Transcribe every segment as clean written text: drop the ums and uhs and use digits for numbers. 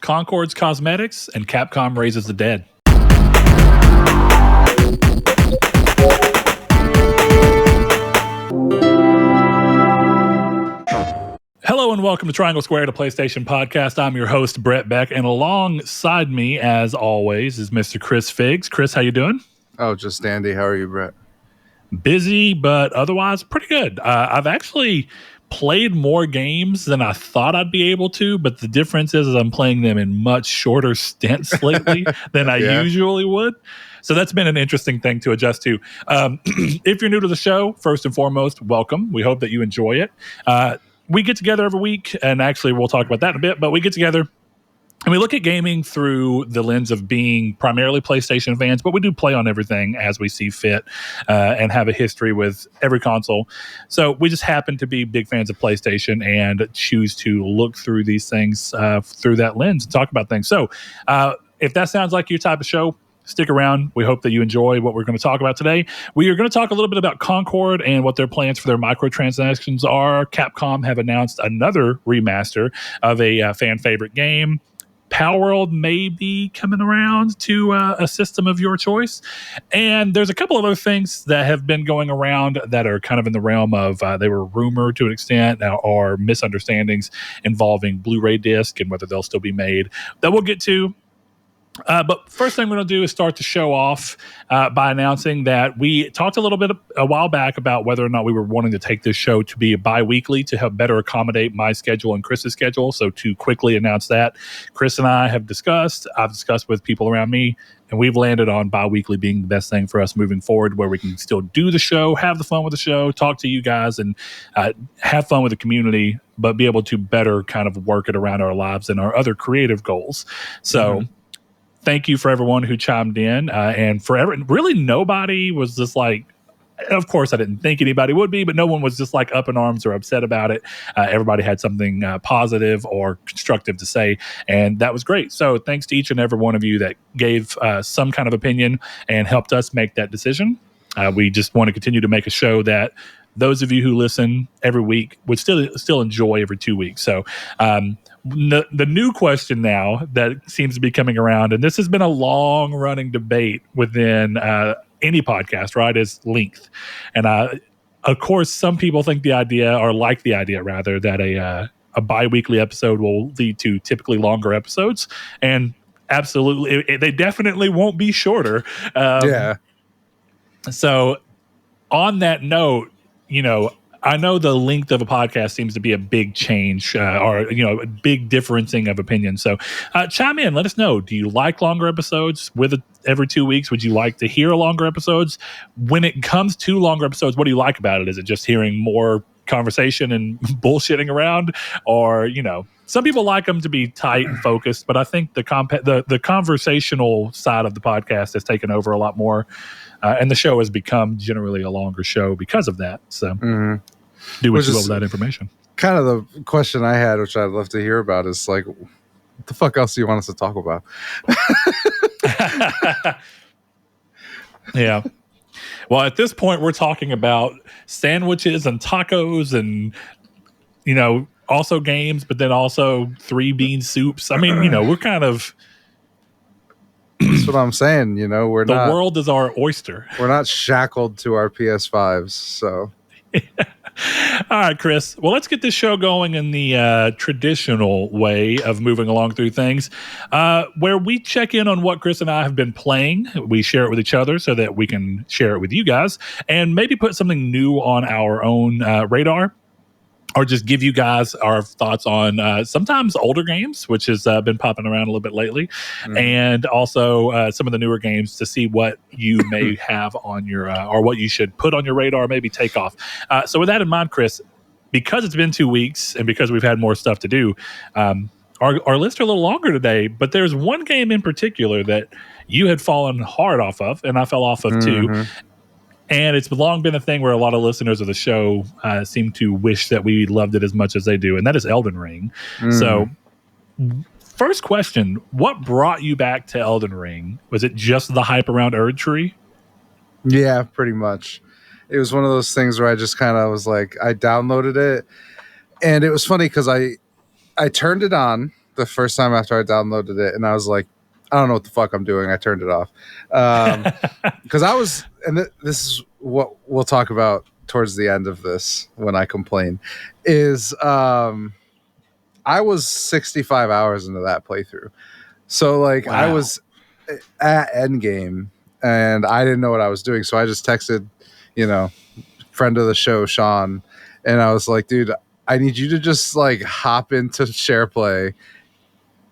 Concord's Cosmetics, and Capcom Raises the Dead. Hello and welcome to Triangle Square, the PlayStation podcast. I'm your host, Brett Beck, and alongside me, as always, is Mr. Chris Figs. Chris, how you doing? Oh, just dandy. How are you, Brett? Busy, but otherwise pretty good. I've actually played more games than I thought I'd be able to, but the difference is I'm playing them in much shorter stints lately than I usually would. So that's been an interesting thing to adjust to. If you're new to the show, first and foremost, welcome. We hope that you enjoy it. We get together every week, and actually we'll talk about that in a bit, but we get together and we look at gaming through the lens of being primarily PlayStation fans, but we do play on everything as we see fit and have a history with every console. So we just happen to be big fans of PlayStation and choose to look through these things through that lens and talk about things. So if that sounds like your type of show, stick around. We hope that you enjoy what we're going to talk about today. We are going to talk a little bit about Concord and what their plans for their microtransactions are. Capcom have announced another remaster of a fan favorite game. Power World may be coming around to a system of your choice. And there's a couple of other things that have been going around that are kind of in the realm of they were rumored to an extent or misunderstandings involving Blu-ray disc and whether they'll still be made that we'll get to. But first thing we're going to do is start the show off by announcing that we talked a while back about whether or not we were wanting to take this show to be bi-weekly to help better accommodate my schedule and Chris's schedule. So to quickly announce that, Chris and I have discussed, I've discussed with people around me, and we've landed on bi-weekly being the best thing for us moving forward, where we can still do the show, have the fun with the show, talk to you guys, and have fun with the community, but be able to better kind of work it around our lives and our other creative goals. So thank you for everyone who chimed in, and really nobody was just like, of course I didn't think anybody would be, but no one was just like up in arms or upset about it. Everybody had something positive or constructive to say, and that was great. So thanks to each and every one of you that gave some kind of opinion and helped us make that decision. We just want to continue to make a show that those of you who listen every week would still enjoy every 2 weeks. So the new question now that seems to be coming around, and this has been a long-running debate within any podcast, right, is length. And of course, some people think the idea, or like the idea rather, that a bi-weekly episode will lead to typically longer episodes. And absolutely, they definitely won't be shorter. So on that note, I know the length of a podcast seems to be a big change or, a big differencing of opinion. So chime in. Let us know. Do you like longer episodes every 2 weeks? Would you like to hear longer episodes? When it comes to longer episodes, what do you like about it? Is it just hearing more conversation and bullshitting around? Or, some people like them to be tight and focused, but I think the conversational side of the podcast has taken over a lot more. And the show has become generally a longer show because of that. So do what you will with that information. Kind of the question I had, which I'd love to hear about, is like, what the fuck else do you want us to talk about? Yeah. Well, at this point, we're talking about sandwiches and tacos and, also games, but then also 3-bean soups. I mean, we're kind of... That's what I'm saying. The world is our oyster. We're not shackled to our PS5s. So, all right, Chris. Well, let's get this show going in the traditional way of moving along through things, where we check in on what Chris and I have been playing. We share it with each other so that we can share it with you guys, and maybe put something new on our own radar. Or just give you guys our thoughts on sometimes older games, which has been popping around a little bit lately, and also some of the newer games to see what you may have on your or what you should put on your radar, maybe take off. So with that in mind, Chris, because it's been 2 weeks and because we've had more stuff to do, our lists are a little longer today, but there's one game in particular that you had fallen hard off of, and I fell off of too. And it's long been a thing where a lot of listeners of the show seem to wish that we loved it as much as they do, and that is Elden Ring. So first question, what brought you back to Elden Ring? Was it just the hype around Erdtree? Yeah, pretty much. It was one of those things where I just kind of was like, I downloaded it, and it was funny because I turned it on the first time after I downloaded it, and I was like, I don't know what the fuck I'm doing. I turned it off because I was, and this is what we'll talk about towards the end of this when I complain, is I was 65 hours into that playthrough. So like Wow. I was at endgame and I didn't know what I was doing. So I just texted, friend of the show, Sean, and I was like, dude, I need you to just like hop into SharePlay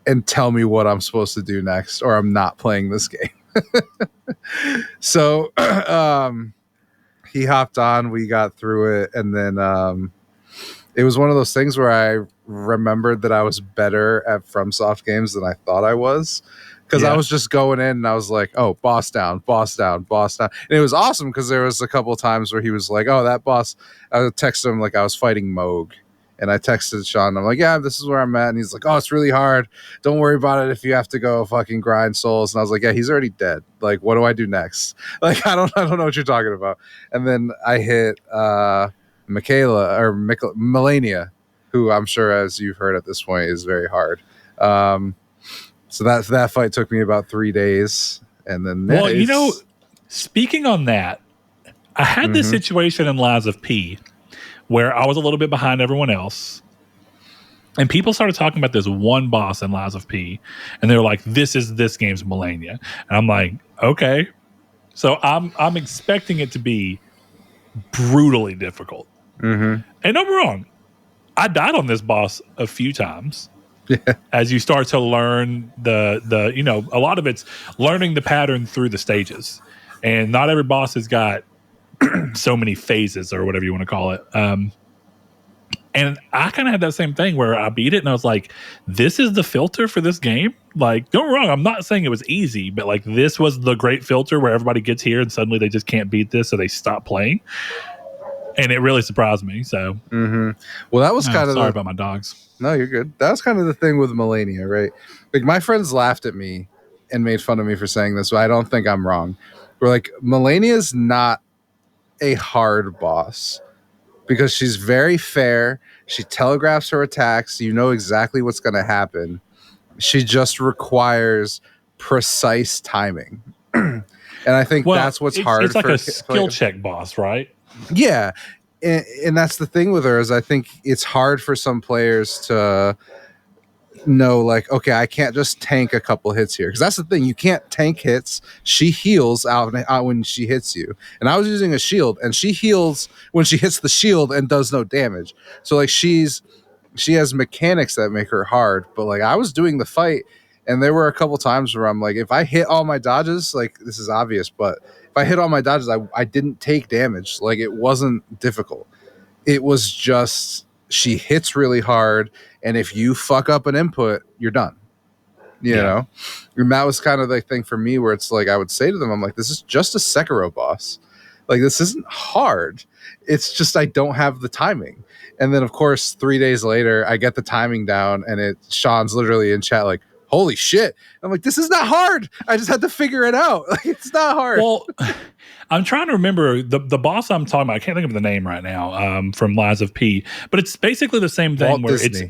and tell me what I'm supposed to do next, or I'm not playing this game. So he hopped on, we got through it, and then it was one of those things where I remembered that I was better at FromSoft games than I thought I was. Because I was just going in and I was like, oh, boss down, boss down, boss down. And it was awesome because there was a couple of times where he was like, oh, that boss. I texted him like I was fighting Moog. And I texted Sean. I'm like, yeah, this is where I'm at. And he's like, oh, it's really hard. Don't worry about it if you have to go fucking grind souls. And I was like, yeah, he's already dead. Like, what do I do next? Like, I don't know what you're talking about. And then I hit Melania, who I'm sure, as you've heard at this point, is very hard. So that fight took me about 3 days, and then speaking on that, I had this situation in Lies of P where I was a little bit behind everyone else, and people started talking about this one boss in Lies of P, and they were like, "This is this game's Melania," and I'm like, "Okay." So I'm expecting it to be brutally difficult. And don't be wrong, I died on this boss a few times. Yeah. As you start to learn the a lot of it's learning the pattern through the stages, and not every boss has got so many phases or whatever you want to call it. And I kind of had that same thing where I beat it and I was like, this is the filter for this game. Like, don't get me wrong, I'm not saying it was easy, but like this was the great filter where everybody gets here and suddenly they just can't beat this, so they stop playing. And it really surprised me. So, well, that was kind of sorry about my dogs. No, you're good. That was kind of the thing with Melania, right? Like my friends laughed at me and made fun of me for saying this, but I don't think I'm wrong. We're like, Melania's not a hard boss because she's very fair. She telegraphs her attacks. You know exactly what's going to happen. She just requires precise timing. And I think that's what's hard. It's like a skill check boss, right? Yeah. And that's the thing with her is I think it's hard for some players to know, like, okay, I can't just tank a couple hits here. Because that's the thing. You can't tank hits. She heals out when she hits you. And I was using a shield, and she heals when she hits the shield and does no damage. So, like, she has mechanics that make her hard. But, like, I was doing the fight, and there were a couple times where I'm like, if I hit all my dodges, like, this is obvious, but if I hit all my dodges, I didn't take damage. Like, it wasn't difficult. It was just she hits really hard, and if you fuck up an input, you're done. You know? And that was kind of the thing for me where it's like I would say to them, I'm like, this is just a Sekiro boss. Like, this isn't hard. It's just I don't have the timing. And then, of course, 3 days later, I get the timing down, and Sean's literally in chat like, holy shit. I'm like, this is not hard. I just had to figure it out. Like, it's not hard. Well, I'm trying to remember the boss I'm talking about. I can't think of the name right now from Lies of P, but it's basically the same thing where Disney.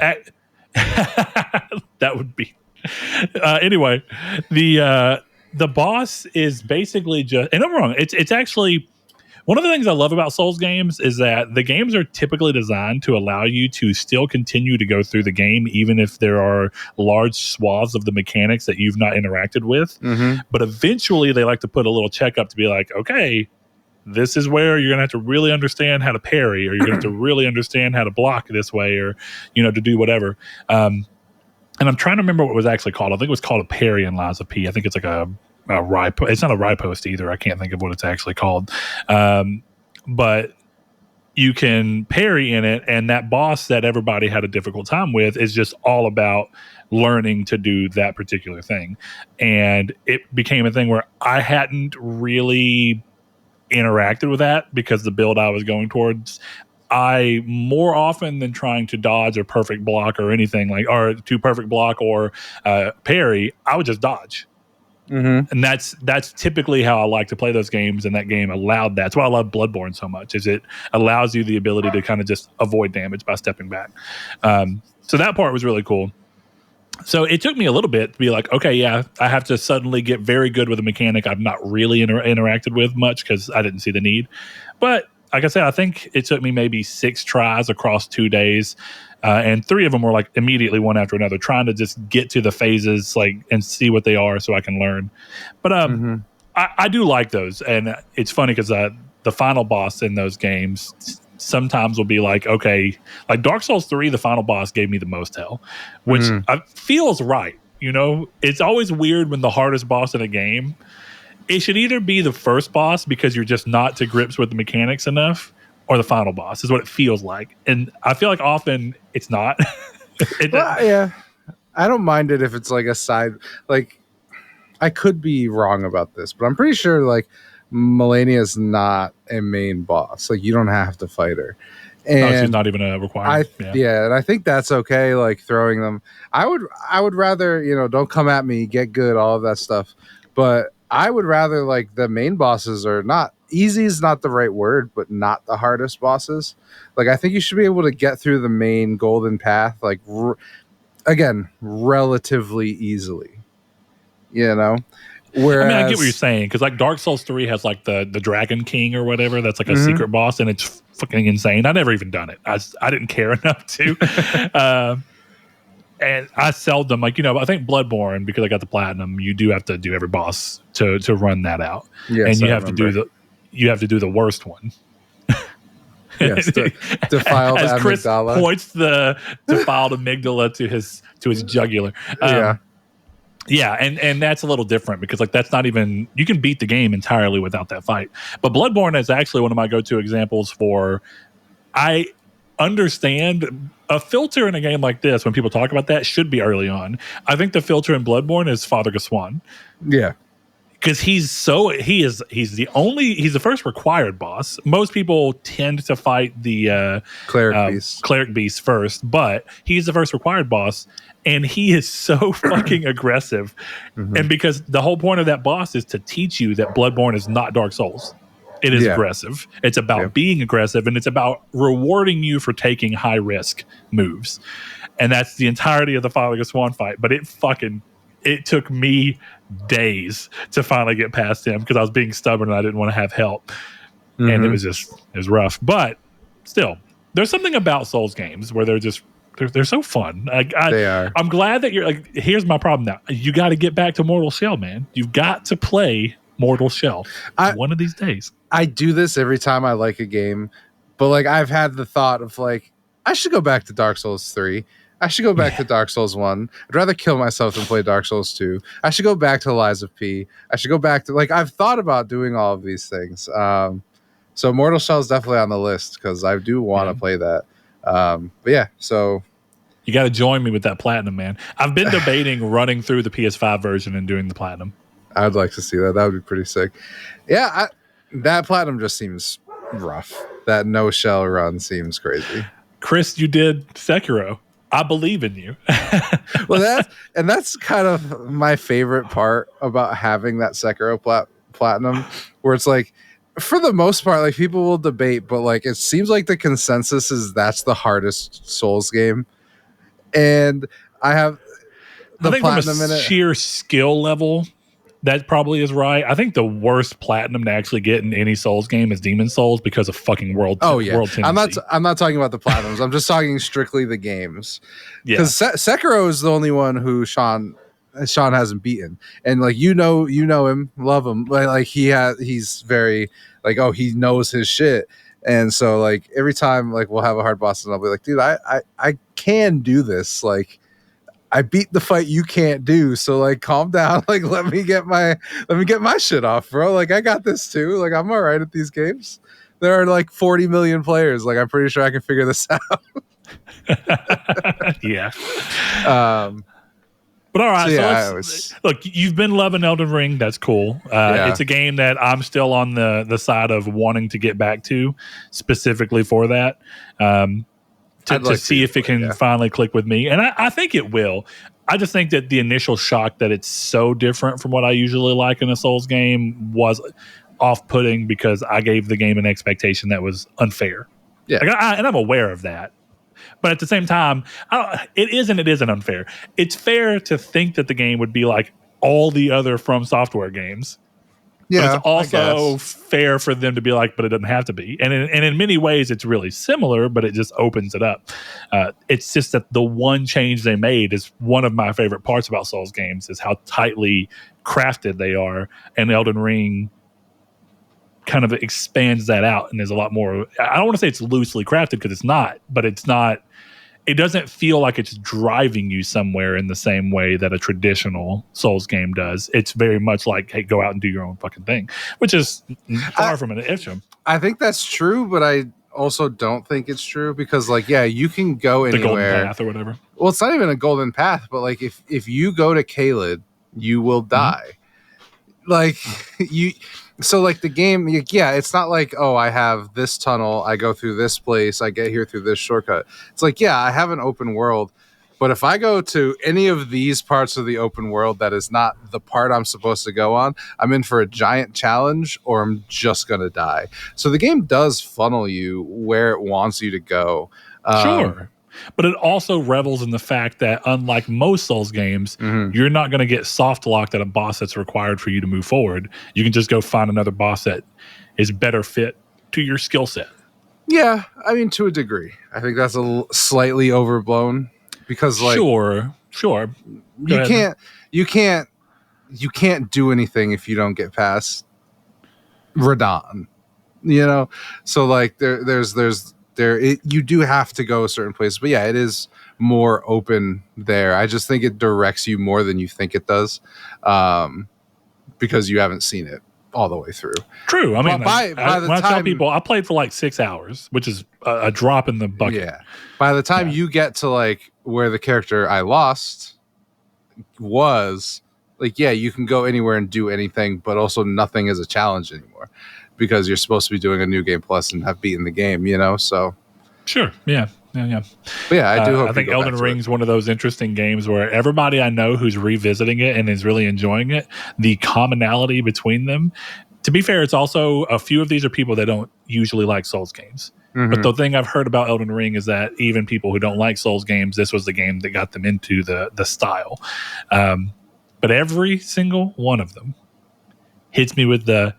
That would be anyway. The boss is basically just, and I'm wrong. It's actually one of the things I love about Souls games is that the games are typically designed to allow you to still continue to go through the game, even if there are large swaths of the mechanics that you've not interacted with. But eventually they like to put a little checkup to be like, okay, this is where you're going to have to really understand how to parry, or you're going to have to really understand how to block this way, or, to do whatever. And I'm trying to remember what it was actually called. I think it was called a parry in Lies of P. I think it's like a it's not a riposte either. I can't think of what it's actually called. But you can parry in it, and that boss that everybody had a difficult time with is just all about learning to do that particular thing. And it became a thing where I hadn't really interacted with that because the build I was going towards, I more often than trying to dodge or perfect block or anything or to perfect block or parry, I would just dodge. And that's typically how I like to play those games, and that game allowed that. That's why I love Bloodborne so much, is it allows you the ability to kind of just avoid damage by stepping back. So that part was really cool. So it took me a little bit to be like, okay, yeah, I have to suddenly get very good with a mechanic I've not really interacted with much because I didn't see the need. But like I said, I think it took me maybe 6 tries across 2 days. And 3 of them were like immediately one after another, trying to just get to the phases like and see what they are so I can learn. But I do like those. And it's funny because the final boss in those games sometimes will be like, okay, like Dark Souls 3, the final boss gave me the most hell, which feels right. You know, it's always weird when the hardest boss in a game, it should either be the first boss because you're just not to grips with the mechanics enough, or the final boss is what it feels like. And I feel like often it's not. Yeah. I don't mind it if it's like a side, like I could be wrong about this, but I'm pretty sure like Melania is not a main boss. Like you don't have to fight her. And she's not even a requirement. And I think that's okay. Like throwing them, I would rather, you know, don't come at me, get good, all of that stuff. But I would rather like the main bosses are not easy is not the right word, but not the hardest bosses. Like I think you should be able to get through the main golden path, like again, relatively easily. You know. Whereas, I mean, I get what you're saying because like Dark Souls 3 has like the Dragon King or whatever. That's like a secret boss, and it's fucking insane. I never even done it. I didn't care enough to. And I seldom like, you know, I think Bloodborne, because I got the platinum, you do have to do every boss to run that out. Yes, and you have to do the worst one. Yes, defiled as Chris amygdala. Points the defiled amygdala to his jugular. Yeah, and that's a little different because like that's not even, you can beat the game entirely without that fight. But Bloodborne is actually one of my go-to examples for, I understand a filter in a game like this when people talk about that should be early on. I think the filter in Bloodborne is Father Gaswan. Yeah. Because he's the first required boss. Most people tend to fight the cleric beast first, but he's the first required boss, and he is so fucking aggressive. And because the whole point of that boss is to teach you that Bloodborne is not Dark Souls. It is aggressive. It's about being aggressive, and it's about rewarding you for taking high risk moves. And that's the entirety of the Father Gaswan fight. But it took me days to finally get past him because I was being stubborn and I didn't want to have help. And it was rough. But still, there's something about Souls games where they're so fun. They are. I'm glad that you're like, here's my problem now. You got to get back to Mortal Shell, man. You've got to play Mortal Shell one of these days. I do this every time I like a game, but like I've had the thought of like, I should go back to Dark Souls 3. I should go back to Dark Souls 1. I'd rather kill myself than play Dark Souls 2. I should go back to Lies of P. I should go back to, like, I've thought about doing all of these things. So Mortal Shell is definitely on the list because I do want to play that. But yeah, so. You got to join me with that platinum, man. I've been debating running through the PS5 version and doing the platinum. I'd like to see that. That would be pretty sick. Yeah, that platinum just seems rough. That no shell run seems crazy. Chris, you did Sekiro. I believe in you. Well, that's kind of my favorite part about having that Sekiro platinum, where it's like, for the most part, like people will debate, but like it seems like the consensus is that's the hardest Souls game, and I have the platinum in it. Sheer skill level, that probably is right. I think the worst platinum to actually get in any Souls game is Demon Souls because of fucking world. World tendency. I'm not talking about the platinums. I'm just talking strictly the games. Because Sekiro is the only one who Sean hasn't beaten, and like you know him, love him, but like he's very like, oh, he knows his shit. And so like every time like we'll have a hard boss and I'll be like, dude, I can do this. Like I beat the fight you can't do. So like calm down. Like let me get my shit off, bro. Like I got this too. Like I'm all right at these games. There are like 40 million players. Like I'm pretty sure I can figure this out. Yeah. But all right, so look, you've been loving Elden Ring. That's cool. It's a game that I'm still on the side of wanting to get back to, specifically for that, to see if it can finally click with me. And I think it will. I just think that the initial shock that it's so different from what I usually like in a Souls game was off-putting because I gave the game an expectation that was unfair. Yeah, and I'm aware of that. But at the same time, it isn't unfair. It's fair to think that the game would be like all the other From Software games. But Yeah, it's also fair for them to be like, but it doesn't have to be. And in many ways, it's really similar, but it just opens it up. It's just that the one change they made is one of my favorite parts about Souls games is how tightly crafted they are. And Elden Ring kind of expands that out and is a lot more. I don't want to say it's loosely crafted because it's not, but it's not. It doesn't feel like it's driving you somewhere in the same way that a traditional Souls game does. It's very much like, hey, go out and do your own fucking thing, which is far from an issue. I think that's true, but I also don't think it's true because, like, yeah, you can go anywhere. The golden path or whatever. Well, it's not even a golden path, but like if you go to Caelid, you will die. Like you. So like the game, yeah, it's not like, oh, I have this tunnel, I go through this place, I get here through this shortcut. It's like, yeah, I have an open world, but if I go to any of these parts of the open world that is not the part I'm supposed to go on, I'm in for a giant challenge or I'm just going to die. So the game does funnel you where it wants you to go. Sure. But it also revels in the fact that, unlike most Souls games, you're not going to get soft locked at a boss that's required for you to move forward. You can just go find another boss that is better fit to your skill set. Yeah, I mean, to a degree. I think that's slightly overblown because, like, sure, you can't do anything if you don't get past Radon. You know, so like you do have to go a certain place, but yeah, it is more open there. I just think it directs you more than you think it does, because you haven't seen it all the way through. True. I mean, when I tell people I played for like 6 hours, which is a drop in the bucket. Yeah. By the time you get to like where the character I lost was, like, yeah, you can go anywhere and do anything, but also nothing is a challenge anymore. Because you're supposed to be doing a new game plus and have beaten the game, you know? So, sure. Yeah. But yeah, I do hope I think Elden Ring's one of those interesting games where everybody I know who's revisiting it and is really enjoying it, the commonality between them. To be fair, it's also a few of these are people that don't usually like Souls games. But the thing I've heard about Elden Ring is that even people who don't like Souls games, this was the game that got them into the style. But every single one of them hits me with the,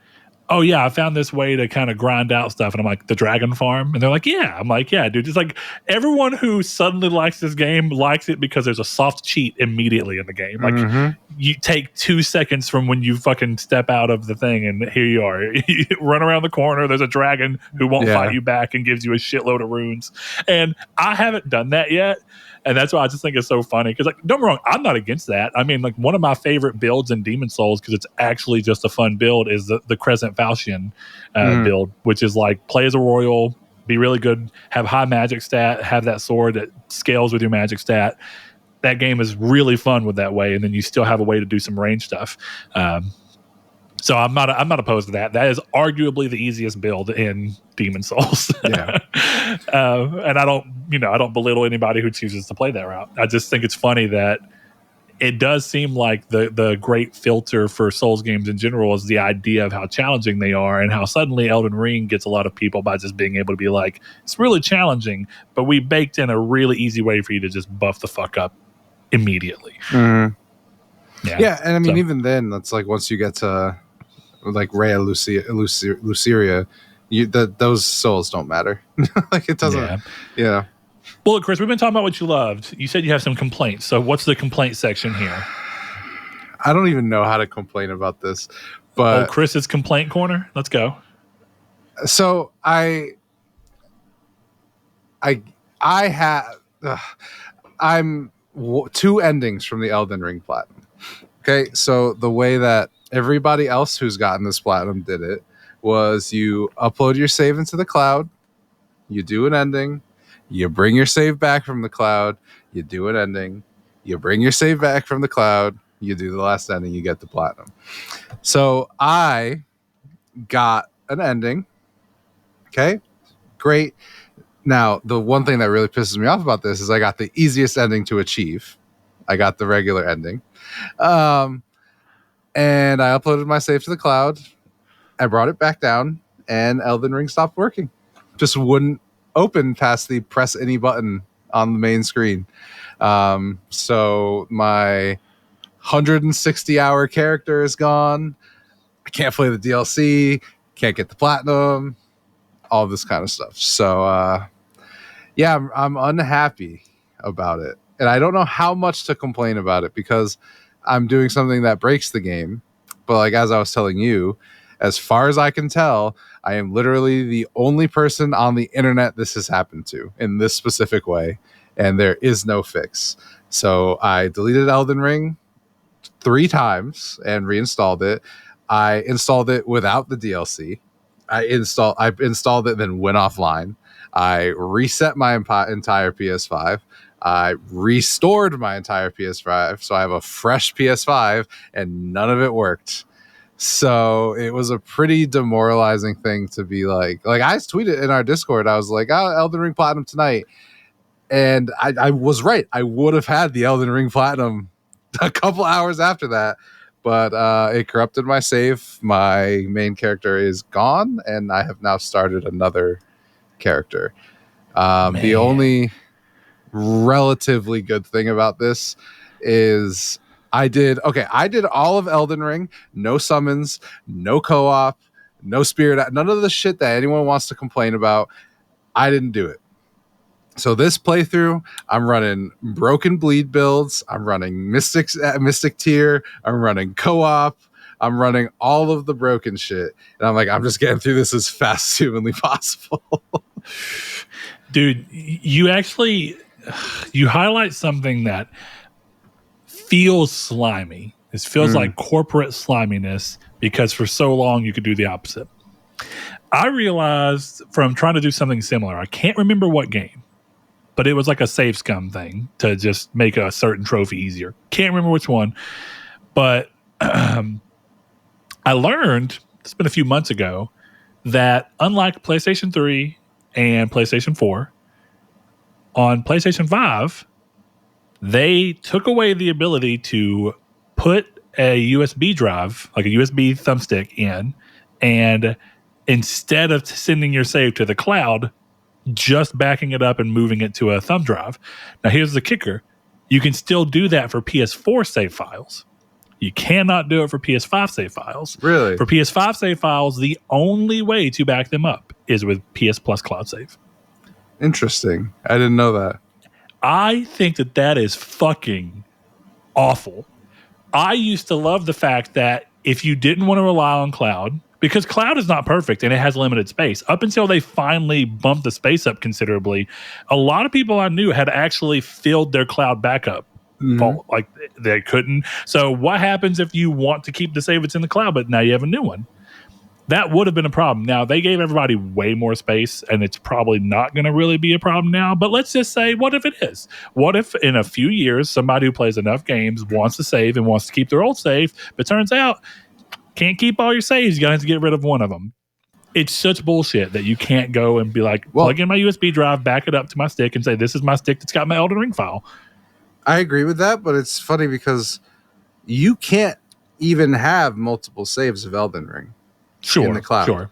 oh yeah, I found this way to kind of grind out stuff. And I'm like, the Dragon Farm? And they're like, yeah. I'm like, yeah, dude. It's like everyone who suddenly likes this game likes it because there's a soft cheat immediately in the game. Like you take 2 seconds from when you fucking step out of the thing and here you are. You run around the corner. There's a dragon who won't fight you back and gives you a shitload of runes. And I haven't done that yet. And that's why I just think it's so funny. Because, like, don't get me wrong, I'm not against that. I mean, like, one of my favorite builds in Demon Souls, because it's actually just a fun build, is the Crescent Falchion build, which is like, play as a royal, be really good, have high magic stat, have that sword that scales with your magic stat. That game is really fun with that way. And then you still have a way to do some range stuff. So I'm not opposed to that. That is arguably the easiest build in Demon Souls. Yeah. And I don't belittle anybody who chooses to play that route. I just think it's funny that it does seem like the great filter for Souls games in general is the idea of how challenging they are and how suddenly Elden Ring gets a lot of people by just being able to be like, it's really challenging, but we baked in a really easy way for you to just buff the fuck up immediately. Yeah, and I mean, even then, that's like once you get to like Rhea Luceria, those souls don't matter. Like it doesn't. Yeah. Well, look, Chris, we've been talking about what you loved. You said you have some complaints. So what's the complaint section here? I don't even know how to complain about this, but Chris's complaint corner. Let's go. So I'm two endings from the Elden Ring Platinum. Okay, so the way that everybody else who's gotten this Platinum did it was you upload your save into the cloud, you do an ending, you bring your save back from the cloud, you do an ending, you bring your save back from the cloud, you do the last ending, you get the Platinum. So I got an ending. Okay, great. Now, the one thing that really pisses me off about this is I got the easiest ending to achieve. I got the regular ending. And I uploaded my save to the cloud. I brought it back down, and Elden Ring stopped working. Just wouldn't open past the press any button on the main screen. So my 160-hour character is gone. I can't play the DLC, can't get the platinum, all this kind of stuff. So yeah, I'm unhappy about it. And I don't know how much to complain about it because I'm doing something that breaks the game. But like as I was telling you, as far as I can tell, I am literally the only person on the internet this has happened to in this specific way, and there is no fix. So I deleted Elden Ring 3 times and reinstalled it. I installed it without the DLC. I installed it, then went offline. I reset my entire PS5. I restored my entire PS5, so I have a fresh PS5, and none of it worked. So it was a pretty demoralizing thing to be like I tweeted in our Discord. I was like, "Oh, Elden Ring Platinum tonight," and I was right. I would have had the Elden Ring Platinum a couple hours after that, but it corrupted my save. My main character is gone, and I have now started another character. The only relatively good thing about this is I did all of Elden Ring, no summons, no co-op, no spirit, none of the shit that anyone wants to complain about. I didn't do it. So this playthrough, I'm running Broken Bleed builds, I'm running Mystic tier, I'm running co-op, I'm running all of the broken shit. And I'm like, I'm just getting through this as fast as humanly possible. Dude, you highlight something that feels slimy. This feels like corporate sliminess because for so long you could do the opposite. I realized from trying to do something similar, I can't remember what game, but it was like a save scum thing to just make a certain trophy easier. Can't remember which one, but I learned, it's been a few months ago, that unlike PlayStation 3 and PlayStation 4, on PlayStation 5, they took away the ability to put a USB drive, like a USB thumbstick in, and instead of sending your save to the cloud, just backing it up and moving it to a thumb drive. Now, here's the kicker. You can still do that for PS4 save files. You cannot do it for PS5 save files. Really? For PS5 save files, the only way to back them up is with PS Plus Cloud Save. Interesting. I didn't know that. I think that is fucking awful. I used to love the fact that if you didn't want to rely on cloud, because cloud is not perfect and it has limited space. Up until they finally bumped the space up considerably, a lot of people I knew had actually filled their cloud backup. Like they couldn't. So what happens if you want to keep the save it's in the cloud, but now you have a new one? That would have been a problem. Now, they gave everybody way more space, and it's probably not going to really be a problem now. But let's just say, what if it is? What if in a few years, somebody who plays enough games wants to save and wants to keep their old save, but turns out, can't keep all your saves. You got to get rid of one of them. It's such bullshit that you can't go and be like, plug in my USB drive, back it up to my stick, and say, this is my stick that's got my Elden Ring file. I agree with that, but it's funny because you can't even have multiple saves of Elden Ring. In the cloud. Sure.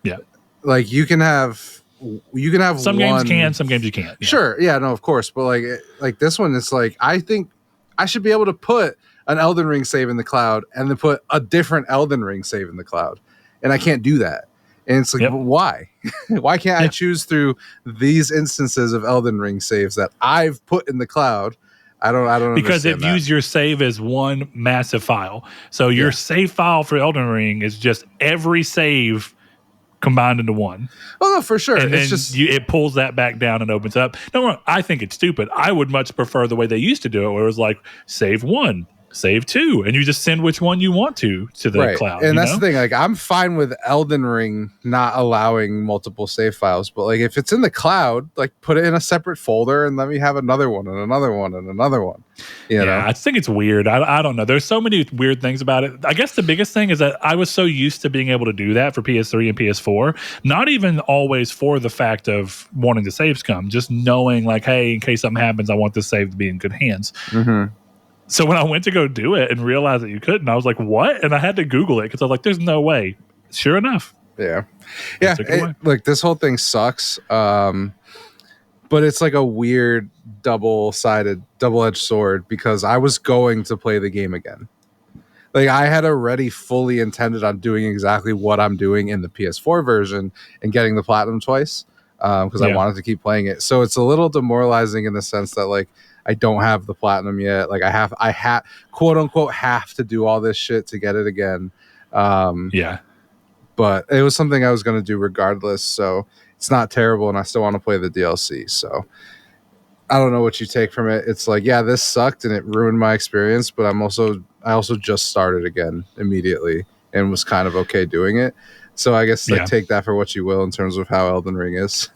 Yeah. Like you can have some one, games can, some games you can't. Yeah. Sure. Yeah, no, of course. But like this one, it's like I think I should be able to put an Elden Ring save in the cloud and then put a different Elden Ring save in the cloud. And I can't do that. And it's like, why? Why can't I choose through these instances of Elden Ring saves that I've put in the cloud? I don't because it views your save as one massive file. So your save file for Elden Ring is just every save combined into one. Oh no, for sure. And then it pulls that back down and opens up. No, I think it's stupid. I would much prefer the way they used to do it, where it was like save 1, save 2, and you just send which one you want to the cloud. And that's the thing. Like I'm fine with Elden Ring not allowing multiple save files, but like if it's in the cloud, like put it in a separate folder and let me have another one and another one and another one. You know? I think it's weird. I don't know. There's so many weird things about it. I guess the biggest thing is that I was so used to being able to do that for PS3 and PS4, not even always for the fact of wanting the saves come, just knowing like, hey, in case something happens, I want this save to be in good hands. Mm-hmm. So when I went to go do it and realized that you couldn't, I was like, what? And I had to Google it because I was like, there's no way. Sure enough. Yeah. Look, this whole thing sucks. but it's like a weird double-edged sword because I was going to play the game again. Like I had already fully intended on doing exactly what I'm doing in the PS4 version and getting the platinum twice because I wanted to keep playing it. So it's a little demoralizing in the sense that like I don't have the platinum yet. Like I have quote unquote have to do all this shit to get it again. But it was something I was going to do regardless. So it's not terrible, and I still want to play the DLC. So I don't know what you take from it. It's like, yeah, this sucked and it ruined my experience, but I also just started again immediately and was kind of okay doing it. So I guess like take that for what you will in terms of how Elden Ring is.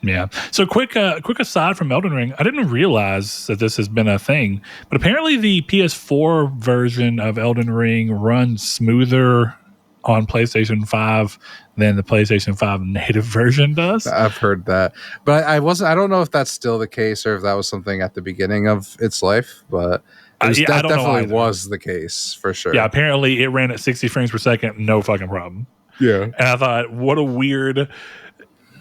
Yeah. So quick aside from Elden Ring, I didn't realize that this has been a thing, but apparently the PS4 version of Elden Ring runs smoother on PlayStation 5 than the PlayStation 5 native version does. I've heard that, but I don't know if that's still the case or if that was something at the beginning of its life, but that definitely was the case for sure. Yeah, apparently it ran at 60 frames per second, no fucking problem. Yeah. And I thought, what a weird.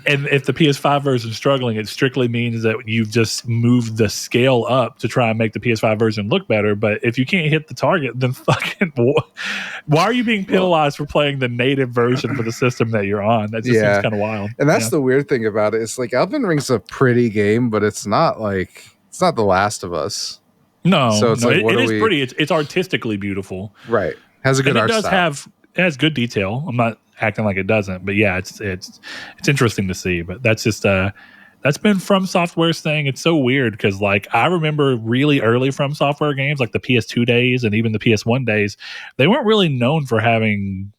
And if the PS5 version is struggling, it strictly means that you've just moved the scale up to try and make the PS5 version look better. But if you can't hit the target, then fucking why are you being penalized for playing the native version for the system that you're on? That just seems kind of wild. And that's the weird thing about it. It's like Elden Ring's a pretty game, but it's not The Last of Us. No, so it's like, it is pretty. It's artistically beautiful. Right. Has a good art style. It has good detail. I'm not acting like it doesn't, but yeah, it's interesting to see. But that's just that's been From Software's thing. It's so weird because like I remember really early From Software games, like the PS2 days and even the PS1 days, they weren't really known for having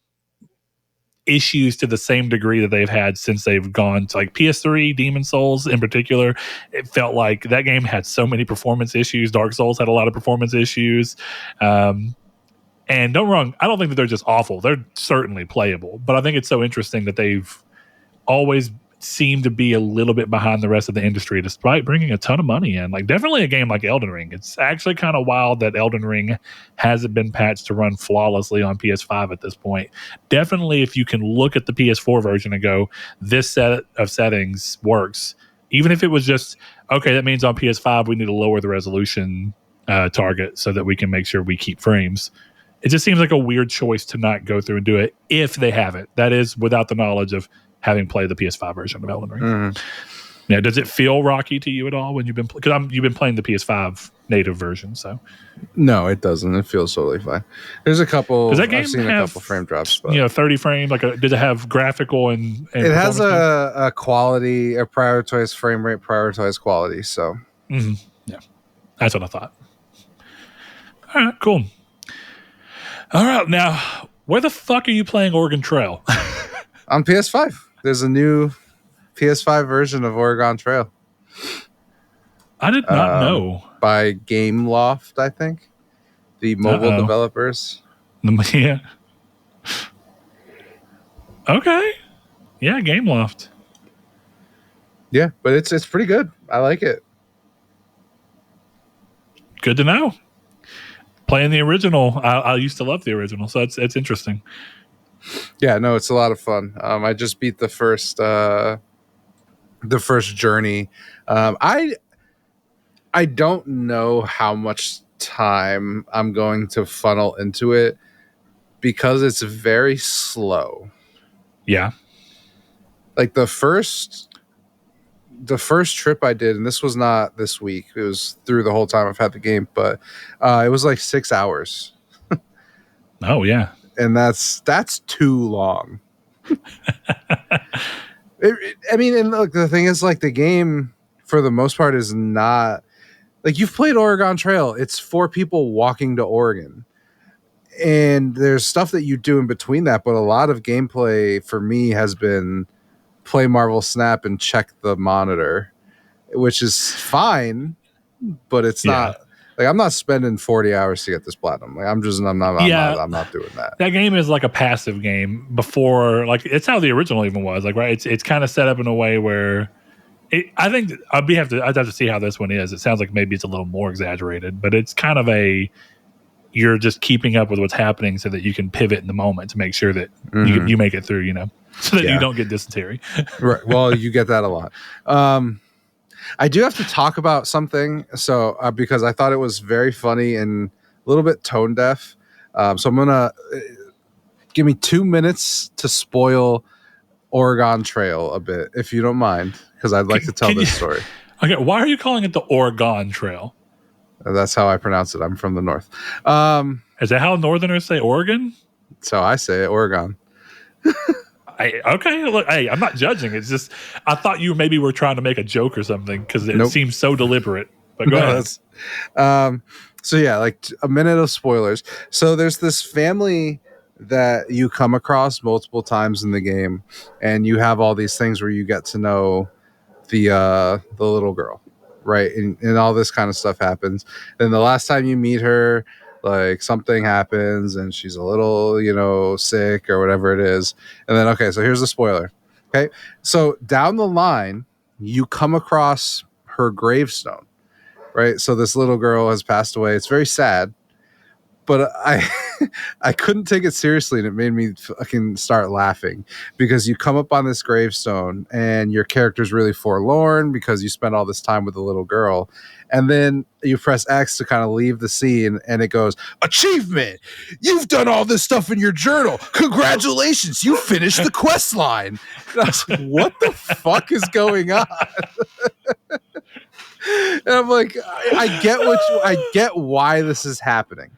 issues to the same degree that they've had since they've gone to like PS3, Demon's Souls in particular. It felt like that game had so many performance issues. Dark Souls had a lot of performance issues. And don't get me wrong, I don't think that they're just awful. They're certainly playable. But I think it's so interesting that they've always seemed to be a little bit behind the rest of the industry despite bringing a ton of money in. Like definitely a game like Elden Ring. It's actually kind of wild that Elden Ring hasn't been patched to run flawlessly on PS5 at this point. Definitely if you can look at the PS4 version and go, this set of settings works. Even if it was just, okay, that means on PS5 we need to lower the resolution target so that we can make sure we keep frames. It just seems like a weird choice to not go through and do it if they have it. That is without the knowledge of having played the PS5 version of Elden Ring. Mm-hmm. Now, does it feel rocky to you at all when you've been you've been playing the PS5 native version? So no, it doesn't. It feels totally fine. There's a couple. Does that game I've seen a couple frame drops. But 30 frames. Like, does it have graphical and it has a quality, a prioritized frame rate, prioritized quality. So yeah, that's what I thought. All right, cool. All right, now, where the fuck are you playing Oregon Trail? On PS5. There's a new PS5 version of Oregon Trail. I did not know. By Gameloft, I think. The mobile developers. Yeah. Okay. Yeah, Gameloft. Yeah, but it's pretty good. I like it. Good to know. Playing the original, I used to love the original, so it's interesting. Yeah, no, it's a lot of fun. I just beat the first journey. I don't know how much time I'm going to funnel into it because it's very slow. Yeah, like the first trip I did, and this was not this week, it was through the whole time I've had the game, but it was like 6 hours. Oh yeah. And that's too long. I mean, and look, the thing is, like, the game for the most part is not like, you've played Oregon Trail. It's 4 people walking to Oregon, and there's stuff that you do in between that. But a lot of gameplay for me has been play Marvel Snap and check the monitor, which is fine, but it's not. Like, I'm not spending 40 hours to get this platinum. Like, I'm not doing that. That game is like a passive game before, like, it's how the original even was. Like, right? It's kind of set up in a way where I think I'd have to see how this one is. It sounds like maybe it's a little more exaggerated, but it's kind of you're just keeping up with what's happening so that you can pivot in the moment to make sure that you make it through, so that you don't get dysentery. Right. Well, you get that a lot. I do have to talk about something. So because I thought it was very funny and a little bit tone deaf. So I'm gonna give me 2 minutes to spoil Oregon Trail a bit, if you don't mind, because I'd like to tell this story. Okay, why are you calling it the Oregon Trail? That's how I pronounce it. I'm from the north. Is that how Northerners say Oregon? So I say it, Oregon. Okay, look, hey, I'm not judging. It's just I thought you maybe were trying to make a joke or something because it seems so deliberate. But go ahead. So yeah, like a minute of spoilers. So there's this family that you come across multiple times in the game, and you have all these things where you get to know the little girl, right? And all this kind of stuff happens. And the last time you meet her, like something happens and she's a little, sick or whatever it is. And then, okay, so here's the spoiler. Okay. So down the line, you come across her gravestone, right? So this little girl has passed away. It's very sad, but I couldn't take it seriously, and it made me fucking start laughing because you come up on this gravestone and your character's really forlorn because you spent all this time with the little girl, and then you press X to kind of leave the scene, and it goes, "Achievement! You've done all this stuff in your journal. Congratulations! You finished the quest line." And I was like, "What the fuck is going on?" And I'm like, I get why this is happening.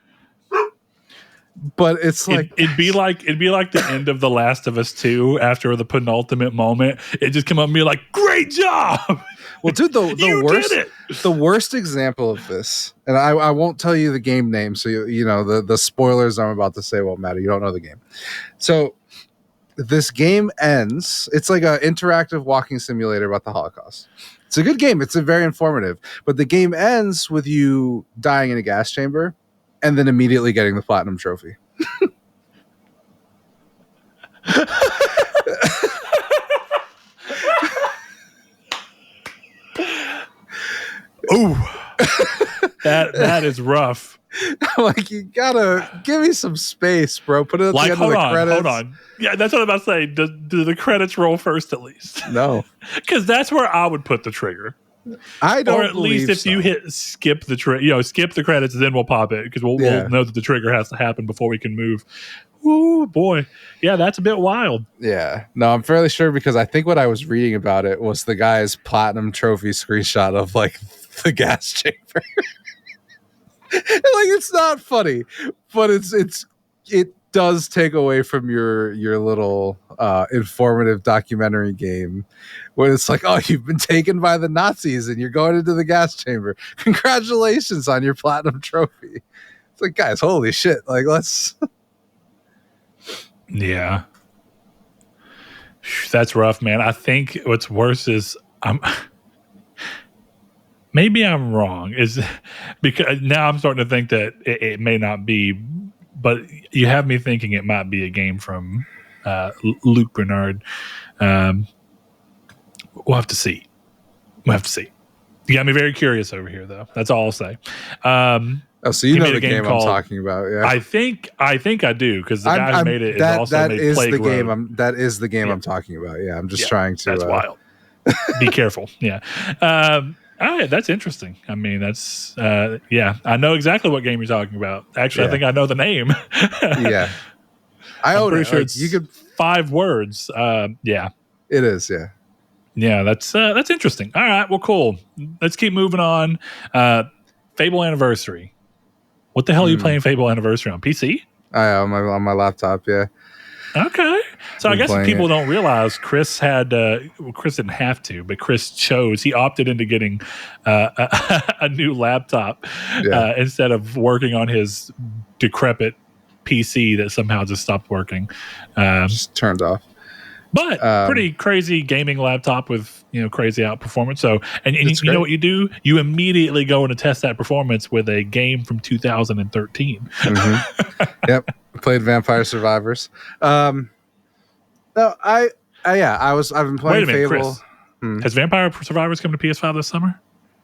But it's like it'd be like the end of The Last of Us 2 after the penultimate moment. It just come up and be like, "Great job!" Well, dude, the worst example of this, and I won't tell you the game name, so the spoilers I'm about to say won't matter. You don't know the game, so this game ends. It's like an interactive walking simulator about the Holocaust. It's a good game. It's very informative, but the game ends with you dying in a gas chamber and then immediately getting the platinum trophy. Ooh, that is rough. Like, you gotta give me some space, bro. Put it at the end of the credits. Hold on. Yeah, that's what I'm about to say. Do the credits roll first at least? No. Because that's where I would put the trigger. I don't. Or at least if you hit skip the skip the credits, then we'll pop it because we'll know that the trigger has to happen before we can move. Ooh, boy. Yeah, that's a bit wild. Yeah. No, I'm fairly sure because I think what I was reading about it was the guy's platinum trophy screenshot of like the gas chamber. Like, it's not funny, but it does take away from your little informative documentary game where it's like, "Oh, you've been taken by the Nazis and you're going into the gas chamber. Congratulations on your platinum trophy." It's like, guys, holy shit. Like, let's. Yeah. That's rough, man. I think what's worse is maybe I'm wrong. Is because now I'm starting to think that it may not be, but you have me thinking it might be a game from Luke Bernard. We'll have to see. You got me very curious over here, though. That's all I'll say. So you know the game I'm talking about, yeah? I think I do because the guy who made it is also made Plague Road. That is the game I'm talking about. Yeah, I'm just trying to. That's wild. Be careful. Yeah. That's interesting. I mean, that's I know exactly what game you're talking about. Actually, I think I know the name. Yeah, I'm pretty sure it's 5 words. Yeah, it is. Yeah. Yeah, that's interesting. All right, well, cool. Let's keep moving on. Fable Anniversary. What the hell are you playing Fable Anniversary on? PC? I am on my laptop. Yeah. Okay. So I guess if people don't realize, Chris didn't have to, but Chris chose. He opted into getting a new laptop instead of working on his decrepit PC that somehow just stopped working. Just turned off. But pretty crazy gaming laptop with crazy out performance. So and you know what you do? You immediately go in to test that performance with a game from 2013. Mm-hmm. Yep, played Vampire Survivors. No, I've been playing Wait a minute, Fable. Chris. Has Vampire Survivors come to PS5 this summer?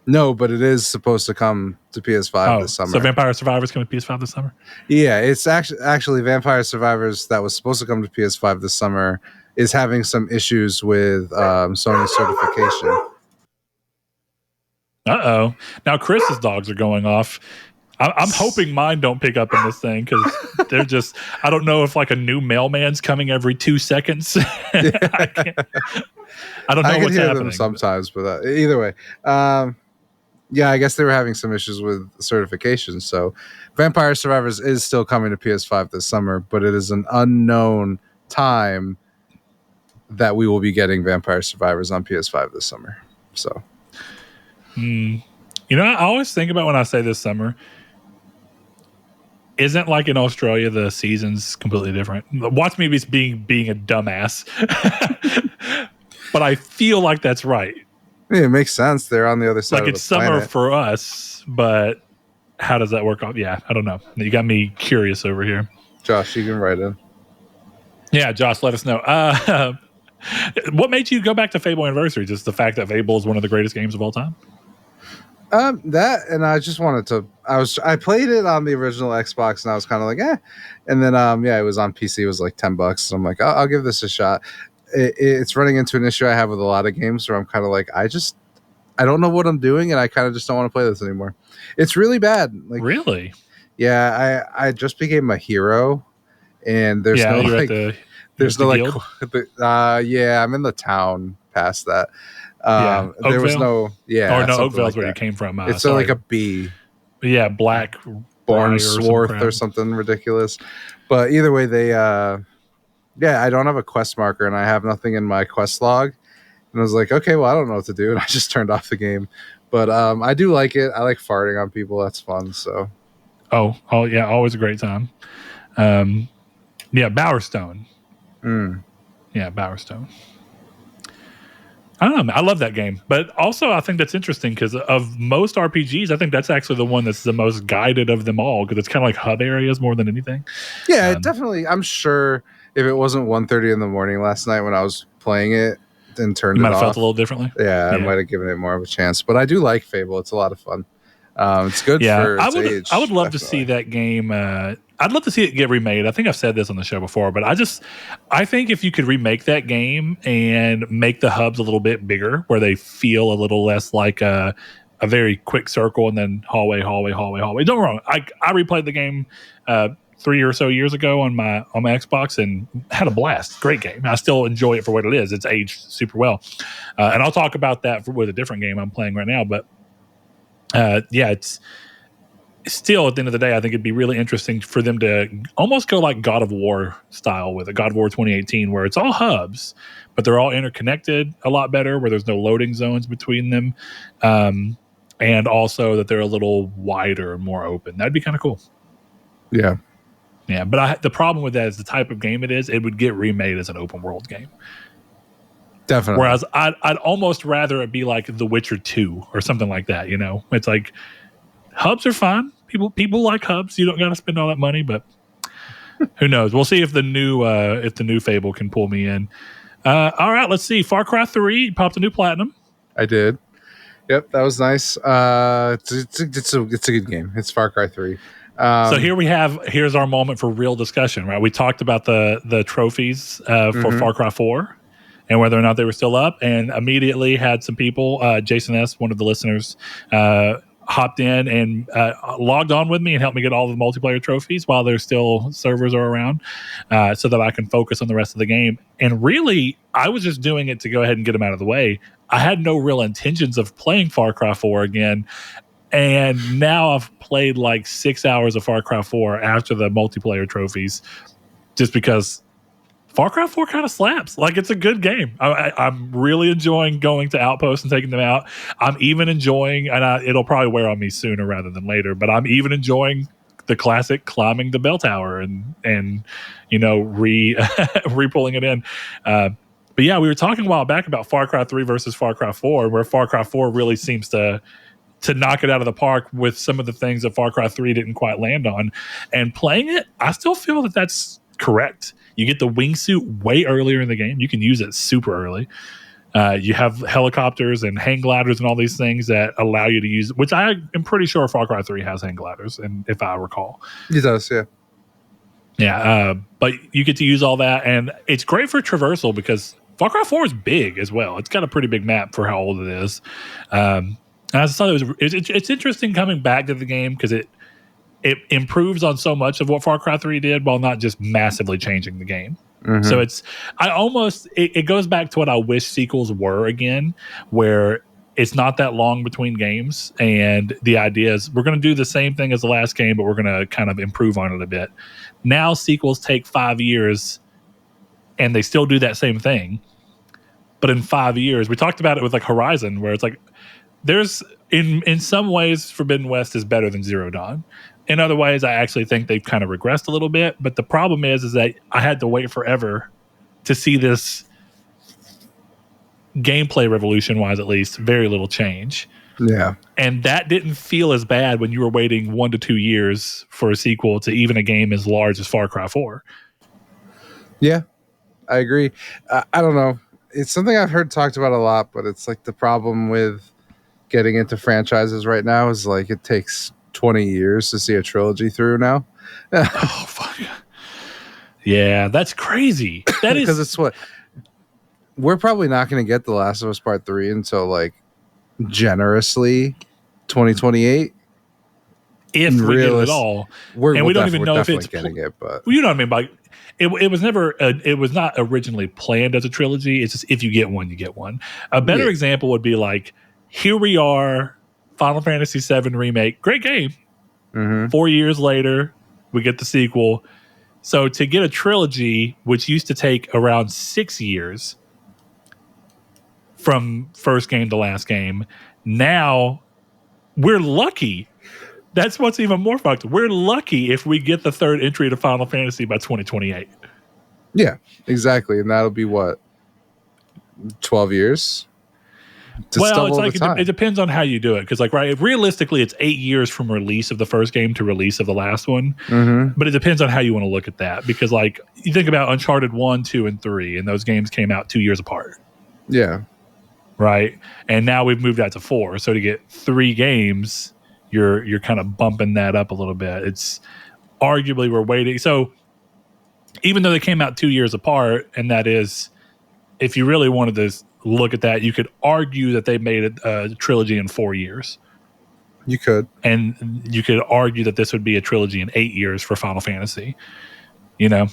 No, but it is supposed to come to PS5 this summer. So Vampire Survivors coming to PS5 this summer? Yeah, it's actually Vampire Survivors that was supposed to come to PS5 this summer is having some issues with Sony certification. Uh-oh. Now Chris's dogs are going off. I'm hoping mine don't pick up in this thing because they're just, I don't know if like a new mailman's coming every 2 seconds. I don't know I can what's hear happening. them sometimes, but either way. Yeah, I guess they were having some issues with certification. So Vampire Survivors is still coming to PS5 this summer, but it is an unknown time that we will be getting Vampire Survivors on PS5 this summer. So, You know, I always think about when I say this summer, isn't like in Australia, the season's completely different. Watch me being a dumbass. But I feel like that's right. it makes sense. They're on the other side Like of it's the summer planet. for us, but how does that work out? Yeah, I don't know. You got me curious over here. Josh, you can write in. Yeah, Josh, let us know. What made you go back to Fable Anniversary? Just the fact that Fable is one of the greatest games of all time? That, and I just wanted to. I played it on the original Xbox, and I was kind of like, eh. And then, yeah, it was on PC. It was like $10. So I'm like, I'll give this a shot. It's running into an issue I have with a lot of games where I'm kind of like, I don't know what I'm doing, and I kind of just don't want to play this anymore. It's really bad. Like, Really? yeah, I just became a hero, and there's no you're like, there's no like, yeah, I'm in the town past that. There was no, yeah, or no, something Oakville's like where that. you came from. It's like a B. Yeah, Black Born Swarth or something ridiculous. But either way, they yeah, I don't have a quest marker and I have nothing in my quest log. And I was like, okay, well, I don't know what to do. And I just turned off the game. But I do like it. I like farting on people. That's fun. So Oh yeah, always a great time. Yeah, Bowerstone. Yeah, Bowerstone. I don't know. I love that game, but also I think that's interesting because of most RPGs, I think that's actually the one that's the most guided of them all because it's kind of like hub areas more than anything. Yeah, it definitely. I'm sure if it wasn't 1:30 in the morning last night when I was playing it and turned you it might have off, felt a little differently. Yeah, I might have given it more of a chance. But I do like Fable. It's a lot of fun. It's good for its age. I would love to see that game. I'd love to see it get remade. I think I've said this on the show before, but I think if you could remake that game and make the hubs a little bit bigger, where they feel a little less like a very quick circle and then hallway. Don't get me wrong. I replayed the game 3 or so years ago on my Xbox and had a blast. Great game. I still enjoy it for what it is. It's aged super well, and I'll talk about that with a different game I'm playing right now, but. Yeah, it's still at the end of the day, I think it'd be really interesting for them to almost go like God of War style with a God of War 2018, where it's all hubs, but they're all interconnected a lot better, where there's no loading zones between them. And also that they're a little wider and more open. That'd be kind of cool. Yeah. Yeah. But the problem with that is the type of game it is, it would get remade as an open world game. Definitely. Whereas I'd almost rather it be like The Witcher 2 or something like that. You know, it's like hubs are fine. People like hubs. You don't got to spend all that money, but who knows? We'll see if the new Fable can pull me in. All right, let's see. Far Cry 3 popped a new platinum. I did. Yep, that was nice. It's a good game. It's Far Cry 3. So here's our moment for real discussion, right? We talked about the trophies for Far Cry 4. And whether or not they were still up, and immediately had some people, Jason S., one of the listeners, hopped in and logged on with me and helped me get all the multiplayer trophies while there's still servers are around, so that I can focus on the rest of the game. And really, I was just doing it to go ahead and get them out of the way. I had no real intentions of playing Far Cry 4 again. And now I've played like 6 hours of Far Cry 4 after the multiplayer trophies, just because Far Cry 4 kind of slaps. Like, it's a good game. I'm really enjoying going to outposts and taking them out. I'm even enjoying, and it'll probably wear on me sooner rather than later, but I'm even enjoying the classic climbing the bell tower and you know, re-pulling it in. But yeah, we were talking a while back about Far Cry 3 versus Far Cry 4, where Far Cry 4 really seems to knock it out of the park with some of the things that Far Cry 3 didn't quite land on. And playing it, I still feel that that's correct. You get the wingsuit way earlier in the game. You can use it super early. You have helicopters and hang gliders and all these things that allow you to use, which I am pretty sure Far Cry 3 has hang gliders, and if I recall. It does, yeah. Yeah, but you get to use all that, and it's great for traversal because Far Cry 4 is big as well. It's got a pretty big map for how old it is. And I just thought it's interesting coming back to the game because it improves on so much of what Far Cry 3 did while not just massively changing the game. Mm-hmm. So it goes back to what I wish sequels were again, where it's not that long between games. And the idea is we're going to do the same thing as the last game, but we're going to kind of improve on it a bit. Now sequels take 5 years and they still do that same thing. But in 5 years, we talked about it with like Horizon, where it's like there's in some ways Forbidden West is better than Zero Dawn. In other ways, I actually think they've kind of regressed a little bit. But the problem is that I had to wait forever to see this gameplay revolution-wise, at least, very little change. Yeah. And that didn't feel as bad when you were waiting 1 to 2 years for a sequel to even a game as large as Far Cry 4. Yeah, I agree. I don't know. It's something I've heard talked about a lot, but it's like the problem with getting into franchises right now is like it takes 20 years to see a trilogy through now. Oh, fuck. Yeah, that's crazy. That is because it's what we're probably not going to get The Last of Us Part 3 until like generously 2028. If we get it at all. And we don't even know if it's getting it, but you know what I mean? Like it was never it was not originally planned as a trilogy. It's just if you get one, you get one. A better example would be like, here we are, Final Fantasy VII Remake, great game. Mm-hmm. 4 years later, we get the sequel. So to get a trilogy, which used to take around 6 years from first game to last game, now we're lucky. That's what's even more fucked. We're lucky if we get the third entry to Final Fantasy by 2028. Yeah, exactly. And that'll be what? 12 years? Well, it's like it depends on how you do it. Because, like, right, realistically, it's 8 years from release of the first game to release of the last one. Mm-hmm. But it depends on how you want to look at that. Because, like, you think about Uncharted 1, 2, and 3, and those games came out 2 years apart. Yeah. Right? And now we've moved out to 4. So to get 3 games, you're kind of bumping that up a little bit. It's arguably we're waiting. So even though they came out 2 years apart, and that is, if you really wanted to look at that, you could argue that they made a trilogy in 4 years. You could. And you could argue that this would be a trilogy in 8 years for Final Fantasy. You know?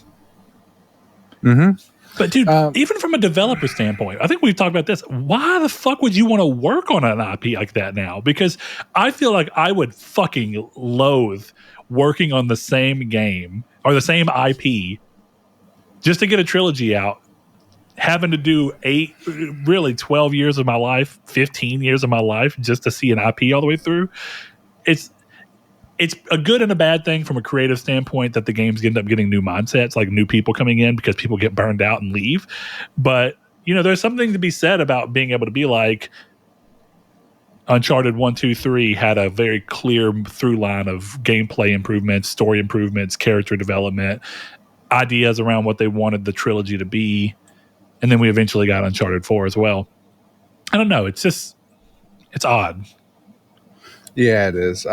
Mm-hmm. But dude, even from a developer standpoint, I think we've talked about this. Why the fuck would you want to work on an IP like that now? Because I feel like I would fucking loathe working on the same game or the same IP just to get a trilogy out, having to do 12 years of my life, 15 years of my life just to see an IP all the way through. It's a good and a bad thing from a creative standpoint that the games end up getting new mindsets, like new people coming in because people get burned out and leave. But, you know, there's something to be said about being able to be like, Uncharted 1, 2, 3 had a very clear through line of gameplay improvements, story improvements, character development, ideas around what they wanted the trilogy to be. And then we eventually got Uncharted 4 as well. I don't know. It's odd. Yeah, it is.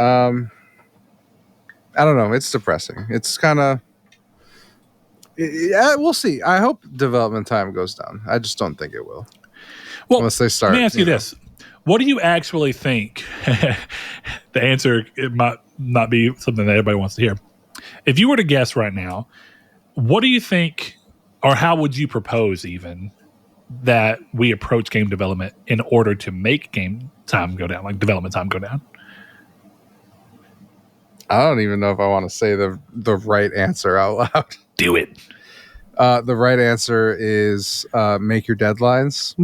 I don't know. It's depressing. It's kind of... Yeah, we'll see. I hope development time goes down. I just don't think it will. Well, unless they start... Let me ask you this. What do you actually think? The answer, it might not be something that everybody wants to hear. If you were to guess right now, what do you think, or how would you propose even, that we approach game development in order to make game time go down, like development time go down? I don't even know if I want to say the right answer out loud. Do it. The right answer is make your deadlines.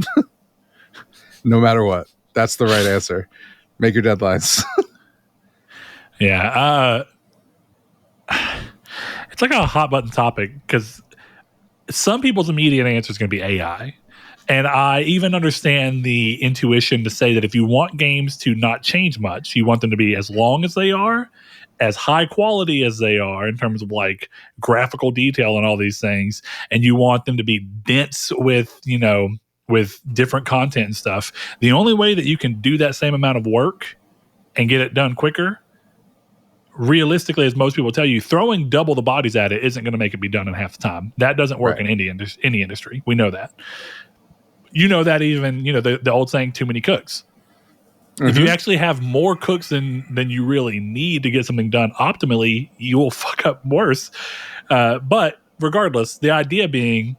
No matter what. That's the right answer. Make your deadlines. Yeah. It's like a hot button topic because some people's immediate answer is going to be AI. And I even understand the intuition to say that if you want games to not change much, you want them to be as long as they are, as high quality as they are in terms of like graphical detail and all these things, and you want them to be dense with, you know, with different content and stuff. The only way that you can do that same amount of work and get it done quicker, realistically, as most people tell you, throwing double the bodies at it isn't going to make it be done in half the time. That doesn't work in any industry. We know that. You know that even, you know, the old saying, too many cooks. If you actually have more cooks than you really need to get something done optimally, you will fuck up worse. But regardless, the idea being,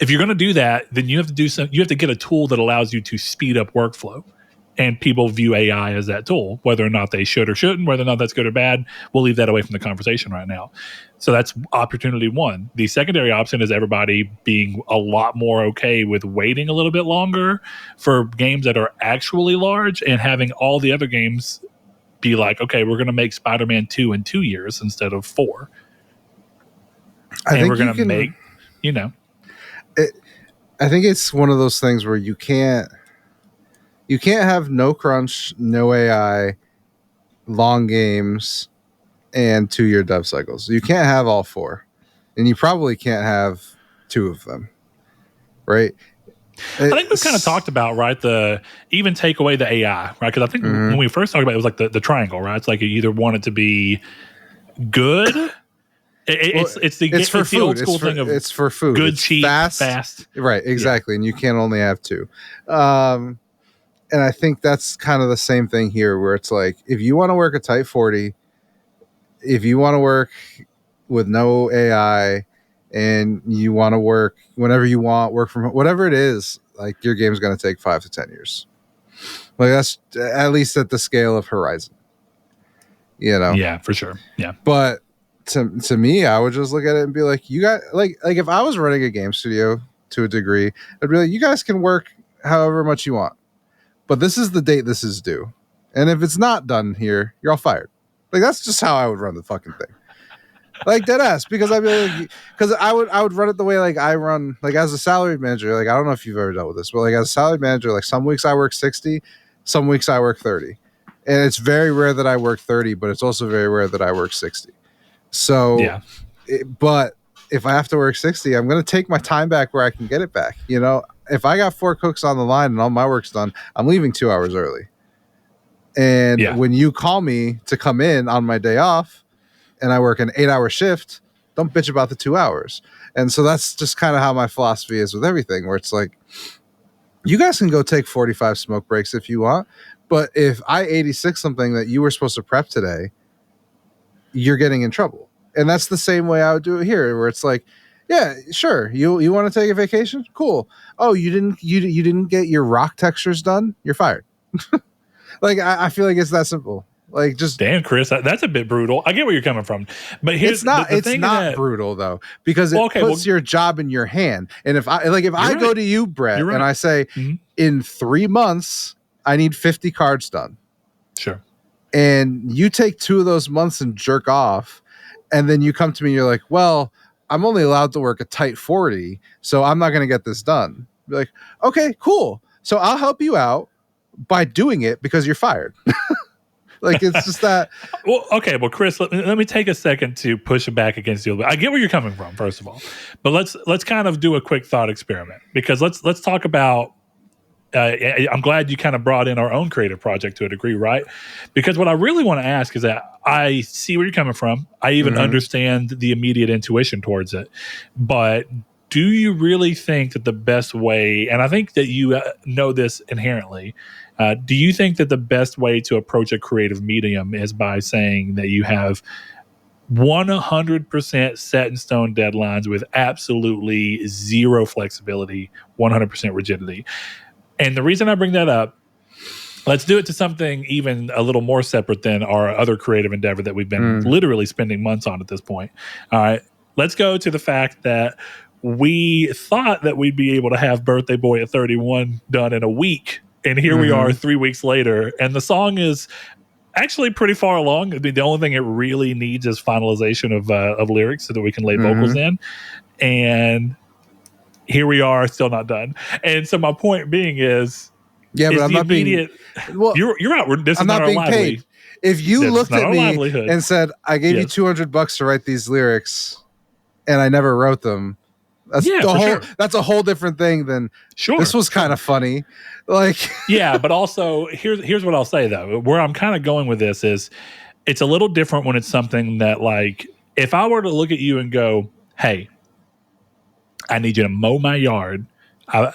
if you're going to do that, then you have to do some. You have to get a tool that allows you to speed up workflow, and people view AI as that tool. Whether or not they should or shouldn't, whether or not that's good or bad, we'll leave that away from the conversation right now. So that's opportunity one. The secondary option is everybody being a lot more okay with waiting a little bit longer for games that are actually large, and having all the other games be like, okay, we're going to make Spider-Man 2 in 2 years instead of 4. And we're going to make, I think it's one of those things where you can't have no crunch, no AI, long games, and 2-year dev cycles. You can't have all 4, and you probably can't have 2 of them, right? I think we've kind of talked about, right, the even take away the AI, right? Because I think when we first talked about it, it was like the triangle, right? It's like you either want it to be good. It's the old school thing of it's for food. Good, it's cheap, fast. Right, exactly. Yeah. And you can only have 2. And I think that's kind of the same thing here, where it's like, if you want to work a tight 40, if you want to work with no AI, and you want to work whenever you want, work from whatever it is, like, your game's going to take 5 to 10 years. Like, that's at least at the scale of Horizon. Yeah, for sure. Yeah, but to me, I would just look at it and be like, you got like if I was running a game studio to a degree, I'd be like, you guys can work however much you want, but this is the date this is due, and if it's not done here, you're all fired. Like, that's just how I would run the fucking thing. Like, dead ass, because I would run it the way like I run, like, as a salaried manager. Like, I don't know if you've ever dealt with this, but like, as a salaried manager, like, some weeks I work 60, some weeks I work 30, and it's very rare that I work 30, but it's also very rare that I work 60. So, yeah. But if I have to work 60, I'm going to take my time back where I can get it back. If I got 4 cooks on the line and all my work's done, I'm leaving 2 hours early. And when you call me to come in on my day off and I work an 8-hour shift, don't bitch about the 2 hours. And so that's just kind of how my philosophy is with everything, where it's like, you guys can go take 45 smoke breaks if you want, but if I 86 something that you were supposed to prep today, you're getting in trouble. And that's the same way I would do it here, where it's like, yeah, sure, you want to take a vacation? Cool. Oh, you didn't get your rock textures done? You're fired. Like, I feel like it's that simple. Like, just damn, Chris, that's a bit brutal. I get where you're coming from, but here's it's not brutal though, because it puts your job in your hand. And if I go to you, Brett, and I say, in 3 months I need 50 cards done, sure, and you take 2 of those months and jerk off, and then you come to me and you're like, well, I'm only allowed to work a tight 40, so I'm not going to get this done. Be like, okay, cool. So I'll help you out by doing it because you're fired. Like, it's just that. Well, okay. Well, Chris, let me take a second to push back against you. I get where you're coming from, first of all, but let's kind of do a quick thought experiment, because let's talk about. I'm glad you kind of brought in our own creative project to a degree, right? Because what I really want to ask is that I see where you're coming from. I even understand the immediate intuition towards it, but do you really think that the best way, and I think that you know this inherently, do you think that the best way to approach a creative medium is by saying that you have 100% set in stone deadlines with absolutely zero flexibility, 100% rigidity? And the reason I bring that up, let's do it to something even a little more separate than our other creative endeavor that we've been literally spending months on at this point. All right, let's go to the fact that we thought that we'd be able to have Birthday Boy at 31 done in a week. And here we are 3 weeks later, and the song is actually pretty far along. I mean, the only thing it really needs is finalization of lyrics so that we can lay vocals in. And here we are, still not done. And so my point being is, but I'm not being. Well, you're out. This I'm is not being paid. If you looked at me livelihood and said, "I gave you $200 to write these lyrics," and I never wrote them, that's that's a whole different thing than. Sure, this was kind of funny. Like, yeah, but also here's what I'll say though. Where I'm kind of going with this is, it's a little different when it's something that, like, if I were to look at you and go, "Hey, I need you to mow my yard.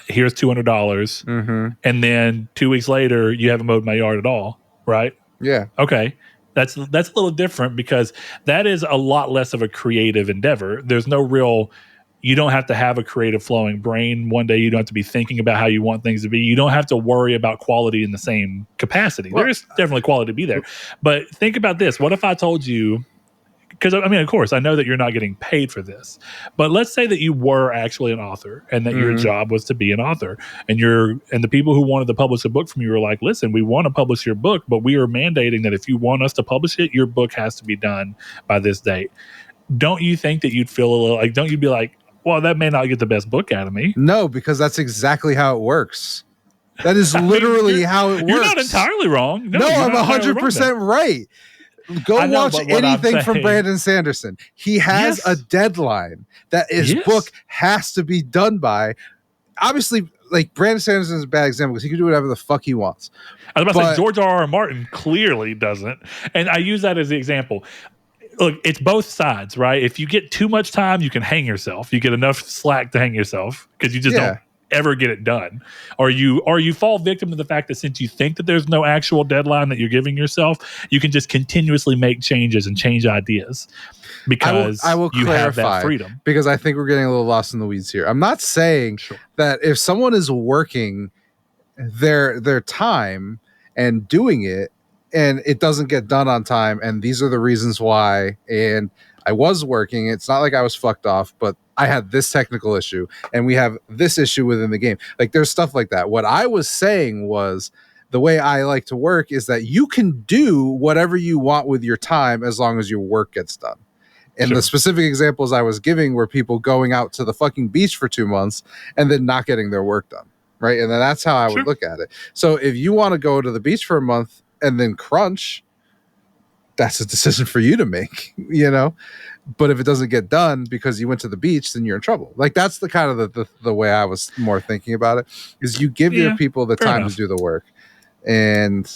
Here's $200. And then 2 weeks later, you haven't mowed my yard at all, right? Yeah. Okay. That's a little different because that is a lot less of a creative endeavor. There's no real, you don't have to have a creative flowing brain. One day you don't have to be thinking about how you want things to be. You don't have to worry about quality in the same capacity. Well, there's definitely quality to be there. But think about this. What if I told you, because I mean, of course, I know that you're not getting paid for this, but let's say that you were actually an author and that your job was to be an author, and the people who wanted to publish a book from you were like, listen, we want to publish your book, but we are mandating that if you want us to publish it, your book has to be done by this date. Don't you think that you'd feel a little like, don't you be like, well, that may not get the best book out of me? No, because that's exactly how it works. That is literally how it works. You're not entirely wrong. No, I'm 100% right. Go watch anything from Brandon Sanderson. He has a deadline that his book has to be done by. Obviously, like, Brandon Sanderson is a bad example because he can do whatever the fuck he wants. I was about to say, George R.R. Martin clearly doesn't. And I use that as the example. Look, it's both sides, right? If you get too much time, you can hang yourself. You get enough slack to hang yourself because you just don't ever get it done, or you fall victim to the fact that since you think that there's no actual deadline that you're giving yourself, you can just continuously make changes and change ideas because I will you clarify, have that freedom. Because I think we're getting a little lost in the weeds here. I'm not saying that if someone is working their time and doing it and it doesn't get done on time, and these are the reasons why, and I was working, it's not like I was fucked off, but I had this technical issue and we have this issue within the game. Like, there's stuff like that. What I was saying was the way I like to work is that you can do whatever you want with your time as long as your work gets done. And the specific examples I was giving were people going out to the fucking beach for 2 months and then not getting their work done. Right. And then that's how I would look at it. So if you want to go to the beach for a month and then crunch, that's a decision for you to make, you know? But if it doesn't get done because you went to the beach, then you're in trouble. Like, that's the kind of the way I was more thinking about it, is you give your people the time to do the work. And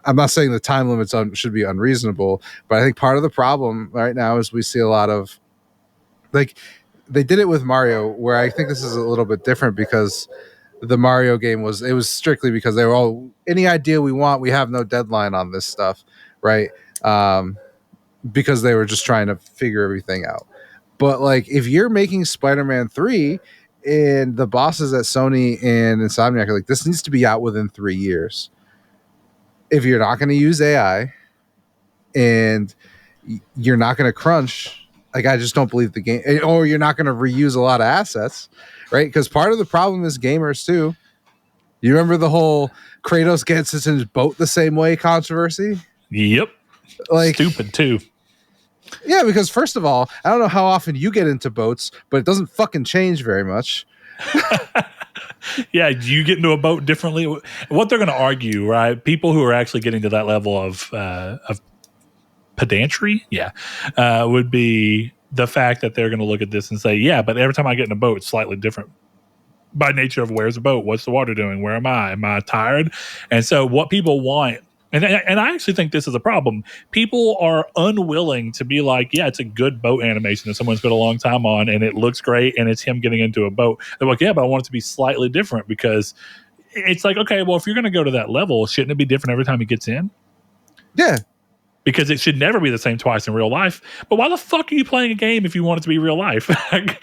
I'm not saying the time limits should be unreasonable, but I think part of the problem right now is we see a lot of, like, they did it with Mario, where I think this is a little bit different because the Mario game was strictly because they were all, any idea we want, we have no deadline on this stuff, right? Because they were just trying to figure everything out. But like, if you're making Spider-Man 3 and the bosses at Sony and Insomniac are like, this needs to be out within 3 years. If you're not going to use AI and you're not going to crunch, like, I just don't believe the game, or you're not going to reuse a lot of assets, right? Because part of the problem is gamers too. You remember the whole Kratos gets in his boat the same way controversy? Yep. Like, stupid too. Yeah, because first of all, I don't know how often you get into boats, but it doesn't fucking change very much. Yeah, you get into a boat differently. What they're going to argue, right? People who are actually getting to that level of pedantry, would be the fact that they're going to look at this and say, yeah, but every time I get in a boat, it's slightly different by nature of where's the boat, what's the water doing, where am I tired? And so what people want, and I actually think this is a problem. People are unwilling to be like, yeah, it's a good boat animation that someone spent a long time on and it looks great and it's him getting into a boat. They're like, yeah, but I want it to be slightly different, because it's like, okay, well, if you're going to go to that level, shouldn't it be different every time he gets in? Yeah. Because it should never be the same twice in real life. But why the fuck are you playing a game if you want it to be real life?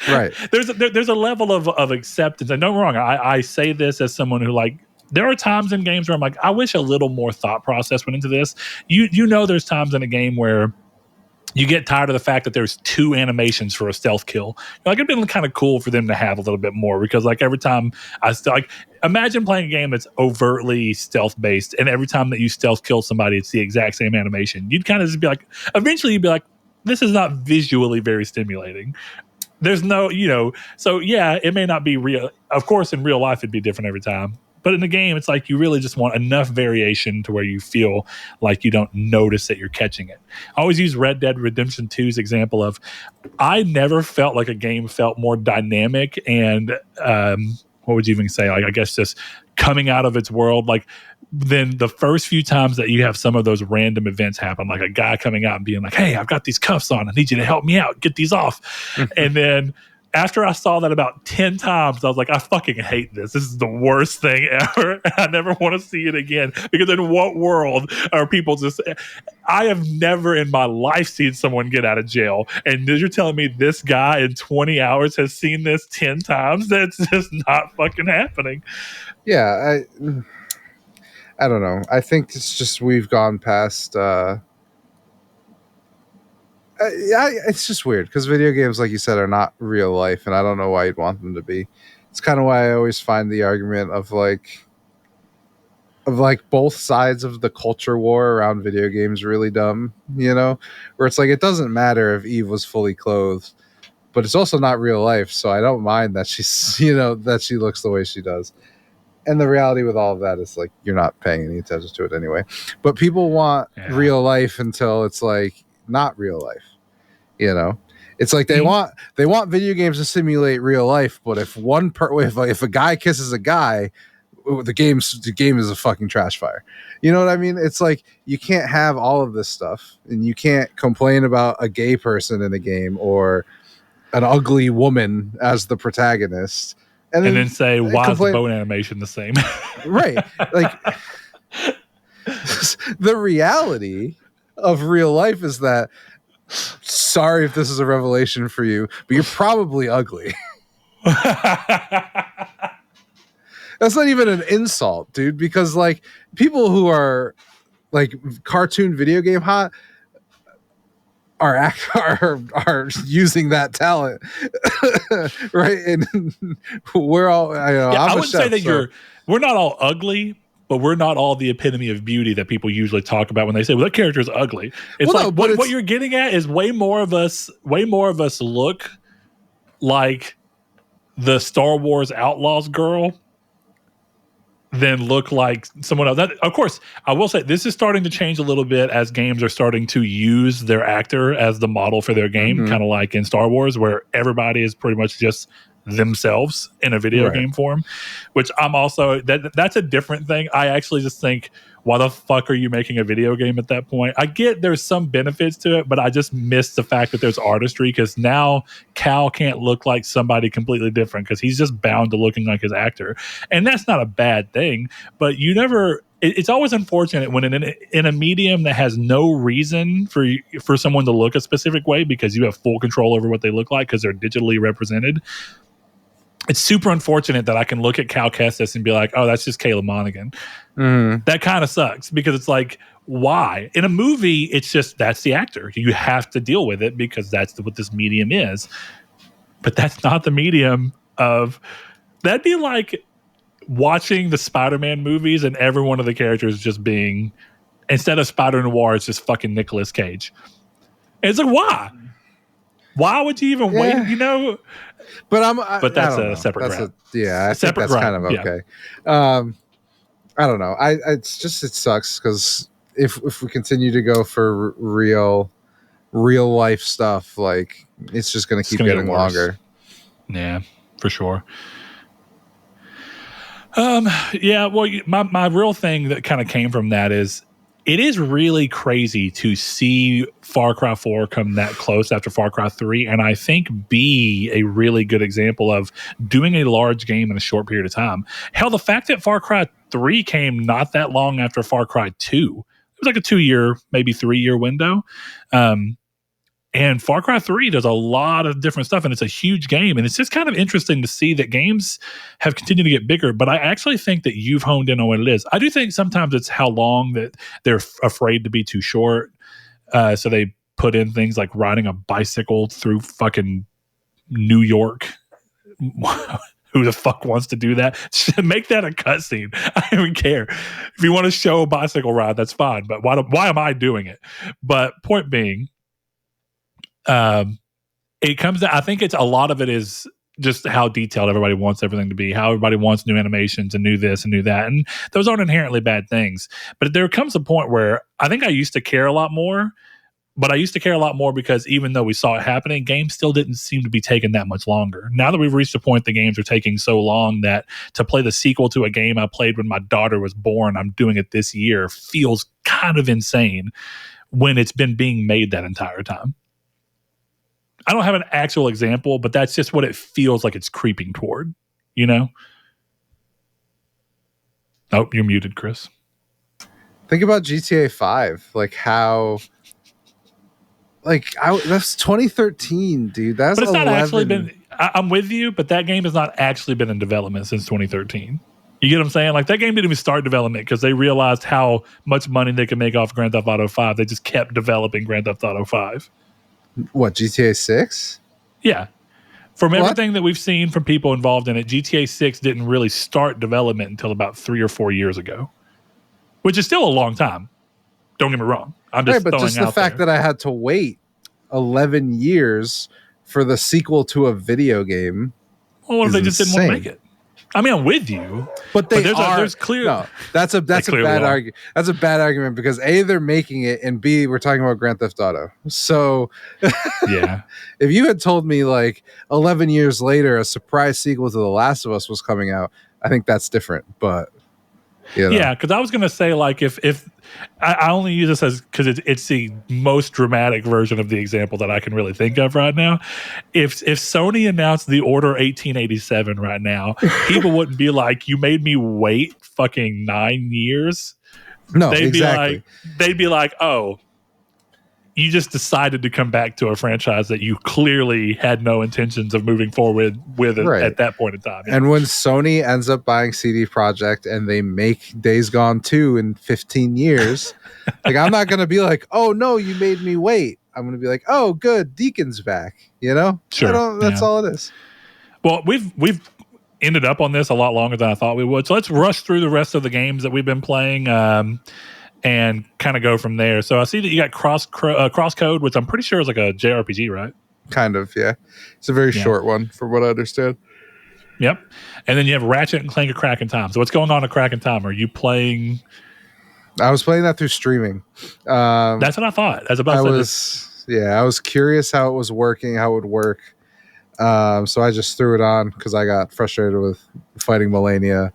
Right. There's a level of acceptance. And don't get me wrong, I say this as someone who, like, there are times in games where I'm like, I wish a little more thought process went into this. You know, there's times in a game where you get tired of the fact that there's 2 animations for a stealth kill. Like, it'd been kind of cool for them to have a little bit more, because like every time imagine playing a game that's overtly stealth based, and every time that you stealth kill somebody, it's the exact same animation. You'd kind of just be like, eventually you'd be like, this is not visually very stimulating. There's no, so yeah, it may not be real. Of course, in real life, it'd be different every time. But in the game, it's like you really just want enough variation to where you feel like you don't notice that you're catching it. I always use Red Dead Redemption 2's example of, I never felt like a game felt more dynamic and, what would you even say? Like, I guess just coming out of its world, like, than the first few times that you have some of those random events happen, like a guy coming out and being like, hey, I've got these cuffs on. I need you to help me out. Get these off. And then after I saw that about 10 times, I was like, I fucking hate this. This is the worst thing ever. I never want to see it again. Because in what world are people just... I have never in my life seen someone get out of jail. And you're telling me this guy in 20 hours has seen this 10 times? That's just not fucking happening. Yeah, I don't know. I think it's just we've gone past... it's just weird because video games, like you said, are not real life, and I don't know why you'd want them to be. It's kind of why I always find the argument of both sides of the culture war around video games really dumb, where it's like, it doesn't matter if Eve was fully clothed, but it's also not real life, so I don't mind that she's that she looks the way she does. And the reality with all of that is, like, you're not paying any attention to it anyway. But people want real life until it's like not real life. It's like they want video games to simulate real life, but if if a guy kisses a guy, the game is a fucking trash fire. You know what I mean? It's like, you can't have all of this stuff, and you can't complain about a gay person in a game or an ugly woman as the protagonist, and then say, why is the bone animation the same? Right. Like, the reality of real life is that, sorry if this is a revelation for you, but you're probably ugly. That's not even an insult, dude, because, like, people who are, like, cartoon video game hot are using that talent. Right? And we're all, I wouldn't say that we're not all ugly, but we're not all the epitome of beauty that people usually talk about when they say, well, that character is ugly. It's what you're getting at is way more of us look like the Star Wars Outlaws girl than look like someone else. That, of course, I will say this is starting to change a little bit as games are starting to use their actor as the model for their game, kind of like in Star Wars, where everybody is pretty much just themselves in a video game form, which I'm also, that's a different thing. I actually just think, why the fuck are you making a video game at that point? I get there's some benefits to it, but I just miss the fact that there's artistry, because now Cal can't look like somebody completely different because he's just bound to looking like his actor. And that's not a bad thing, but it's always unfortunate when in a medium that has no reason for someone to look a specific way because you have full control over what they look like because they're digitally represented. It's super unfortunate that I can look at Cal Kestis and be like, oh, that's just Caleb Monaghan. That kind of sucks, because it's like, why? In a movie, it's just, that's the actor. You have to deal with it because that's what this medium is. But that's not the medium of... That'd be like watching the Spider-Man movies and every one of the characters just being... Instead of Spider-Noir, it's just fucking Nicolas Cage. And it's like, why? Why would you even wait, But that's a separate gripe. I think that's kind of okay. I don't know. It sucks because if we continue to go for real life stuff, like, it's just going to keep getting longer. Yeah, for sure. Well, my real thing that kind of came from that is, it is really crazy to see Far Cry 4 come that close after Far Cry 3, and I think be a really good example of doing a large game in a short period of time. Hell, the fact that Far Cry 3 came not that long after Far Cry 2, it was like a 2-year, maybe 3-year window. And Far Cry 3 does a lot of different stuff, and it's a huge game. And it's just kind of interesting to see that games have continued to get bigger. But I actually think that you've honed in on what it is. I do think sometimes it's how long that they're afraid to be too short. So they put in things like riding a bicycle through fucking New York. Who the fuck wants to do that? Make that a cutscene. I don't even care. If you want to show a bicycle ride, that's fine. But why am I doing it? But point being, it comes to, I think it's a lot of it is just how detailed everybody wants everything to be, how everybody wants new animations and new this and new that, and those aren't inherently bad things. But there comes a point where I think I used to care a lot more, but I used to care a lot more because even though we saw it happening, games still didn't seem to be taking that much longer. Now that we've reached a point the games are taking so long that to play the sequel to a game I played when my daughter was born, I'm doing it this year, feels kind of insane when it's been being made that entire time. I don't have an actual example, but that's just what it feels like it's creeping toward, you know? Oh, you're muted, Chris. Think about GTA 5, like how, that's 2013, dude. That's But it's not 11. actually been, I'm with you, but that game has not actually been in development since 2013. You get what I'm saying? Like, that game didn't even start development because they realized how much money they could make off Grand Theft Auto 5. They just kept developing Grand Theft Auto 5. What, GTA 6? Yeah. From What? everything that we've seen from people involved in it, GTA 6 didn't really start development until about 3 or 4 years ago, which is still a long time. Don't get me wrong. I'm just Right, but throwing just the out fact there. that I had to wait 11 years for the sequel to a video game. Well, what if is they just didn't want to insane. make it? I mean, I'm with you, But there's clear. No, that's a clearly bad are. argument. That's a bad argument because A, they're making it, and B, we're talking about Grand Theft Auto. So Yeah, if you had told me like 11 years later a surprise sequel to The Last of Us was coming out, I think that's different. But you know. yeah, because I was gonna say, like, if I only use this as because it's the most dramatic version of the example that I can really think of right now. If Sony announced the Order 1887 right now, people wouldn't be like, "You made me wait fucking 9 years." No, They'd exactly. be like, "Oh, you just decided to come back to a franchise that you clearly had no intentions of moving forward with Right. at that point in time." And when Sony ends up buying CD Projekt and they make Days Gone 2 in 15 years, like I'm not going to be like, "Oh no, you made me wait." I'm going to be like, "Oh, good, Deacon's back." You know? Sure, That's all it is. Well, we've ended up on this a lot longer than I thought we would. So let's rush through the rest of the games that we've been playing and kind of go from there. So I see that you got Crosscode, which I'm pretty sure is like a JRPG, right? Kind of, yeah. It's a very short one, from what I understand. Yep. And then you have Ratchet and Clank of Crack in Time. So what's going on at Crack in Time? Are you playing? I was playing that through streaming. That's what I thought. I was curious how it was working, how it would work. So I just threw it on because I got frustrated with fighting Melania.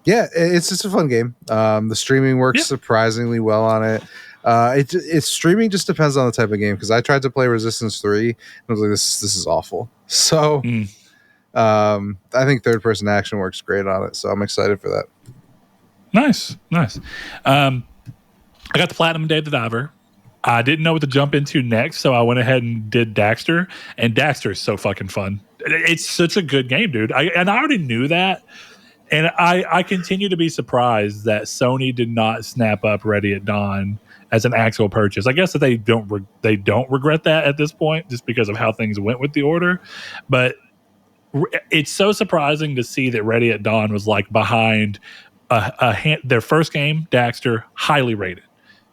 Yeah, it's just a fun game. The streaming works surprisingly well on it. It's streaming just depends on the type of game because I tried to play Resistance 3 and I was like, this is awful. So I think third person action works great on it. So I'm excited for that. Nice. I got the Platinum Dave the Diver. I didn't know what to jump into next, so I went ahead and did Daxter. And Daxter is so fucking fun. It's such a good game, dude. I already knew that. And I continue to be surprised that Sony did not snap up Ready at Dawn as an actual purchase. I guess that they don't regret that at this point, just because of how things went with the order. But it's so surprising to see that Ready at Dawn was like behind their first game, Daxter, highly rated,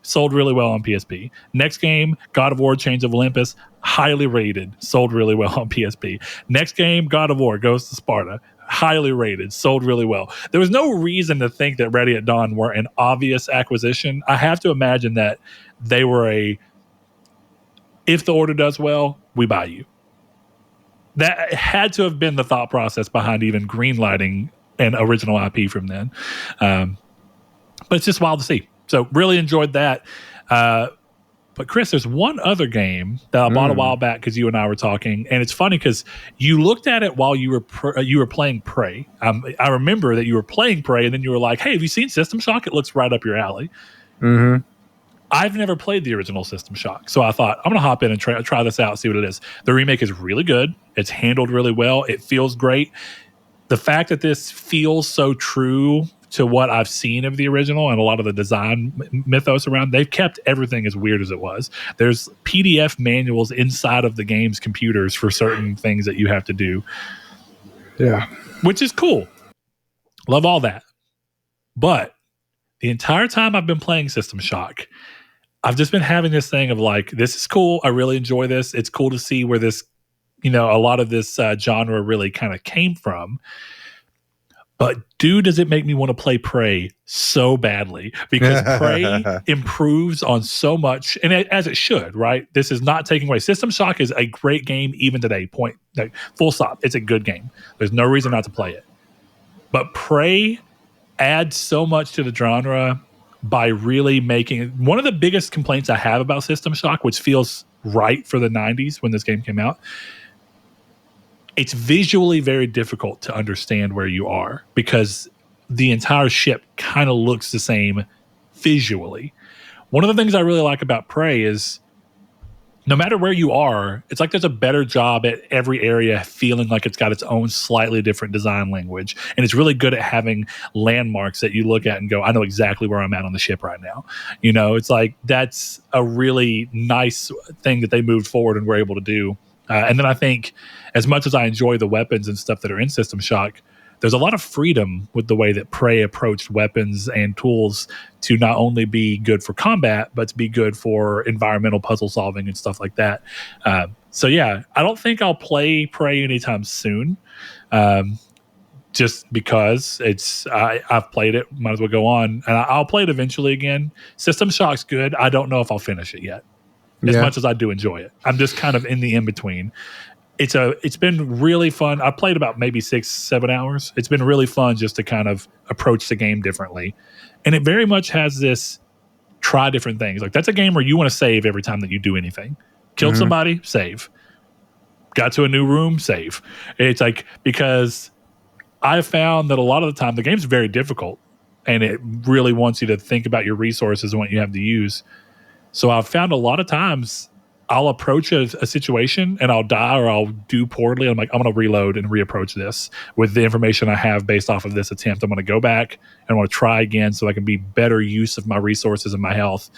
sold really well on PSP. Next game, God of War: Chains of Olympus, highly rated, sold really well on PSP. Next game, God of War: Ghosts of Sparta, highly rated, sold really well. There was no reason to think that Ready at Dawn were an obvious acquisition. I have to imagine that they were if the order does well, we buy you. That had to have been the thought process behind even greenlighting an original IP from then. But it's just wild to see. So really enjoyed that. But Chris, there's one other game that I bought a while back because you and I were talking, and it's funny because you looked at it while you were playing Prey. I remember that you were playing Prey, and then you were like, "Hey, have you seen System Shock? It looks right up your alley." Mm-hmm. I've never played the original System Shock, so I thought I'm going to hop in and try this out, see what it is. The remake is really good. It's handled really well. It feels great. The fact that this feels so true to what I've seen of the original and a lot of the design mythos around, they've kept everything as weird as it was. There's PDF manuals inside of the game's computers for certain things that you have to do. Yeah. Which is cool. Love all that. But the entire time I've been playing System Shock, I've just been having this thing of like, this is cool. I really enjoy this. It's cool to see where this, a lot of this genre really kind of came from. But dude, does it make me want to play Prey so badly, because Prey improves on so much, and as it should, right? This is not taking away. System Shock is a great game even today. Point, like, full stop. It's a good game. There's no reason not to play it. But Prey adds so much to the genre by really making one of the biggest complaints I have about System Shock, which feels right for the 90s when this game came out. It's visually very difficult to understand where you are because the entire ship kind of looks the same visually. One of the things I really like about Prey is no matter where you are, it's like there's a better job at every area feeling like it's got its own slightly different design language. And it's really good at having landmarks that you look at and go, I know exactly where I'm at on the ship right now. You know, it's like that's a really nice thing that they moved forward and were able to do. And then I think as much as I enjoy the weapons and stuff that are in System Shock, there's a lot of freedom with the way that Prey approached weapons and tools to not only be good for combat, but to be good for environmental puzzle solving and stuff like that. So yeah, I don't think I'll play Prey anytime soon, just because I've played it, might as well go on, and I'll play it eventually again. System Shock's good. I don't know if I'll finish it yet, as much as I do enjoy it. I'm just kind of in the in between. It's been really fun. I played about maybe 6-7 hours. It's been really fun just to kind of approach the game differently. And it very much has this try different things. Like that's a game where you want to save every time that you do anything. Killed somebody, save. Got to a new room, save. It's like, because I found that a lot of the time the game's very difficult and it really wants you to think about your resources and what you have to use. So I've found a lot of times I'll approach a situation and I'll die or I'll do poorly. I'm like, I'm going to reload and reapproach this with the information I have based off of this attempt. I'm going to go back and I want to try again so I can be better use of my resources and my health.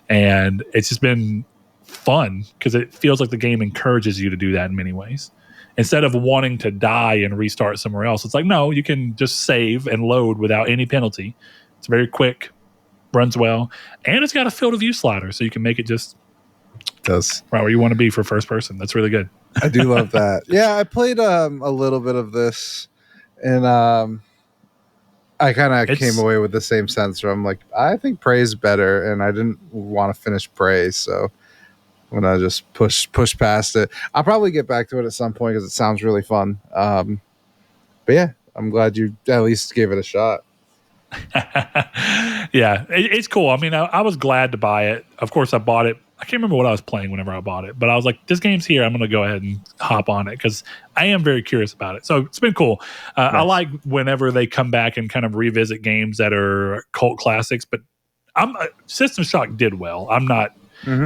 And it's just been fun because it feels like the game encourages you to do that in many ways. Instead of wanting to die and restart somewhere else, it's like, no, you can just save and load without any penalty. It's very quick, runs well, and it's got a field of view slider so you can make it just does right where you want to be for first person. That's really good. I do love that. Yeah, I played a little bit of this, and I kind of came away with the same sense where I'm like, I think Prey's better, and I didn't want to finish Prey, so I'm gonna just push past it. I'll probably get back to it at some point because it sounds really fun. But yeah, I'm glad you at least gave it a shot. Yeah, it's cool. I mean, I was glad to buy it. Of course, I bought it. I can't remember what I was playing whenever I bought it, but I was like, this game's here. I'm going to go ahead and hop on it because I am very curious about it. So it's been cool. Nice. I like whenever they come back and kind of revisit games that are cult classics, but System Shock did well. I'm not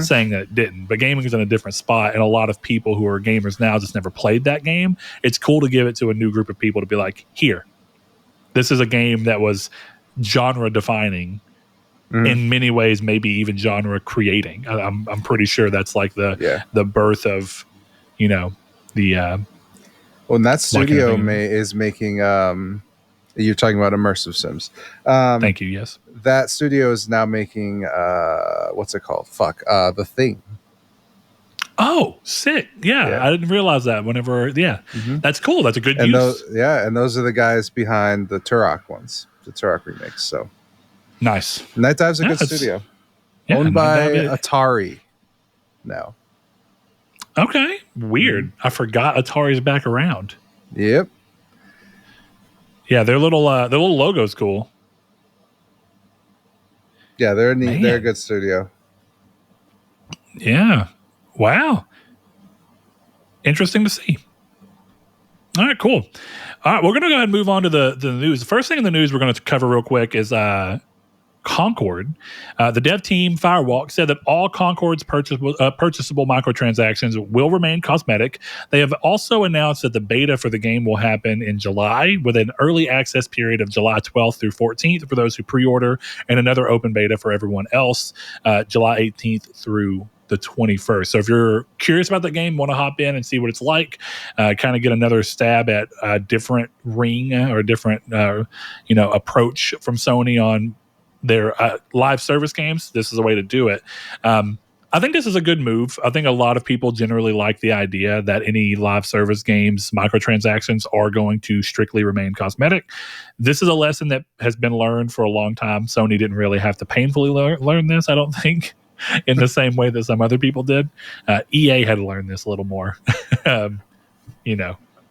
saying that it didn't, but gaming is in a different spot, and a lot of people who are gamers now just never played that game. It's cool to give it to a new group of people to be like, here, this is a game that was genre defining. In many ways, maybe even genre creating. I'm pretty sure that's like the birth of, you know, the. Well, and that studio is making. You're talking about immersive sims. Thank you. Yes, that studio is now making. What's it called? The Thing. Oh, sick! Yeah, I didn't realize that. That's cool. That's a good use. And those are the guys behind the Turok ones, the Turok remakes. So. Nice. Night Dive's a good studio. Owned by Atari now. Okay. Weird. I forgot Atari's back around. Yep. Yeah, their little logo's cool. Yeah, they're neat. They're a good studio. Yeah. Wow. Interesting to see. All right, cool. All right, we're going to go ahead and move on to the news. The first thing in the news we're going to cover real quick is Concord. The dev team, Firewalk, said that all Concord's purchasable microtransactions will remain cosmetic. They have also announced that the beta for the game will happen in July with an early access period of July 12th through 14th for those who pre-order, and another open beta for everyone else, July 18th through the 21st. So if you're curious about that game, want to hop in and see what it's like, kind of get another stab at a different ring or a different approach from Sony on their live service games, this is a way to do it. I think this is a good move. I think a lot of people generally like the idea that any live service games microtransactions are going to strictly remain cosmetic. This is a lesson that has been learned for a long time. Sony didn't really have to painfully learn this, I don't think, in the same way that some other people did. EA had to learn this a little more,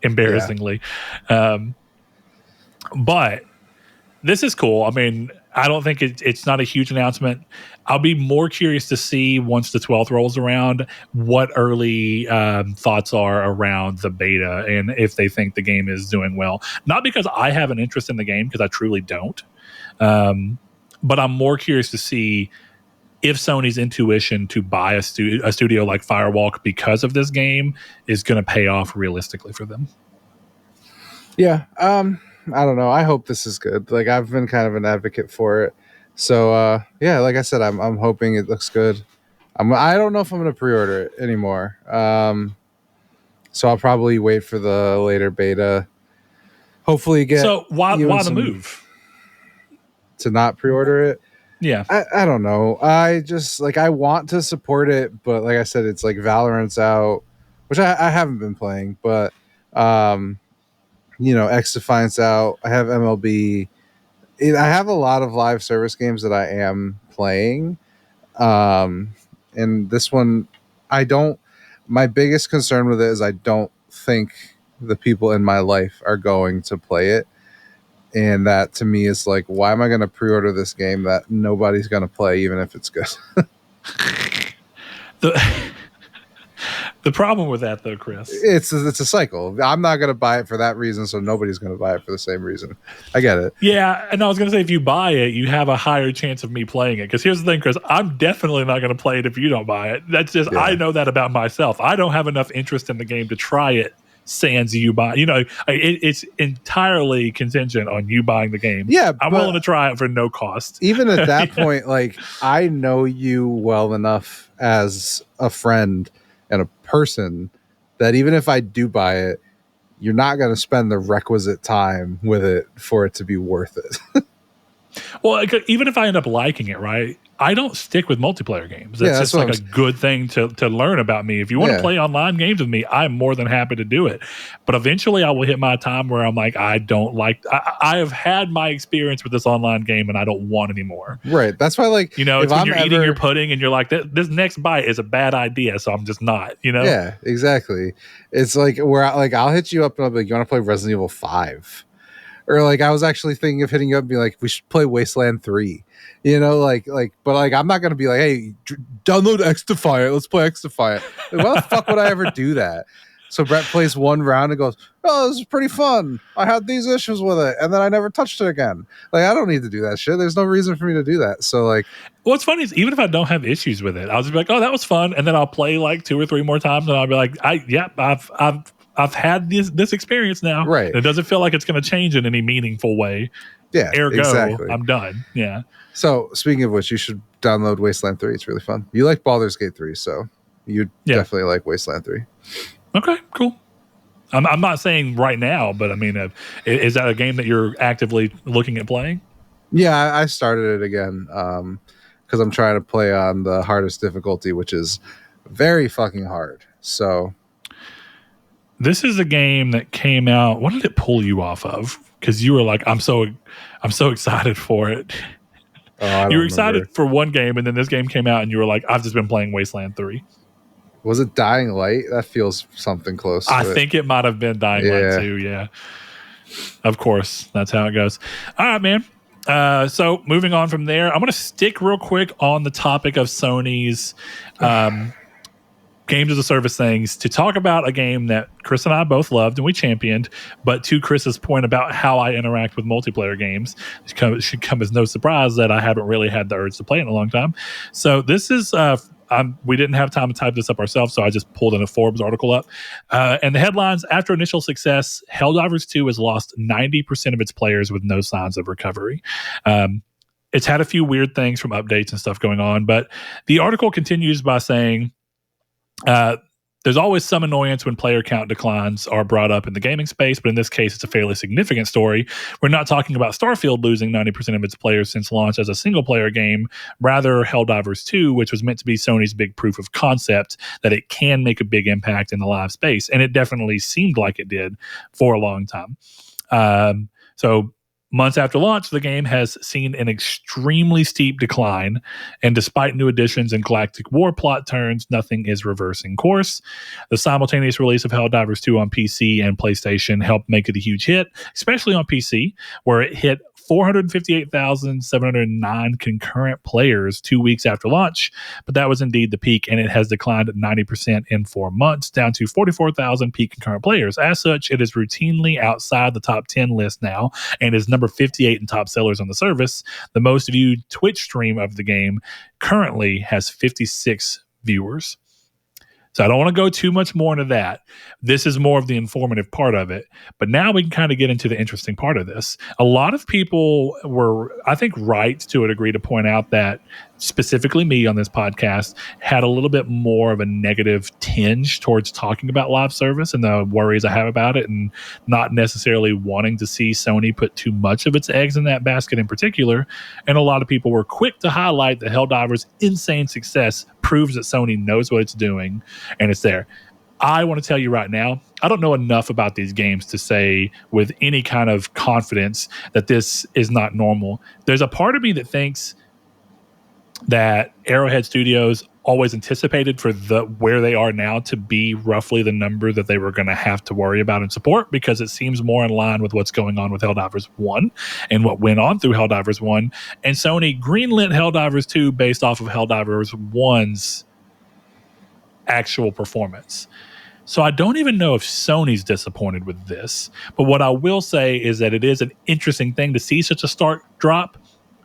embarrassingly. But This is cool. I mean, I don't think it's not a huge announcement. I'll be more curious to see once the 12th rolls around what early thoughts are around the beta and if they think the game is doing well. Not because I have an interest in the game, because I truly don't. But I'm more curious to see if Sony's intuition to buy a studio like Firewalk because of this game is going to pay off realistically for them. Yeah. I don't know. I hope this is good. Like, I've been kind of an advocate for it. So, yeah, like I said, I'm hoping it looks good. I don't know if I'm going to pre-order it anymore. So I'll probably wait for the later beta. Hopefully get. So why the move? To not pre-order it? Yeah. I don't know. I just, like, I want to support it, but like I said, it's like Valorant's out, which I haven't been playing, but X Defiance out. I have MLB. I have a lot of live service games that I am playing. And this one, my biggest concern with it is I don't think the people in my life are going to play it. And that to me is like, why am I going to pre-order this game that nobody's going to play, even if it's good? The problem with that, though, Chris, it's a cycle. I'm not going to buy it for that reason, so nobody's going to buy it for the same reason. I get it. Yeah, and I was going to say, if you buy it, you have a higher chance of me playing it. Because here's the thing, Chris, I'm definitely not going to play it if you don't buy it. That's just, I know that about myself. I don't have enough interest in the game to try it. Sans you buy, it's entirely contingent on you buying the game. Yeah, I'm willing to try it for no cost. Even at that point, like, I know you well enough as a friend and a person that even if I do buy it, you're not going to spend the requisite time with it for it to be worth it. Well, even if I end up liking it, right? I don't stick with multiplayer games. That's just like a good thing to learn about me. If you want to play online games with me, I'm more than happy to do it. But eventually I will hit my time where I'm like, I have had my experience with this online game and I don't want any more. Right. That's why, like, it's when you're eating your pudding and you're like, this next bite is a bad idea, so I'm just not, Yeah, exactly. It's like where I'll hit you up and I'll be like, you want to play Resident Evil 5? Or like, I was actually thinking of hitting you up and be like, we should play Wasteland 3. But like, I'm not going to be like, hey, download X Defiant. Let's play X Defiant. Like, why the fuck would I ever do that? So Brett plays one round and goes, oh, this is pretty fun. I had these issues with it. And then I never touched it again. Like, I don't need to do that shit. There's no reason for me to do that. So like, what's funny is even if I don't have issues with it, I'll just be like, oh, that was fun. And then I'll play like 2 or 3 more times and I'll be like, I've had this experience now. Right. It doesn't feel like it's going to change in any meaningful way. Yeah. Ergo, exactly. I'm done. Yeah. So speaking of which, you should download Wasteland 3. It's really fun. You like Baldur's Gate 3, so you definitely like Wasteland 3. Okay, cool. I'm not saying right now, but I mean, is that a game that you're actively looking at playing? Yeah, I started it again because I'm trying to play on the hardest difficulty, which is very fucking hard. So this is a game that came out. What did it pull you off of? Because you were like, I'm so excited for it. You were excited for one game, and then this game came out, and you were like, I've just been playing Wasteland 3. Was it Dying Light? That feels something close. I think it might have been Dying Light 2, yeah. Of course, that's how it goes. All right, man. So moving on from there, I'm going to stick real quick on the topic of Sony's games as a service things to talk about a game that Chris and I both loved and we championed, but to Chris's point about how I interact with multiplayer games, it should come as no surprise that I haven't really had the urge to play it in a long time. So this is we didn't have time to type this up ourselves, so I just pulled in a Forbes article up. And the headlines, after initial success, Helldivers 2 has lost 90% of its players with no signs of recovery. It's had a few weird things from updates and stuff going on, but the article continues by saying, there's always some annoyance when player count declines are brought up in the gaming space, but in this case, it's a fairly significant story. We're not talking about Starfield losing 90% of its players since launch as a single-player game. Rather, Helldivers 2, which was meant to be Sony's big proof of concept that it can make a big impact in the live space, and it definitely seemed like it did for a long time. So months after launch, the game has seen an extremely steep decline, and despite new additions and galactic war plot turns, nothing is reversing course. The simultaneous release of Helldivers 2 on PC and PlayStation helped make it a huge hit, especially on PC, where it hit 458,709 concurrent players 2 weeks after launch, but that was indeed the peak, and it has declined 90% in 4 months, down to 44,000 peak concurrent players. As such, it is routinely outside the top 10 list now and is number 58 in top sellers on the service. The most viewed Twitch stream of the game currently has 56 viewers. So I don't want to go too much more into that. This is more of the informative part of it. But now we can kind of get into the interesting part of this. A lot of people were, I think, right to a degree to point out that specifically me on this podcast had a little bit more of a negative tinge towards talking about live service and the worries I have about it, and not necessarily wanting to see Sony put too much of its eggs in that basket in particular. And a lot of people were quick to highlight that Helldivers' insane success proves that Sony knows what it's doing and it's there. I want to tell you right now, I don't know enough about these games to say with any kind of confidence that this is not normal. There's a part of me that thinks that Arrowhead Studios always anticipated for where they are now to be roughly the number that they were going to have to worry about and support, because it seems more in line with what's going on with Helldivers 1 and what went on through Helldivers 1. And Sony greenlit Helldivers 2 based off of Helldivers 1's actual performance. So I don't even know if Sony's disappointed with this. But what I will say is that it is an interesting thing to see such a stark drop.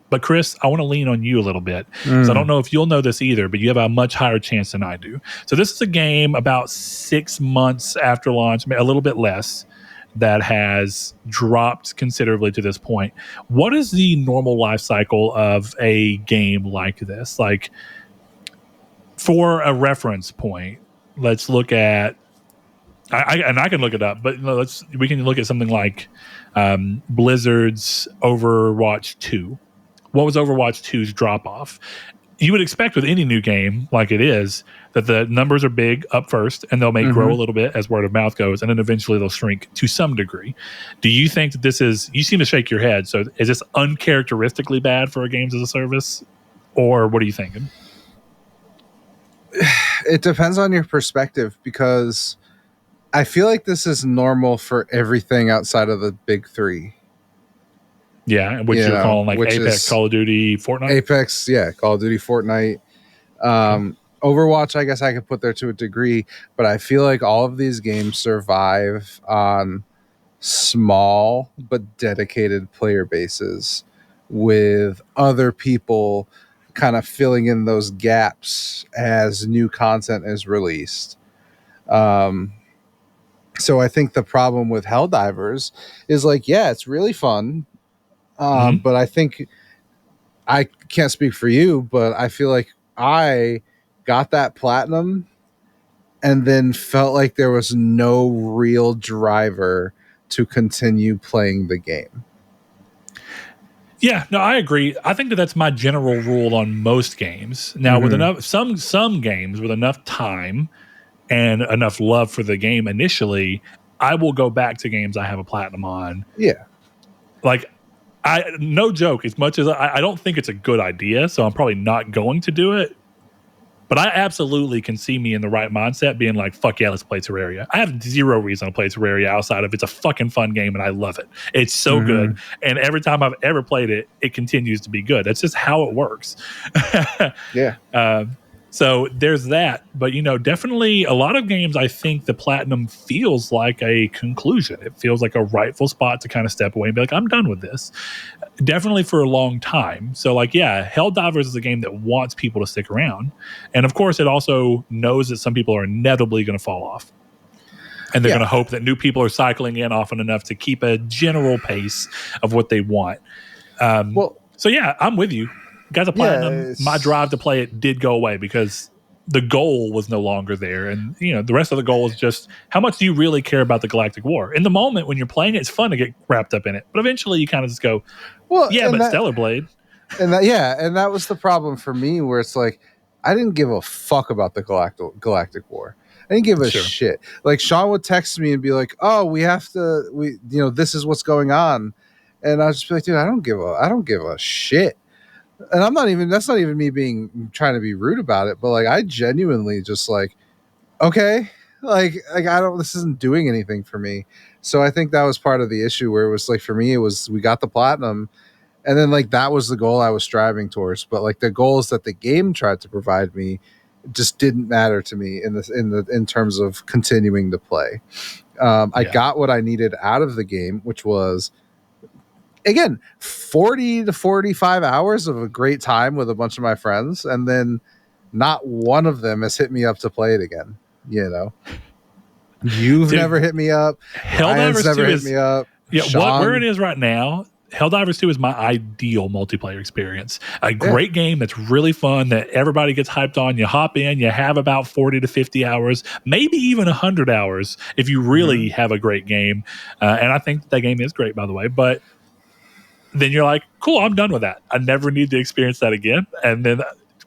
But Chris, I want to lean on you a little bit, because I don't know if you'll know this either, but you have a much higher chance than I do. So this is a game about 6 months after launch, a little bit less, that has dropped considerably to this point. What is the normal life cycle of a game like this? Like, for a reference point, let's look at, I can look it up, but we can look at something like Blizzard's Overwatch 2. What was Overwatch 2's drop off? You would expect with any new game like it is that the numbers are big up first, and they'll grow a little bit as word of mouth goes, and then eventually they'll shrink to some degree. Do you think that this is, you seem to shake your head, so is this uncharacteristically bad for a games as a service, or what are you thinking? It depends on your perspective, because I feel like this is normal for everything outside of the big three. Yeah, which you're calling like Apex, Call of Duty, Fortnite? Apex, yeah, Call of Duty, Fortnite. Overwatch, I guess I could put there to a degree, but I feel like all of these games survive on small but dedicated player bases with other people kind of filling in those gaps as new content is released. So I think the problem with Helldivers is like, yeah, it's really fun. But I think, I can't speak for you, but I feel like I got that platinum and then felt like there was no real driver to continue playing the game. Yeah, no, I agree. I think that that's my general rule on most games. Now, with enough, some games with enough time and enough love for the game initially, I will go back to games I have a platinum on. Yeah. Like, no joke, as much as I don't think it's a good idea, so I'm probably not going to do it. But I absolutely can see me in the right mindset being like, fuck yeah, let's play Terraria. I have zero reason to play Terraria outside of it's a fucking fun game and I love it. It's so good. And every time I've ever played it, it continues to be good. That's just how it works. Yeah. So there's that. But, definitely a lot of games, I think the platinum feels like a conclusion. It feels like a rightful spot to kind of step away and be like, I'm done with this. Definitely for a long time. So, Helldivers is a game that wants people to stick around. And, of course, it also knows that some people are inevitably going to fall off. And they're going to hope that new people are cycling in often enough to keep a general pace of what they want. So, yeah, I'm with you. Got the platinum. My drive to play it did go away because the goal was no longer there. And, the rest of the goal is just how much do you really care about the Galactic War? In the moment when you're playing it, it's fun to get wrapped up in it. But eventually you kind of just go, Stellar Blade. And that was the problem for me, where it's like, I didn't give a fuck about the Galactic War. I didn't give a shit. Like, Sean would text me and be like, oh, this is what's going on. And I was just be like, dude, I don't give a shit. And that's not even me trying to be rude about it, but like, I genuinely just like, okay, like this isn't doing anything for me. So I think that was part of the issue, where it was like, for me, it was, we got the platinum And then like that was the goal I was striving towards, but like the goals that the game tried to provide me just didn't matter to me in terms of continuing to play. I got what I needed out of the game, which was, again, 40 to 45 hours of a great time with a bunch of my friends, and then not one of them has hit me up to play it again. You know, you've never hit me up. Ryan's never hit me up. Yeah, where it is right now, Helldivers 2 is my ideal multiplayer experience. A great game that's really fun, that everybody gets hyped on. You hop in, you have about 40 to 50 hours, maybe even 100 hours if you really have a great game. And I think that game is great, by the way. But then you're like, cool, I'm done with that. I never need to experience that again. And then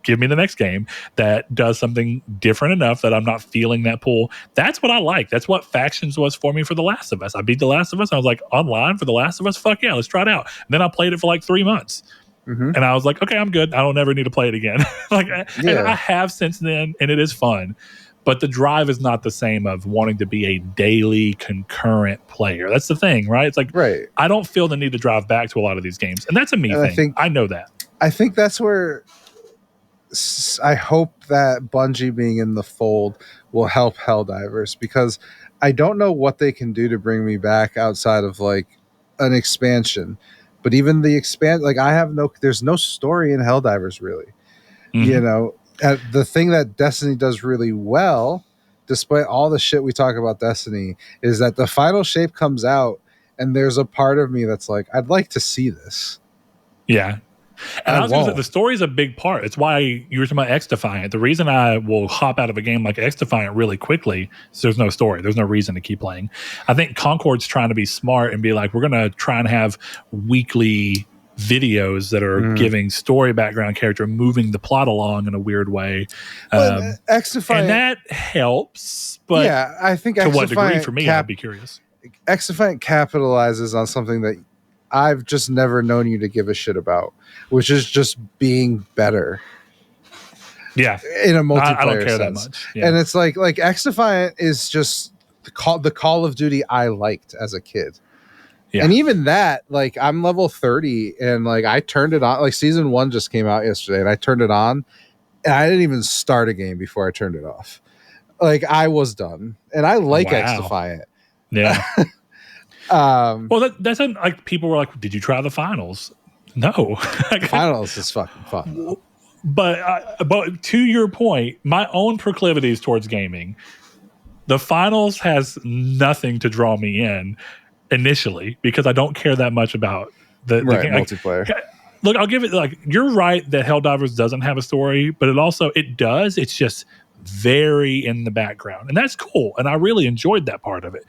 give me the next game that does something different enough that I'm not feeling that pull. That's what I like. That's what Factions was for me for The Last of Us. I beat The Last of Us. I was like, online for The Last of Us? Fuck yeah, let's try it out. And then I played it for like 3 months. And I was like, okay, I'm good. I don't ever need to play it again. And I have since then, and it is fun. But the drive is not the same of wanting to be a daily concurrent player. That's the thing, right? It's like, I don't feel the need to drive back to a lot of these games. And that's a me thing. I know that. I think that's where I hope that Bungie being in the fold will help Helldivers, because I don't know what they can do to bring me back outside of like an expansion. But even the like there's no story in Helldivers really. You know, the thing that Destiny does really well, despite all the shit we talk about Destiny, is that the final shape comes out and there's a part of me that's like, I'd like to see this. Yeah. And I was going to say, the story is a big part. It's why you were talking about X-Defiant. The reason I will hop out of a game like X-Defiant really quickly is there's no story. There's no reason to keep playing. I think Concord's trying to be smart and be like, we're going to try and have weekly videos that are giving story background character, moving the plot along in a weird way. X-Defiant, and that helps. But yeah, I think to what degree for me, I'd be curious. X-Defiant capitalizes on something that I've just never known you to give a shit about, which is just being better. Yeah. In a multiplayer I don't care sense. that much. Yeah. And it's like X-Defiant is just the Call of Duty I liked as a kid. Yeah. And even that, like, I'm level 30 and like I turned it on, like season 1 just came out yesterday and I turned it on and I didn't even start a game before I turned it off. Like I was done. And I like X-Defiant. Yeah. Well, that's like people were like, "Did you try the finals?" No, finals is fucking fun. But to your point, my own proclivities towards gaming, the finals has nothing to draw me in initially because I don't care that much about the game. Multiplayer. Look, I'll give it like you're right that Helldivers doesn't have a story, but it does. It's just very in the background, and that's cool. And I really enjoyed that part of it.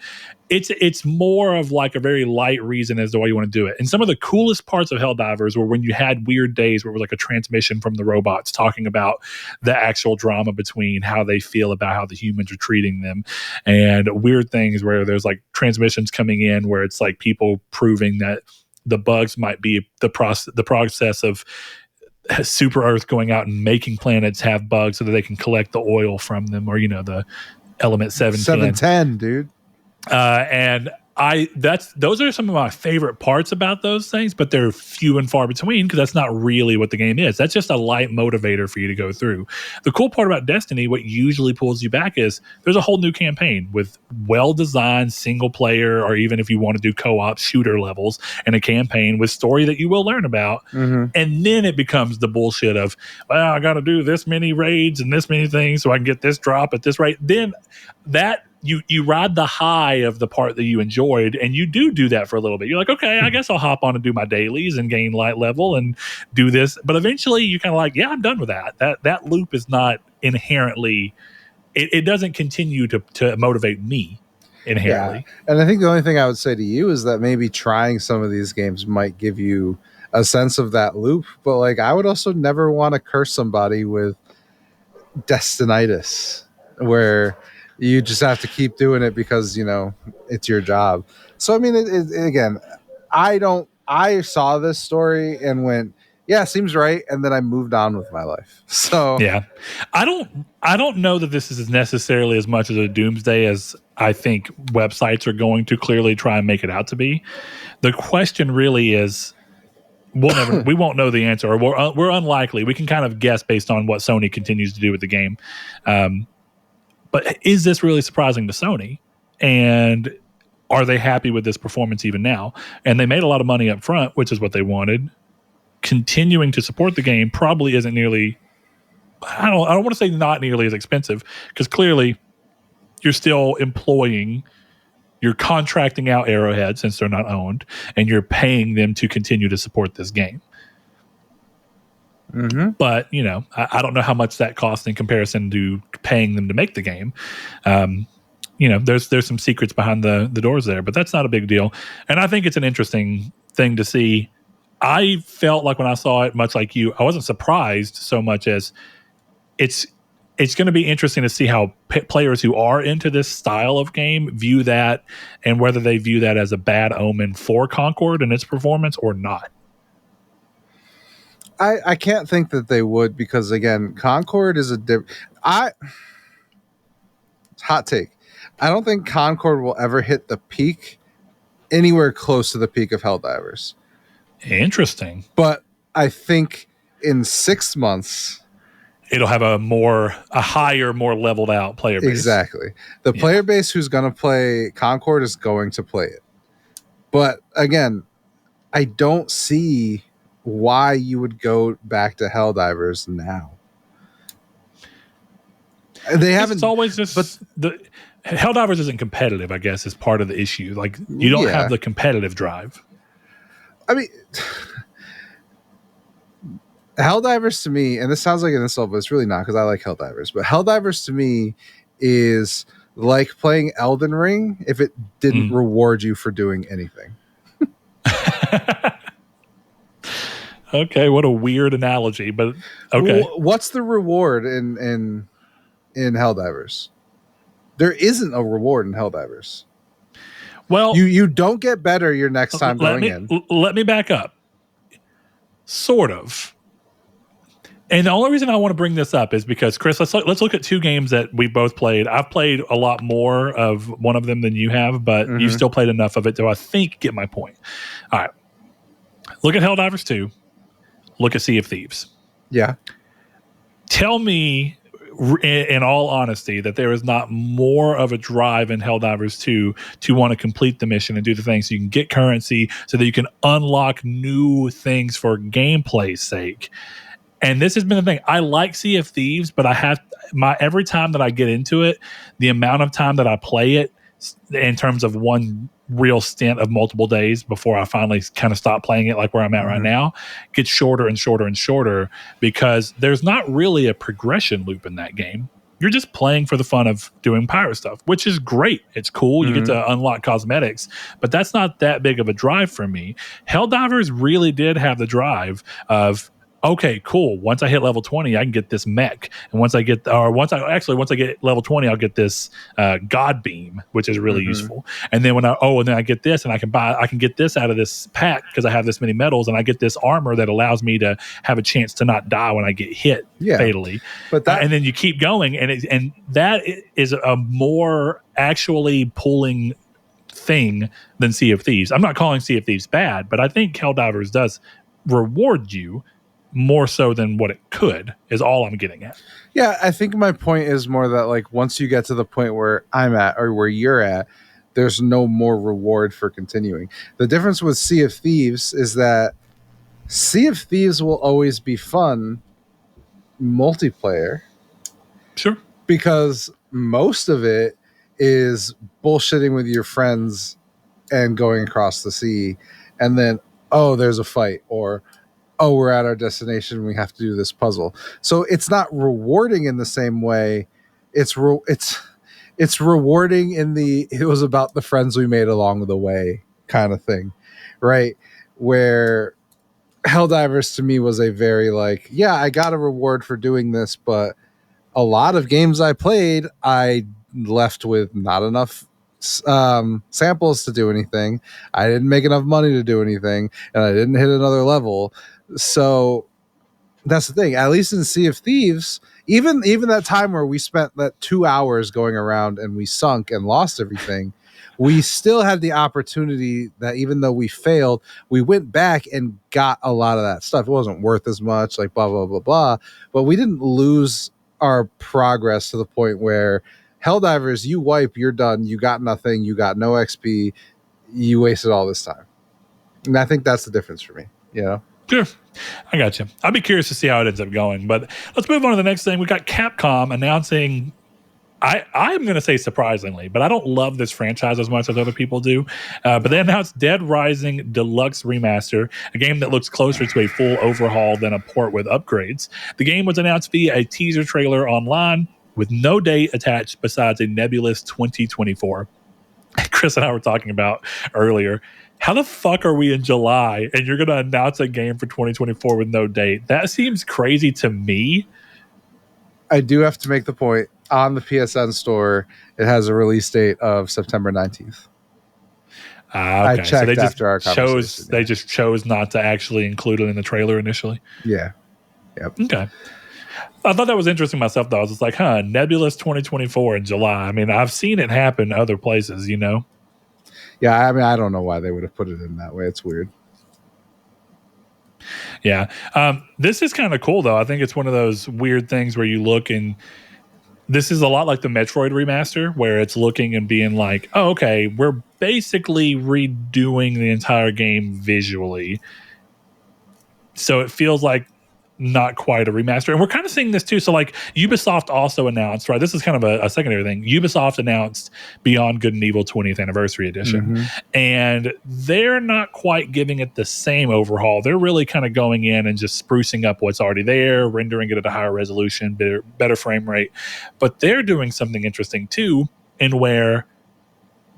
It's more of like a very light reason as to why you want to do it. And some of the coolest parts of Helldivers were when you had weird days where it was like a transmission from the robots talking about the actual drama between how they feel about how the humans are treating them, and weird things where there's like transmissions coming in where it's like people proving that the bugs might be the process of Super Earth going out and making planets have bugs so that they can collect the oil from them, or the element 710, dude. And those are some of my favorite parts about those things, but they're few and far between because that's not really what the game is. That's just a light motivator for you to go through. The cool part about Destiny, what usually pulls you back is there's a whole new campaign with well-designed single player, or even if you want to do co-op shooter levels, and a campaign with story that you will learn about. And then it becomes the bullshit of, well, I got to do this many raids and this many things so I can get this drop at this rate. Then that you ride the high of the part that you enjoyed, and you do that for a little bit. You're like, okay, I guess I'll hop on and do my dailies and gain light level and do this. But eventually you kind of like, yeah, I'm done with that. That loop is not inherently, it doesn't continue to motivate me inherently. Yeah. And I think the only thing I would say to you is that maybe trying some of these games might give you a sense of that loop. But like, I would also never want to curse somebody with Destinitis, where you just have to keep doing it because it's your job. So I mean, again, I saw this story and went, yeah, seems right, and then I moved on with my life. So yeah, I don't know that this is necessarily as much as a doomsday as I think websites are going to clearly try and make it out to be. The question really is, we won't know the answer, or we're unlikely. We can kind of guess based on what Sony continues to do with the game. But is this really surprising to Sony? And are they happy with this performance even now? And they made a lot of money up front, which is what they wanted. Continuing to support the game probably isn't nearly, I don't want to say not nearly as expensive, because clearly you're still you're contracting out Arrowhead since they're not owned, and you're paying them to continue to support this game. Mm-hmm. But, I don't know how much that costs in comparison to paying them to make the game. There's some secrets behind the doors there, but that's not a big deal. And I think it's an interesting thing to see. I felt like when I saw it, much like you, I wasn't surprised so much as it's going to be interesting to see how players who are into this style of game view that, and whether they view that as a bad omen for Concord and its performance or not. I can't think that they would, because again, Concord is hot take. I don't think Concord will ever hit the peak anywhere close to the peak of Helldivers. Interesting. But I think in 6 months it'll have a higher, more leveled out player base. Exactly. The player base who's going to play Concord is going to play it. But again, I don't see why you would go back to Helldivers now. They haven't. It's always just, but the Helldivers isn't competitive, I guess, is part of the issue. Like, you don't have the competitive drive. I mean, Helldivers to me, and this sounds like an insult, but it's really not, because I like Helldivers. But Helldivers to me is like playing Elden Ring if it didn't reward you for doing anything. Okay, what a weird analogy, but okay. What's the reward in Helldivers? There isn't a reward in Helldivers. Well, you don't get better your next time going in. Let me back up. Sort of. And the only reason I want to bring this up is because, Chris, let's look at two games that we both played. I've played a lot more of one of them than you have, but you've still played enough of it to, I think, get my point. All right. Look at Helldivers 2. Look at Sea of Thieves. Yeah. Tell me, in all honesty, that there is not more of a drive in Helldivers 2 to want to complete the mission and do the things so you can get currency, so that you can unlock new things for gameplay's sake. And this has been the thing. I like Sea of Thieves, but every time that I get into it, the amount of time that I play it in terms of one real stint of multiple days before I finally kind of stop playing it, like where I'm at right now, gets shorter and shorter and shorter, because there's not really a progression loop in that game. You're just playing for the fun of doing pirate stuff, which is great. It's cool. You get to unlock cosmetics, but that's not that big of a drive for me. Helldivers really did have the drive of, okay, cool. Once I hit level 20, I can get this mech. And once I get level 20, I'll get this God beam, which is really useful. And then then I get this, and I can get this out of this pack because I have this many medals, and I get this armor that allows me to have a chance to not die when I get hit fatally. But and then you keep going, and that is a more actually pulling thing than Sea of Thieves. I'm not calling Sea of Thieves bad, but I think Helldivers does reward you more so than what it could, is all I'm getting at. Yeah, I think my point is more that, like, once you get to the point where I'm at or where you're at, there's no more reward for continuing. The difference with Sea of Thieves is that Sea of Thieves will always be fun multiplayer. Sure. Because most of it is bullshitting with your friends and going across the sea, and then, there's a fight, or we're at our destination, we have to do this puzzle. So it's not rewarding in the same way. It's rewarding in it was about the friends we made along the way kind of thing, right? Where Helldivers to me was a very like, I got a reward for doing this, but a lot of games I played, I left with not enough samples to do anything. I didn't make enough money to do anything, and I didn't hit another level. So that's the thing. At least in Sea of Thieves, even that time where we spent that 2 hours going around and we sunk and lost everything, we still had the opportunity that even though we failed, we went back and got a lot of that stuff. It wasn't worth as much, like blah, blah, blah, blah. But we didn't lose our progress to the point where Helldivers, you wipe, you're done. You got nothing. You got no XP. You wasted all this time. And I think that's the difference for me. You know? Sure. I got you. I'll be curious to see how it ends up going. But let's move on to the next thing. We got Capcom announcing, I'm going to say surprisingly, but I don't love this franchise as much as other people do. But they announced Dead Rising Deluxe Remaster, a game that looks closer to a full overhaul than a port with upgrades. The game was announced via a teaser trailer online with no date attached besides a nebulous 2024. Chris and I were talking about earlier. How the fuck are we in July and you're going to announce a game for 2024 with no date? That seems crazy to me. I do have to make the point, on the PSN store, it has a release date of September 19th. Okay. I checked so they just after our conversation. They just chose not to actually include it in the trailer initially. Yeah. Yep. Okay. I thought that was interesting myself, though. I was just like, nebulous 2024 in July. I mean, I've seen it happen other places, you know? Yeah, I mean, I don't know why they would have put it in that way. It's weird. Yeah. This is kind of cool, though. I think it's one of those weird things where you look and this is a lot like the Metroid remaster, where it's looking and being like, oh, okay, we're basically redoing the entire game visually. So it feels like not quite a remaster. And we're kind of seeing this too. So like Ubisoft also announced, right? This is kind of a secondary thing. Ubisoft announced Beyond Good and Evil 20th Anniversary Edition. Mm-hmm. And they're not quite giving it the same overhaul. They're really kind of going in and just sprucing up what's already there, rendering it at a higher resolution, better frame rate. But they're doing something interesting too, in where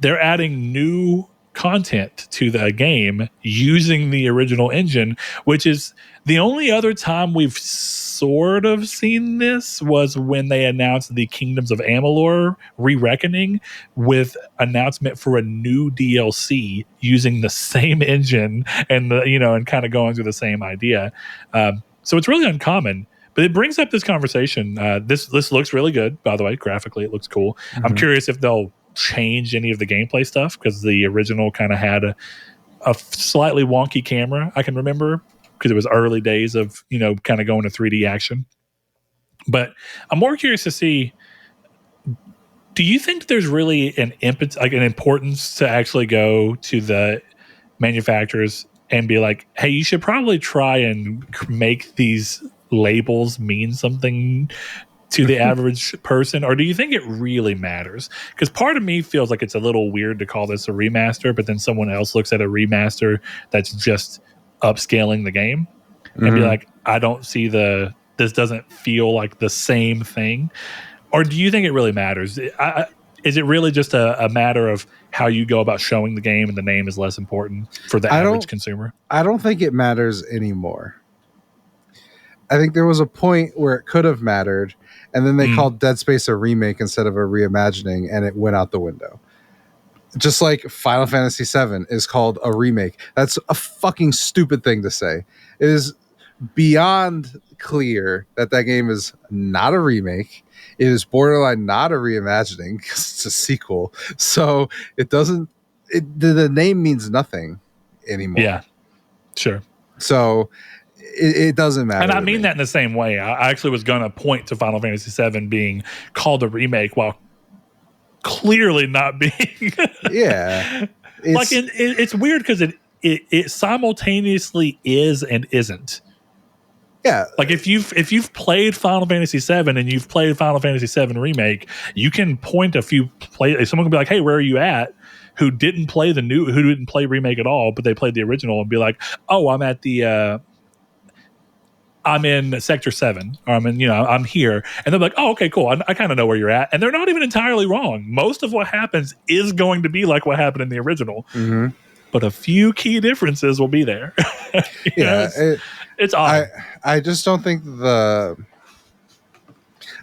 they're adding new content to the game using the original engine, which is the only other time we've sort of seen this was when they announced the Kingdoms of Amalur Re-Reckoning with announcement for a new DLC using the same engine and and kind of going through the same idea. So it's really uncommon. But it brings up this conversation. This looks really good, by the way. Graphically, it looks cool. Mm-hmm. I'm curious if they'll change any of the gameplay stuff, because the original kind of had a slightly wonky camera, I can remember, because it was early days of kind of going to 3D action. But I'm more curious to see, do you think there's really an importance to actually go to the manufacturers and be like, hey, you should probably try and make these labels mean something to the average person? Or do you think it really matters? Because part of me feels like it's a little weird to call this a remaster, but then someone else looks at a remaster that's just upscaling the game and be like, I don't see this doesn't feel like the same thing. Or do you think it really matters? Is it really just a matter of how you go about showing the game and the name is less important for the average consumer? I don't think it matters anymore. I think there was a point where it could have mattered, and then they called Dead Space a remake instead of a reimagining, and it went out the window. Just like Final Fantasy VII is called a remake. That's a fucking stupid thing to say. It is beyond clear that game is not a remake. It is borderline not a reimagining, because it's a sequel. So it doesn't. The name means nothing anymore. Yeah, sure. So it doesn't matter. And I mean that in the same way. I actually was going to point to Final Fantasy VII being called a remake while clearly not being. Yeah. It's weird because it simultaneously is and isn't. Yeah. Like if you've played Final Fantasy VII and you've played Final Fantasy VII Remake, you can point a few someone can be like, hey, where are you at? Who didn't play who didn't play Remake at all, but they played the original, and be like, oh, I'm at the I'm in Sector 7, or I'm here. And they're like, oh, okay, cool. I kind of know where you're at. And they're not even entirely wrong. Most of what happens is going to be like what happened in the original. Mm-hmm. But a few key differences will be there. It's odd. I just don't think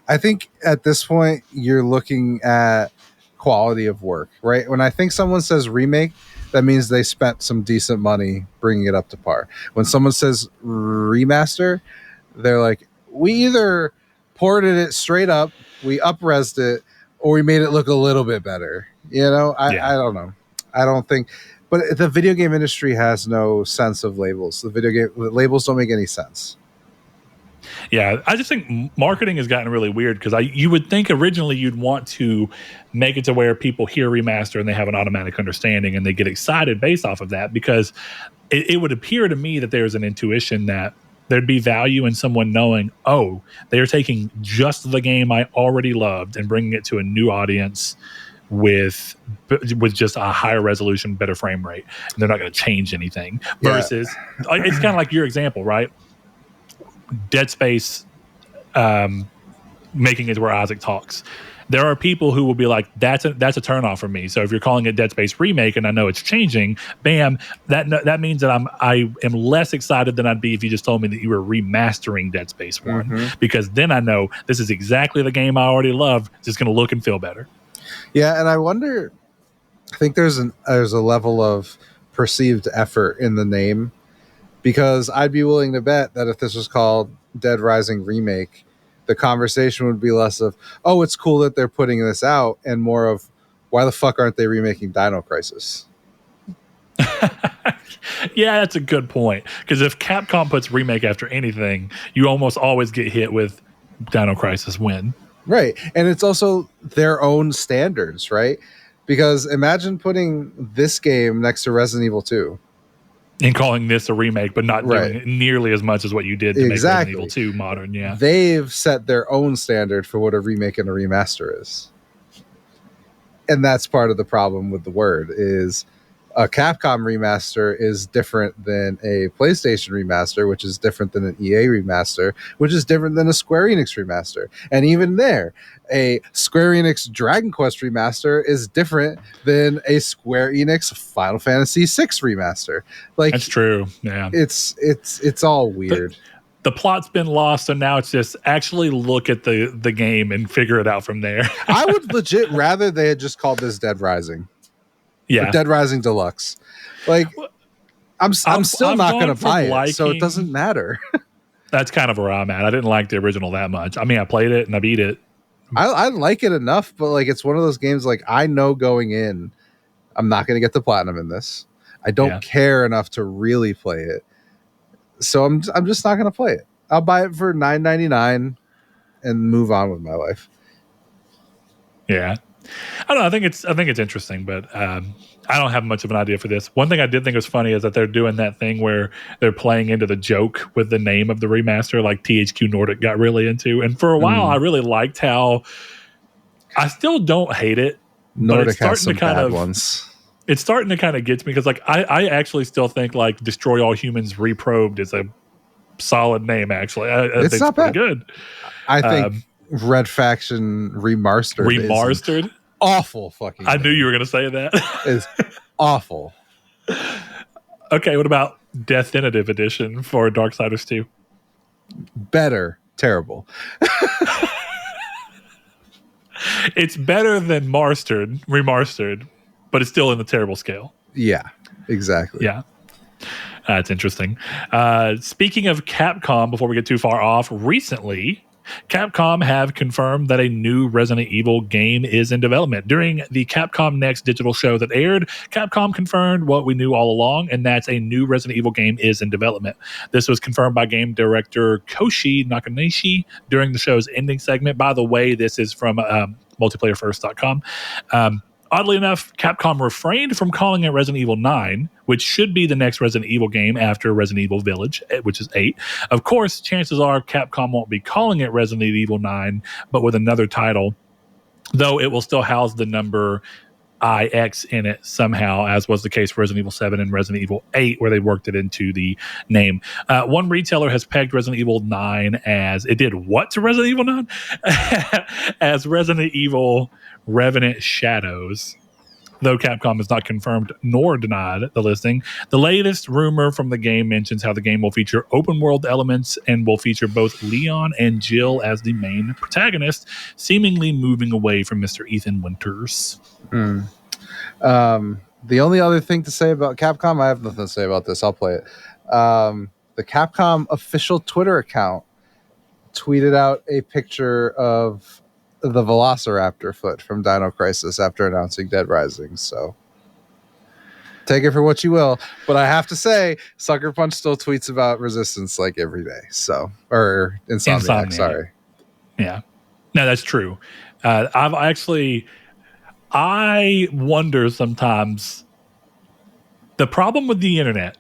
I think at this point, you're looking at quality of work, right? When I think someone says remake, that means they spent some decent money bringing it up to par. When someone says remaster, they're like, we either ported it straight up, we up-resed it, or we made it look a little bit better. You know, Yeah. I don't know. I don't think, but the video game industry has no sense of labels. The labels don't make any sense. Yeah, I just think marketing has gotten really weird because you would think originally you'd want to make it to where people hear remaster and they have an automatic understanding and they get excited based off of that, because it would appear to me that there's an intuition that there'd be value in someone knowing, oh, they're taking just the game I already loved and bringing it to a new audience with just a higher resolution, better frame rate, and they're not going to change anything. Versus, it's kind of like your example, right? Dead Space, making it where Isaac talks. There are people who will be like, that's a turnoff for me. So if you're calling it Dead Space Remake and I know it's changing, bam, that means that I am less excited than I'd be if you just told me that you were remastering Dead Space 1, because then I know this is exactly the game I already love, just going to look and feel better. Yeah, and I wonder, I think there's a level of perceived effort in the name, because I'd be willing to bet that if this was called Dead Rising Remake, the conversation would be less of, oh, it's cool that they're putting this out, and more of, why the fuck aren't they remaking Dino Crisis? Yeah, that's a good point. Because if Capcom puts remake after anything, you almost always get hit with Dino Crisis win. Right. And it's also their own standards, right? Because imagine putting this game next to Resident Evil 2. And calling this a remake, but not doing it nearly as much as what you did to make Resident Evil 2 modern. Yeah, they've set their own standard for what a remake and a remaster is, and that's part of the problem with the word. Is a Capcom remaster is different than a PlayStation remaster, which is different than an EA remaster, which is different than a Square Enix remaster. And even there, a Square Enix Dragon Quest remaster is different than a Square Enix Final Fantasy VI remaster. Like, that's true. Yeah, it's all weird. The plot's been lost, so now it's just actually look at the game and figure it out from there. I would legit rather they had just called this Dead Rising. Yeah, Dead Rising Deluxe. Like, I'm still not going to buy it, so it doesn't matter. That's kind of where I'm at. I didn't like the original that much. I mean, I played it and I beat it. I like it enough, but like, it's one of those games, like, I know going in, I'm not going to get the platinum in this. I don't care enough to really play it, so I'm just not going to play it. I'll buy it for $9.99 and move on with my life. Yeah, I don't know. I think it's interesting, but I don't have much of an idea for this. One thing I did think was funny is that they're doing that thing where they're playing into the joke with the name of the remaster, like THQ Nordic got really into. And for a while, I really liked how. I still don't hate it. Nordic has some bad ones. It's starting to kind of get to me because, like, I actually still think like Destroy All Humans Reprobed is a solid name. Actually, I think not pretty bad. Good. I think Red Faction Remastered. Awful fucking. I knew you were going to say that. Is awful. Okay, what about Definitive Edition for Darksiders 2? Better. Terrible. It's better than remastered, but it's still in the terrible scale. Yeah, exactly. Yeah. That's interesting. Speaking of Capcom, before we get too far off, recently, Capcom have confirmed that a new Resident Evil game is in development. During the Capcom Next digital show that aired, Capcom confirmed what we knew all along, and that's a new Resident Evil game is in development. This was confirmed by game director Koshi Nakanishi during the show's ending segment. By the way, this is from multiplayerfirst.com. Oddly enough, Capcom refrained from calling it Resident Evil 9, which should be the next Resident Evil game after Resident Evil Village, which is 8. Of course, chances are Capcom won't be calling it Resident Evil 9, but with another title, though it will still house the number IX in it somehow, as was the case for Resident Evil 7 and Resident Evil 8, where they worked it into the name. One retailer has pegged Resident Evil 9 as, it did what to Resident Evil 9? As Resident Evil Revenant Shadows. Though Capcom has not confirmed nor denied the listing, the latest rumor from the game mentions how the game will feature open world elements and will feature both Leon and Jill as the main protagonist, seemingly moving away from Mr. Ethan Winters. The only other thing to say about Capcom, I have nothing to say about this. I'll play it. The Capcom official Twitter account tweeted out a picture of the Velociraptor foot from Dino Crisis after announcing Dead Rising. So take it for what you will. But I have to say, Sucker Punch still tweets about Resistance like every day. So, or Insomniac. Sorry. Yeah, no, that's true. I wonder sometimes. The problem with the internet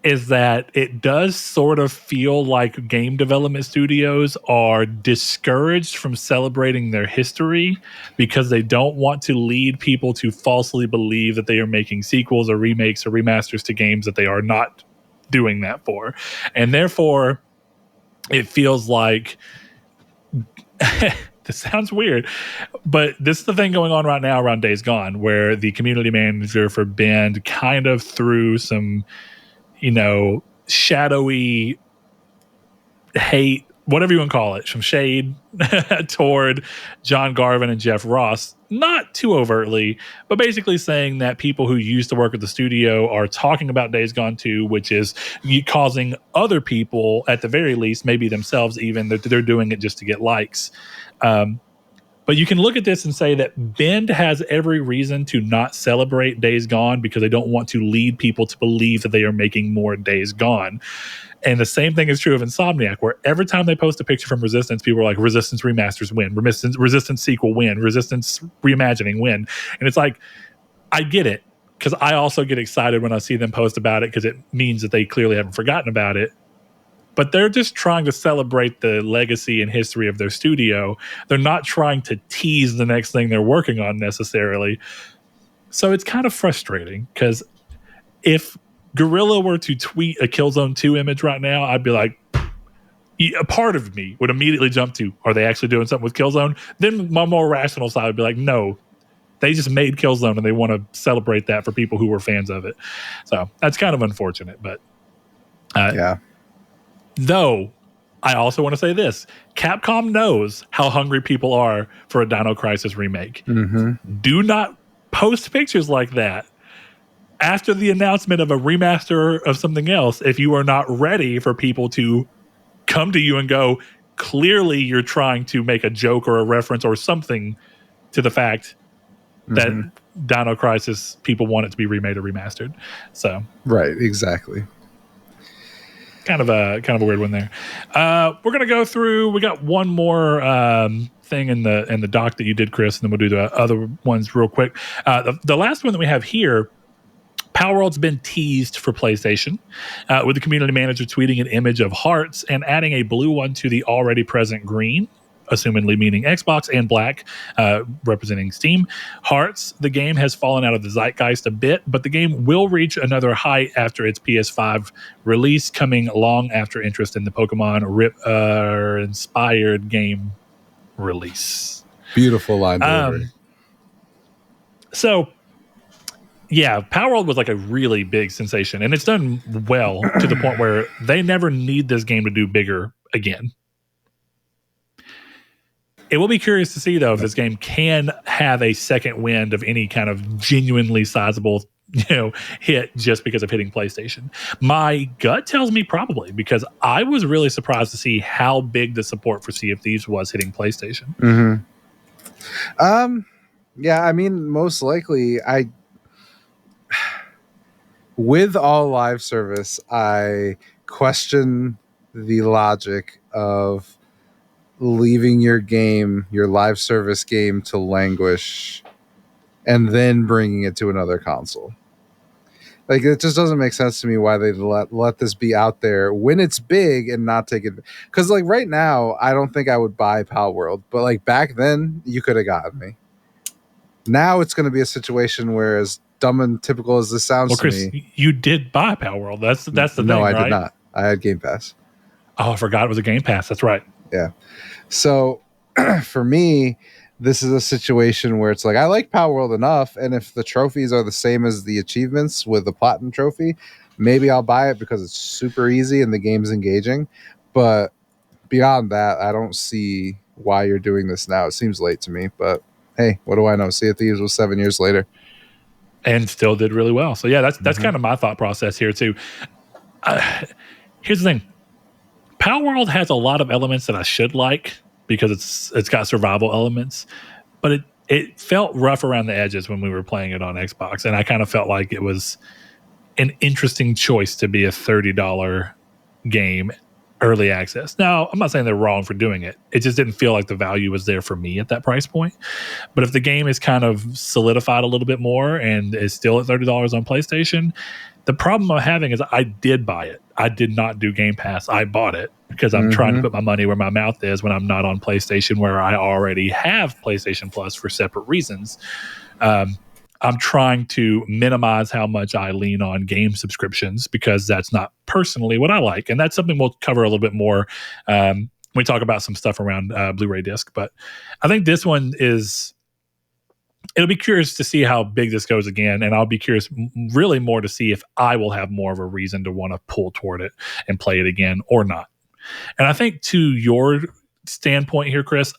is that it does sort of feel like game development studios are discouraged from celebrating their history because they don't want to lead people to falsely believe that they are making sequels or remakes or remasters to games that they are not doing that for. And therefore, it feels like this sounds weird, but this is the thing going on right now around Days Gone, where the community manager for Bend kind of threw some, shadowy hate, whatever you want to call it, some shade toward John Garvin and Jeff Ross. Not too overtly, but basically saying that people who used to work at the studio are talking about Days Gone 2, which is causing other people, at the very least, maybe themselves even, that they're doing it just to get likes. But you can look at this and say that Bend has every reason to not celebrate Days Gone because they don't want to lead people to believe that they are making more Days Gone. And the same thing is true of Insomniac, where every time they post a picture from Resistance, people are like, Resistance remasters win, Resistance sequel win, Resistance reimagining win. And it's like, I get it, because I also get excited when I see them post about it because it means that they clearly haven't forgotten about it. But they're just trying to celebrate the legacy and history of their studio. They're not trying to tease the next thing they're working on necessarily. So it's kind of frustrating, because if Guerrilla were to tweet a Killzone 2 image right now, I'd be like, a part of me would immediately jump to, are they actually doing something with Killzone? Then my more rational side would be like, no, they just made Killzone and they want to celebrate that for people who were fans of it. So that's kind of unfortunate, but yeah. Though, I also want to say this. Capcom knows how hungry people are for a Dino Crisis remake. Mm-hmm. Do not post pictures like that after the announcement of a remaster of something else if you are not ready for people to come to you and go, clearly you're trying to make a joke or a reference or something to the fact that Dino Crisis people want it to be remade or remastered. So right, exactly. Kind of a weird one there. We're gonna go through. We got one more thing in the doc that you did, Chris, and then we'll do the other ones real quick. The last one that we have here, Palworld's been teased for PlayStation, with the community manager tweeting an image of hearts and adding a blue one to the already present green, assumingly meaning Xbox, and black, representing Steam. Hearts, the game has fallen out of the zeitgeist a bit, but the game will reach another height after its PS5 release, coming long after interest in the Pokemon inspired game release. Beautiful line delivery. So, yeah, Palworld was like a really big sensation, and it's done well to the point where they never need this game to do bigger again. It will be curious to see, though, if this game can have a second wind of any kind of genuinely sizable, hit just because of hitting PlayStation. My gut tells me probably, because I was really surprised to see how big the support for Sea of Thieves was hitting PlayStation. Mm-hmm. Yeah, I mean, most likely, with all live service, I question the logic of leaving your live service game to languish and then bringing it to another console. Like, it just doesn't make sense to me why they let this be out there when it's big and not take it. Because like right now, I don't think I would buy Palworld, but like back then, you could have gotten me. Now it's going to be a situation where, as dumb and typical as this sounds Chris, to me, you did buy Palworld. That's the thing. No, I right? did not. I had Game Pass. Oh, I forgot it was a Game Pass. That's right. Yeah. So for me, this is a situation where it's like, I like Palworld enough, and if the trophies are the same as the achievements with the Platinum Trophy, maybe I'll buy it because it's super easy and the game's engaging. But beyond that, I don't see why you're doing this now. It seems late to me, but hey, what do I know? Sea of Thieves was 7 years later. And still did really well. So yeah, that's kind of my thought process here too. Here's the thing. Palworld has a lot of elements that I should like, because it's got survival elements, but it felt rough around the edges when we were playing it on Xbox, and I kind of felt like it was an interesting choice to be a $30 game early access. Now, I'm not saying they're wrong for doing it. It just didn't feel like the value was there for me at that price point. But if the game is kind of solidified a little bit more and is still at $30 on PlayStation, the problem I'm having is I did buy it. I did not do Game Pass. I bought it because I'm trying to put my money where my mouth is when I'm not on PlayStation, where I already have PlayStation Plus for separate reasons. I'm trying to minimize how much I lean on game subscriptions because that's not personally what I like. And that's something we'll cover a little bit more when we talk about some stuff around Blu-ray disc. But I think this one it'll be curious to see how big this goes again. And I'll be curious really more to see if I will have more of a reason to want to pull toward it and play it again or not. And I think to your standpoint here, Chris,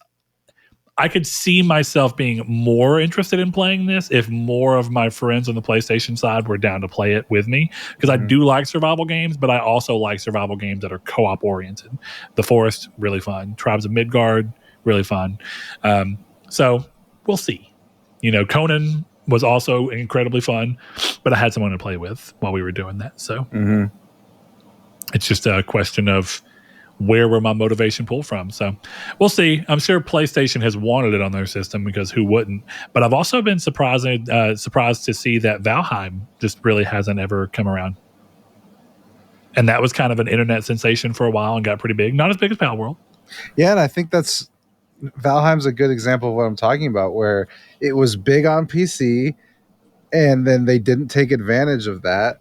I could see myself being more interested in playing this if more of my friends on the PlayStation side were down to play it with me, because I do like survival games, but I also like survival games that are co-op oriented. The Forest, really fun. Tribes of Midgard, really fun. So we'll see. Conan was also incredibly fun, but I had someone to play with while we were doing that. So it's just a question of where will my motivation pull from? So we'll see. I'm sure PlayStation has wanted it on their system because who wouldn't? But I've also been surprised to see that Valheim just really hasn't ever come around. And that was kind of an internet sensation for a while and got pretty big. Not as big as Palworld. Yeah, and I think Valheim's a good example of what I'm talking about, where it was big on PC and then they didn't take advantage of that.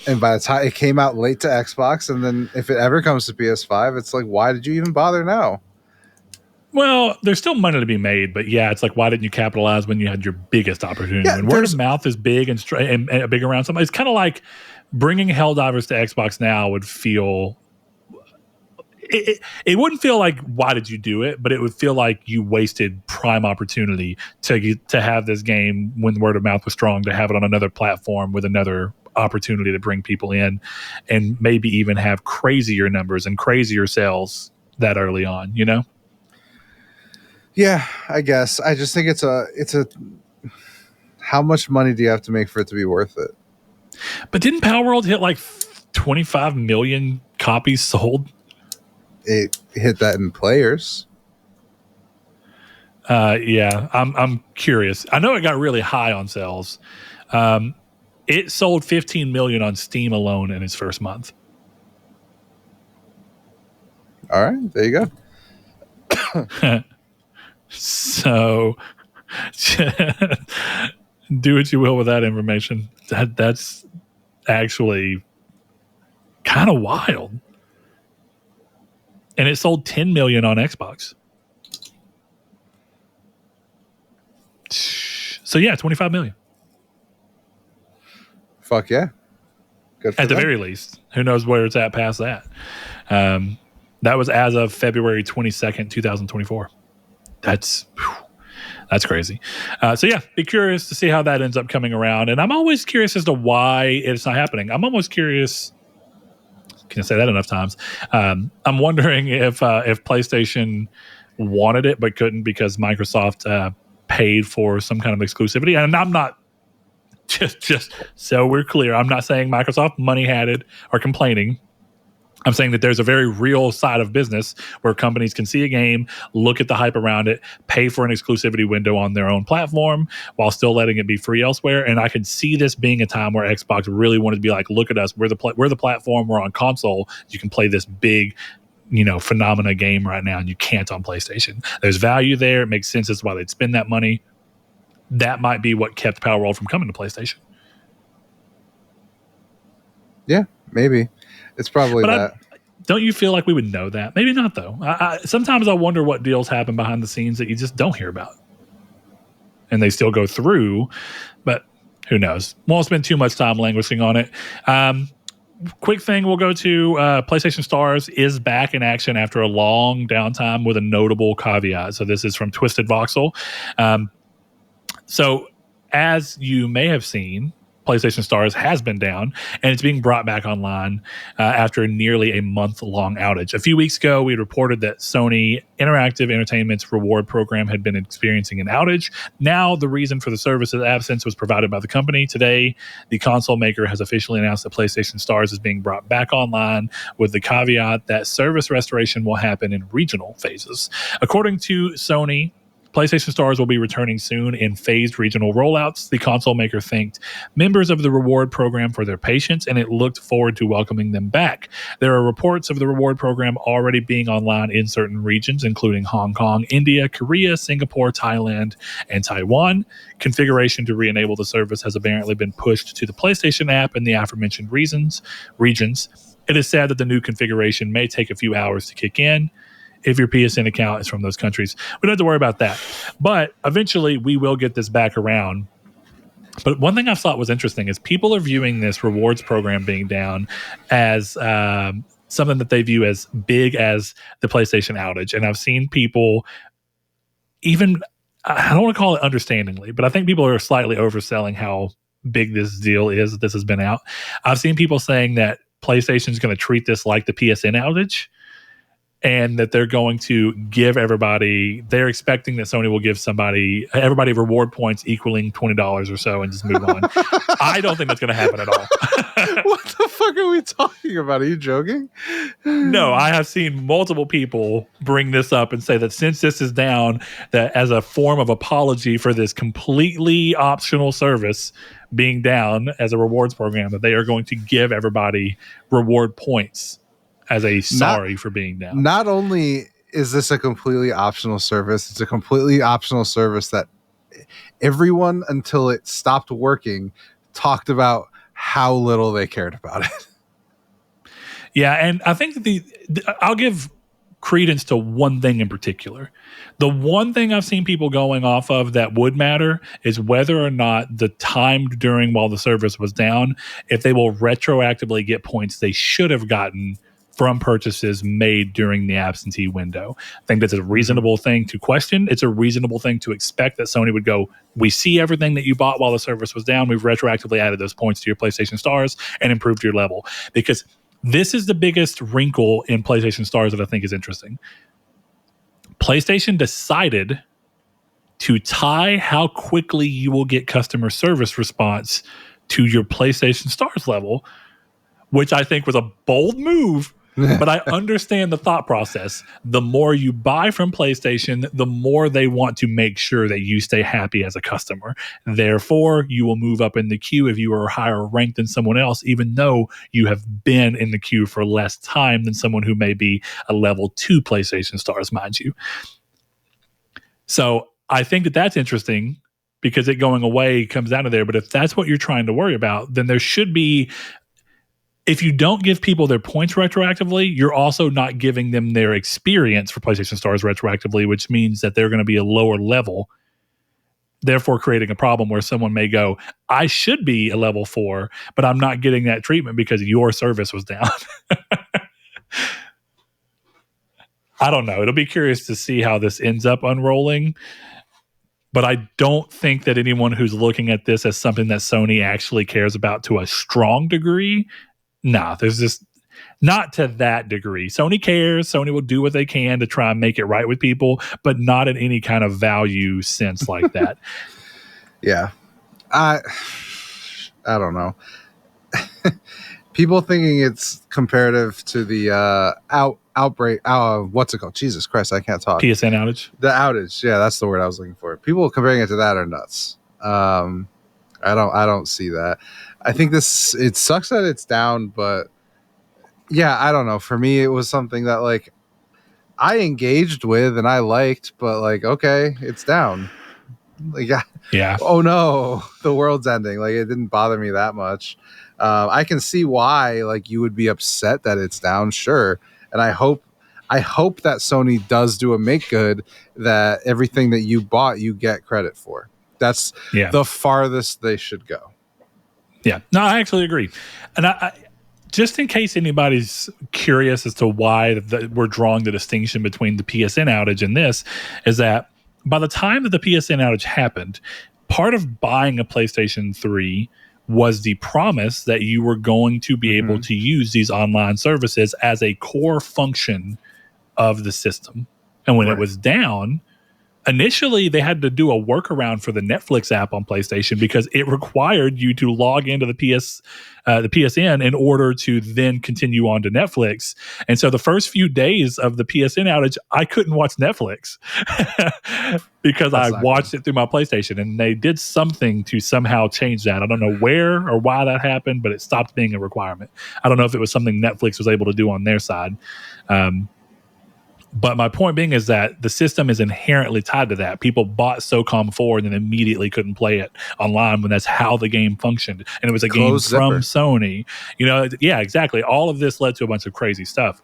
And by the time it came out late to Xbox, and then if it ever comes to PS5, it's like, why did you even bother now? Well, there's still money to be made, but yeah, it's like, why didn't you capitalize when you had your biggest opportunity? When word of mouth is big and big around somebody, it's kind of like bringing Helldivers to Xbox now would feel. It wouldn't feel like, why did you do it? But it would feel like you wasted prime opportunity to have this game when word of mouth was strong, to have it on another platform with another opportunity to bring people in and maybe even have crazier numbers and crazier sales that early on, Yeah, I guess. I just think it's a how much money do you have to make for it to be worth it? But didn't Palworld hit like 25 million copies sold? It hit that in players. Yeah, I'm curious. I know it got really high on sales. It sold 15 million on Steam alone in its first month. All right, there you go. So do what you will with that information. That's actually kind of wild. And it sold 10 million on Xbox. So yeah, 25 million. Fuck yeah. Good for at the very least. Who knows where it's at past that? That was as of February 22nd, 2024. That's crazy. So yeah, be curious to see how that ends up coming around. And I'm always curious as to why it's not happening. I'm almost curious. Can I say that enough times? I'm wondering if PlayStation wanted it but couldn't because Microsoft paid for some kind of exclusivity. And I'm not just so we're clear. I'm not saying Microsoft money had it or complaining. I'm saying that there's a very real side of business where companies can see a game, look at the hype around it, pay for an exclusivity window on their own platform while still letting it be free elsewhere. And I could see this being a time where Xbox really wanted to be like, look at us, we're the platform, we're on console. You can play this big, phenomena game right now, and you can't on PlayStation. There's value there. It makes sense as to why they'd spend that money. That might be what kept Palworld from coming to PlayStation. Yeah, maybe. It's probably that. Don't you feel like we would know that? Maybe not, though. Sometimes I wonder what deals happen behind the scenes that you just don't hear about. And they still go through, but who knows? Won't spend too much time languishing on it. Quick thing we'll go to, PlayStation Stars is back in action after a long downtime with a notable caveat. So this is from Twisted Voxel. So as you may have seen, PlayStation Stars has been down, and it's being brought back online after nearly a month-long outage. A few weeks ago, we reported that Sony Interactive Entertainment's reward program had been experiencing an outage. Now, the reason for the service's absence was provided by the company. Today, the console maker has officially announced that PlayStation Stars is being brought back online, with the caveat that service restoration will happen in regional phases. According to Sony, PlayStation Stars will be returning soon in phased regional rollouts. The console maker thanked members of the reward program for their patience, and it looked forward to welcoming them back. There are reports of the reward program already being online in certain regions, including Hong Kong, India, Korea, Singapore, Thailand, and Taiwan. Configuration to re-enable the service has apparently been pushed to the PlayStation app in the aforementioned regions. It is sad that the new configuration may take a few hours to kick in. If your PSN account is from those countries, we don't have to worry about that. But eventually, we will get this back around. But one thing I thought was interesting is people are viewing this rewards program being down as something that they view as big as the PlayStation outage. And I've seen people even, I don't want to call it understandingly, but I think people are slightly overselling how big this deal is that this has been out. I've seen people saying that PlayStation is going to treat this like the PSN outage, and that they're going to give everybody, they're expecting that Sony will give everybody reward points equaling $20 or so and just move on. I don't think that's going to happen at all. What the fuck are we talking about? Are you joking? No, I have seen multiple people bring this up and say that since this is down, that as a form of apology for this completely optional service being down as a rewards program, that they are going to give everybody reward points as a sorry for being down. Not only is this a completely optional service, it's a completely optional service that everyone, until it stopped working, talked about how little they cared about it. Yeah, and I think that I'll give credence to one thing in particular. The one thing I've seen people going off of that would matter is whether or not the time during while the service was down, if they will retroactively get points they should have gotten from purchases made during the absentee window. I think that's a reasonable thing to question. It's a reasonable thing to expect that Sony would go, we see everything that you bought while the service was down. We've retroactively added those points to your PlayStation Stars and improved your level. Because this is the biggest wrinkle in PlayStation Stars that I think is interesting. PlayStation decided to tie how quickly you will get customer service response to your PlayStation Stars level, which I think was a bold move. But I understand the thought process. The more you buy from PlayStation, the more they want to make sure that you stay happy as a customer. Therefore, you will move up in the queue if you are higher ranked than someone else, even though you have been in the queue for less time than someone who may be a level 2 PlayStation Stars, mind you. So I think that that's interesting because it going away comes out of there. But if that's what you're trying to worry about, then there should be, if you don't give people their points retroactively, you're also not giving them their experience for PlayStation Stars retroactively, which means that they're going to be a lower level, therefore creating a problem where someone may go, I should be a level 4, but I'm not getting that treatment because your service was down. I don't know. It'll be curious to see how this ends up unrolling. But I don't think that anyone who's looking at this as something that Sony actually cares about to a strong degree, there's just not to that degree. Sony cares. Sony will do what they can to try and make it right with people, but not in any kind of value sense like that. Yeah. I don't know. People thinking it's comparative to the outbreak. What's it called? Jesus Christ, I can't talk. PSN outage? The outage. Yeah, that's the word I was looking for. People comparing it to that are nuts. I don't see that. I think it sucks that it's down, but yeah, I don't know. For me, it was something that like I engaged with and I liked, but like, okay, it's down. Like, yeah. Oh no, the world's ending. Like, it didn't bother me that much. I can see why like you would be upset that it's down, sure. And I hope that Sony does do a make good, that everything that you bought you get credit for. That's the farthest they should go. Yeah, no, I actually agree. And I just in case anybody's curious as to why we're drawing the distinction between the PSN outage and this, is that by the time that the PSN outage happened, part of buying a PlayStation 3 was the promise that you were going to be able to use these online services as a core function of the system. And when it was down, initially they had to do a workaround for the Netflix app on PlayStation because it required you to log into the PSN in order to then continue on to Netflix. And so the first few days of the PSN outage, I couldn't watch Netflix because I watched it through my PlayStation, and they did something to somehow change that. I don't know where or why that happened, but it stopped being a requirement. I don't know if it was something Netflix was able to do on their side. But my point being is that the system is inherently tied to that. People bought SOCOM 4 and then immediately couldn't play it online when that's how the game functioned. And it was a game from Sony. Yeah, exactly. All of this led to a bunch of crazy stuff.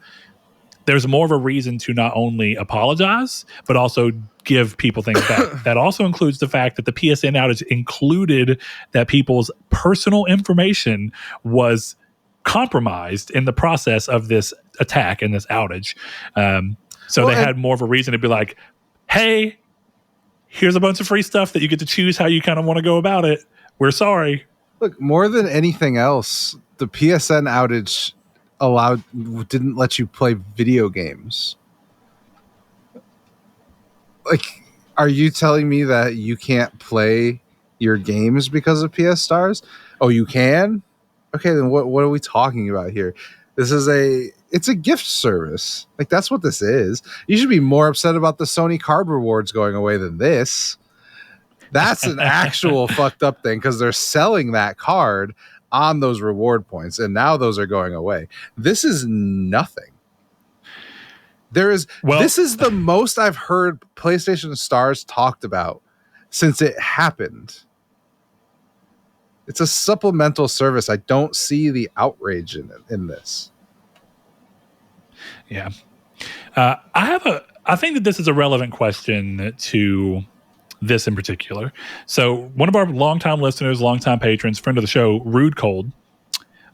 There's more of a reason to not only apologize, but also give people things back. That also includes the fact that the PSN outage included that people's personal information was compromised in the process of this attack and this outage. So they had more of a reason to be like, hey, here's a bunch of free stuff that you get to choose how you kind of want to go about it. We're sorry. Look, more than anything else, the PSN outage didn't let you play video games. Like, are you telling me that you can't play your games because of PS Stars? Oh, you can? Okay, then what are we talking about here? It's a gift service. Like, that's what this is. You should be more upset about the Sony card rewards going away than this. That's an actual fucked up thing because they're selling that card on those reward points, and now those are going away. This is nothing. This is the most I've heard PlayStation Stars talked about since it happened. It's a supplemental service. I don't see the outrage in this. Yeah. I think that this is a relevant question to this in particular. So one of our longtime listeners, longtime patrons, friend of the show, Rude Cold,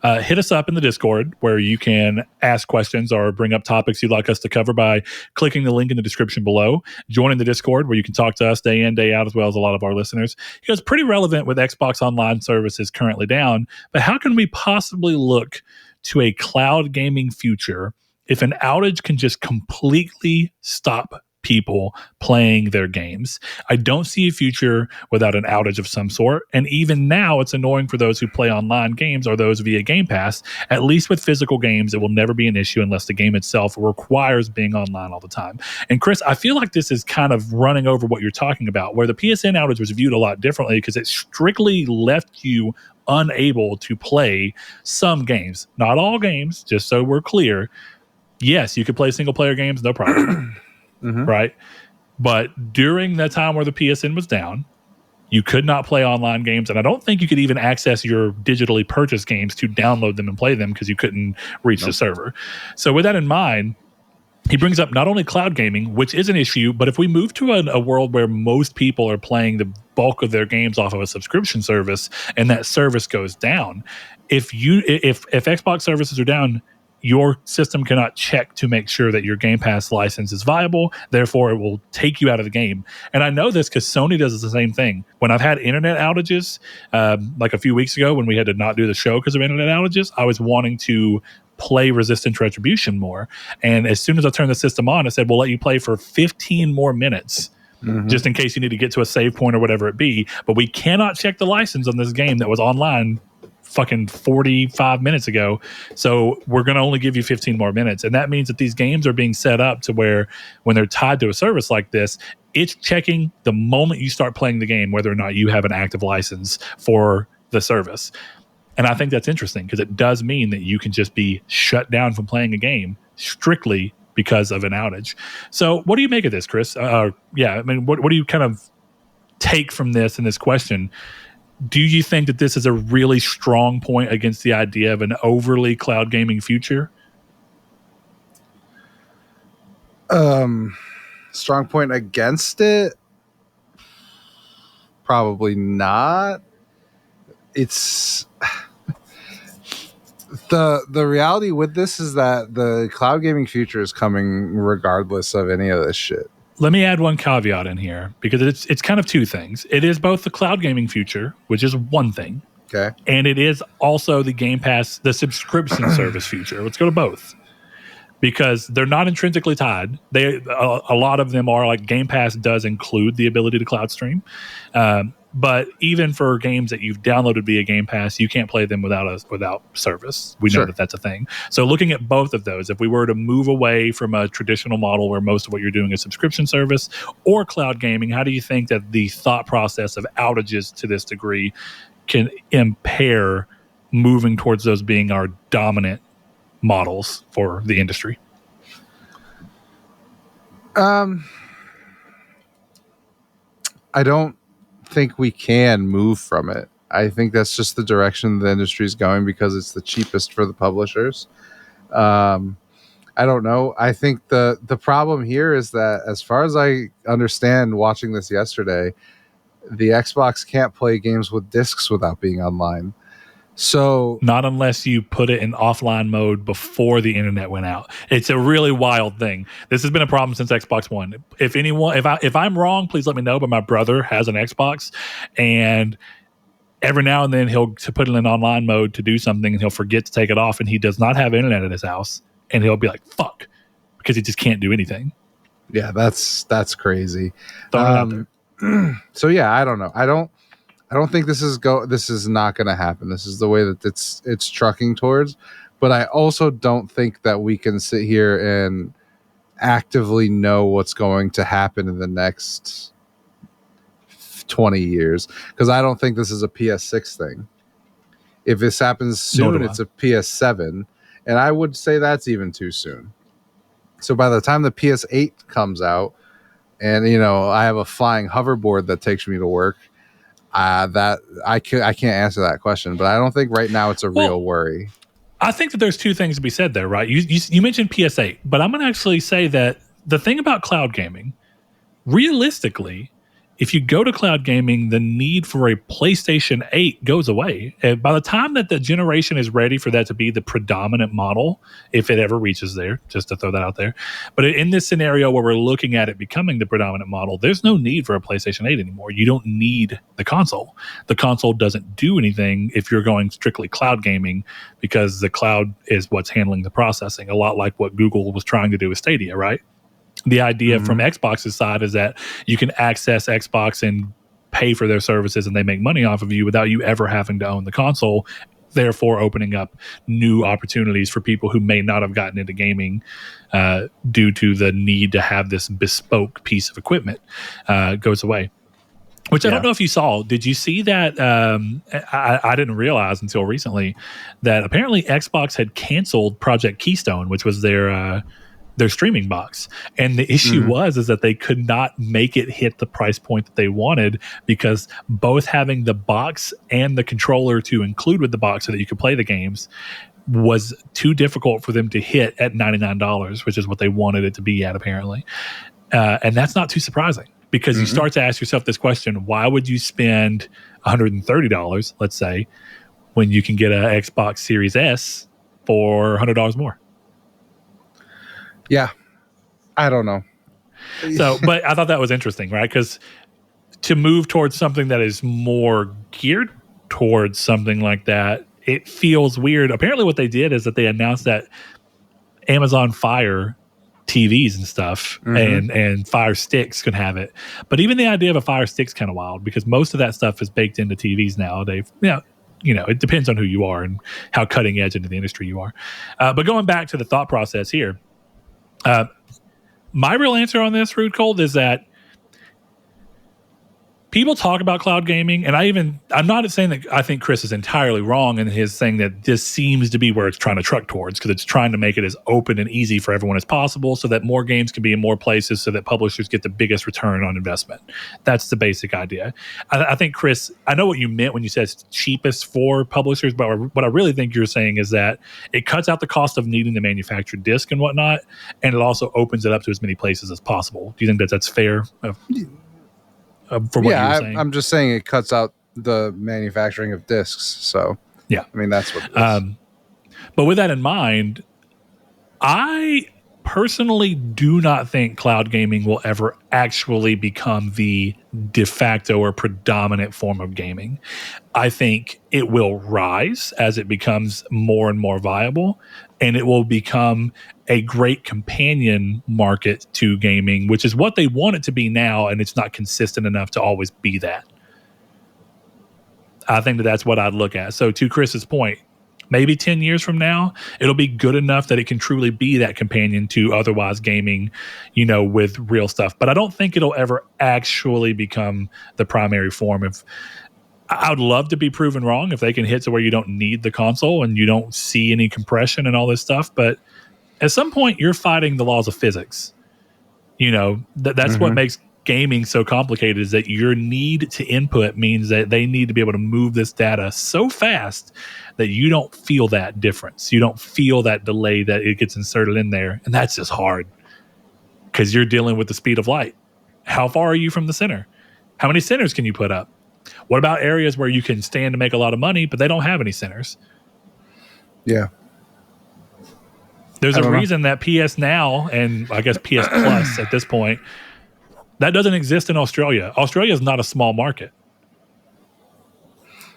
hit us up in the Discord where you can ask questions or bring up topics you'd like us to cover by clicking the link in the description below, joining the Discord where you can talk to us day in, day out, as well as a lot of our listeners. He goes, pretty relevant with Xbox Online services currently down, but how can we possibly look to a cloud gaming future if an outage can just completely stop people playing their games? I don't see a future without an outage of some sort. And even now, it's annoying for those who play online games or those via Game Pass. At least with physical games, it will never be an issue unless the game itself requires being online all the time. And Chris, I feel like this is kind of running over what you're talking about, where the PSN outage was viewed a lot differently because it strictly left you unable to play some games. Not all games, just so we're clear. Yes, you could play single player games, no problem. Right? But during that time where the PSN was down, you could not play online games. And I don't think you could even access your digitally purchased games to download them and play them because you couldn't reach the server. So with that in mind, he brings up not only cloud gaming, which is an issue, but if we move to a world where most people are playing the bulk of their games off of a subscription service and that service goes down, if Xbox services are down, your system cannot check to make sure that your Game Pass license is viable. Therefore, it will take you out of the game. And I know this because Sony does the same thing. When I've had internet outages, like a few weeks ago when we had to not do the show because of internet outages, I was wanting to play Resistance Retribution more. And as soon as I turned the system on, it said, we'll let you play for 15 more minutes. Just in case you need to get to a save point or whatever it be. But we cannot check the license on this game that was online fucking 45 minutes ago. So we're going to only give you 15 more minutes. And that means that these games are being set up to where when they're tied to a service like this, it's checking the moment you start playing the game, whether or not you have an active license for the service. And I think that's interesting because it does mean that you can just be shut down from playing a game strictly because of an outage. So what do you make of this, Chris? What do you kind of take from this and this question? Do you think that this is a really strong point against the idea of an overly cloud gaming future? Strong point against it? Probably not. It's the reality with this is that the cloud gaming future is coming regardless of any of this shit. Let me add one caveat in here because it's kind of two things. It is both the cloud gaming future, which is one thing, Okay. And it is also the Game Pass, the subscription service future. Let's go to both, because they're not intrinsically tied. A lot of them are, like Game Pass does include the ability to cloud stream. But even for games that you've downloaded via Game Pass, you can't play them without service. We know that that's a thing. So looking at both of those, if we were to move away from a traditional model where most of what you're doing is subscription service or cloud gaming, how do you think that the thought process of outages to this degree can impair moving towards those being our dominant models for the industry? I don't think we can move from it. I think that's just the direction the industry is going because it's the cheapest for the publishers. I don't know. I think the problem here is that, as far as I understand, watching this yesterday, the Xbox can't play games with discs without being online. So not unless you put it in offline mode before the internet went out. It's a really wild thing. This has been a problem since Xbox One. If I'm wrong, please let me know. But my brother has an Xbox, and every now and then he'll put it in online mode to do something, and he'll forget to take it off, and he does not have internet at his house, and he'll be like, "Fuck," because he just can't do anything. Yeah, that's crazy. Throwing it out there. So yeah, I don't know. I don't think this is not going to happen. This is the way that it's trucking towards. But I also don't think that we can sit here and actively know what's going to happen in the next 20 years, because I don't think this is a PS6 thing. If this happens soon, it's a PS7, and I would say that's even too soon. So by the time the PS8 comes out, and I have a flying hoverboard that takes me to work, that I can't answer that question, but I don't think right now it's a real worry. I think that there's two things to be said there, right? You mentioned PS8, but I'm going to actually say that the thing about cloud gaming, realistically, if you go to cloud gaming, the need for a PlayStation 8 goes away. And by the time that the generation is ready for that to be the predominant model, if it ever reaches there, just to throw that out there. But in this scenario where we're looking at it becoming the predominant model, there's no need for a PlayStation 8 anymore. You don't need the console. The console doesn't do anything if you're going strictly cloud gaming, because the cloud is what's handling the processing, a lot like what Google was trying to do with Stadia, right? The idea from Xbox's side is that you can access Xbox and pay for their services, and they make money off of you without you ever having to own the console, therefore opening up new opportunities for people who may not have gotten into gaming due to the need to have this bespoke piece of equipment goes away. Which I don't know if you saw. Did you see that? I didn't realize until recently that apparently Xbox had canceled Project Keystone, which was their streaming box, and the issue is that they could not make it hit the price point that they wanted, because both having the box and the controller to include with the box so that you could play the games was too difficult for them to hit at $99, which is what they wanted it to be at, apparently. And that's not too surprising, because you start to ask yourself this question: why would you spend $130, let's say, when you can get an Xbox Series S for $100 more? Yeah, I don't know. So, but I thought that was interesting, right? Because to move towards something that is more geared towards something like that, it feels weird. Apparently what they did is that they announced that Amazon Fire TVs and stuff and Fire Sticks can have it. But even the idea of a Fire Stick's kind of wild, because most of that stuff is baked into TVs now. It depends on who you are and how cutting edge into the industry you are. But going back to the thought process here, my real answer on this, Rude Cold, is that people talk about cloud gaming, and I'm not saying that I think Chris is entirely wrong in his saying that this seems to be where it's trying to truck towards, because it's trying to make it as open and easy for everyone as possible so that more games can be in more places so that publishers get the biggest return on investment. That's the basic idea. I think, Chris, I know what you meant when you said it's cheapest for publishers, but what I really think you're saying is that it cuts out the cost of needing to manufacture disc and whatnot, and it also opens it up to as many places as possible. Do you think that that's fair? For what you were saying? I'm just saying it cuts out the manufacturing of discs. So yeah, I mean, that's what it is. But with that in mind, I personally do not think cloud gaming will ever actually become the de facto or predominant form of gaming. I think it will rise as it becomes more and more viable, and it will become a great companion market to gaming, which is what they want it to be now, and it's not consistent enough to always be that. I think that's what I'd look at. So to Chris's point, maybe 10 years from now, it'll be good enough that it can truly be that companion to otherwise gaming, with real stuff. But I don't think it'll ever actually become the primary form. If I would love to be proven wrong if they can hit to where you don't need the console and you don't see any compression and all this stuff. But at some point, you're fighting the laws of physics. That's what makes gaming so complicated, is that your need to input means that they need to be able to move this data so fast that you don't feel that difference. You don't feel that delay that it gets inserted in there. And that's just hard because you're dealing with the speed of light. How far are you from the center? How many centers can you put up? What about areas where you can stand to make a lot of money, but they don't have any centers? Yeah. There's a reason that PS Now and I guess PS Plus at this point, that doesn't exist in Australia. Australia is not a small market.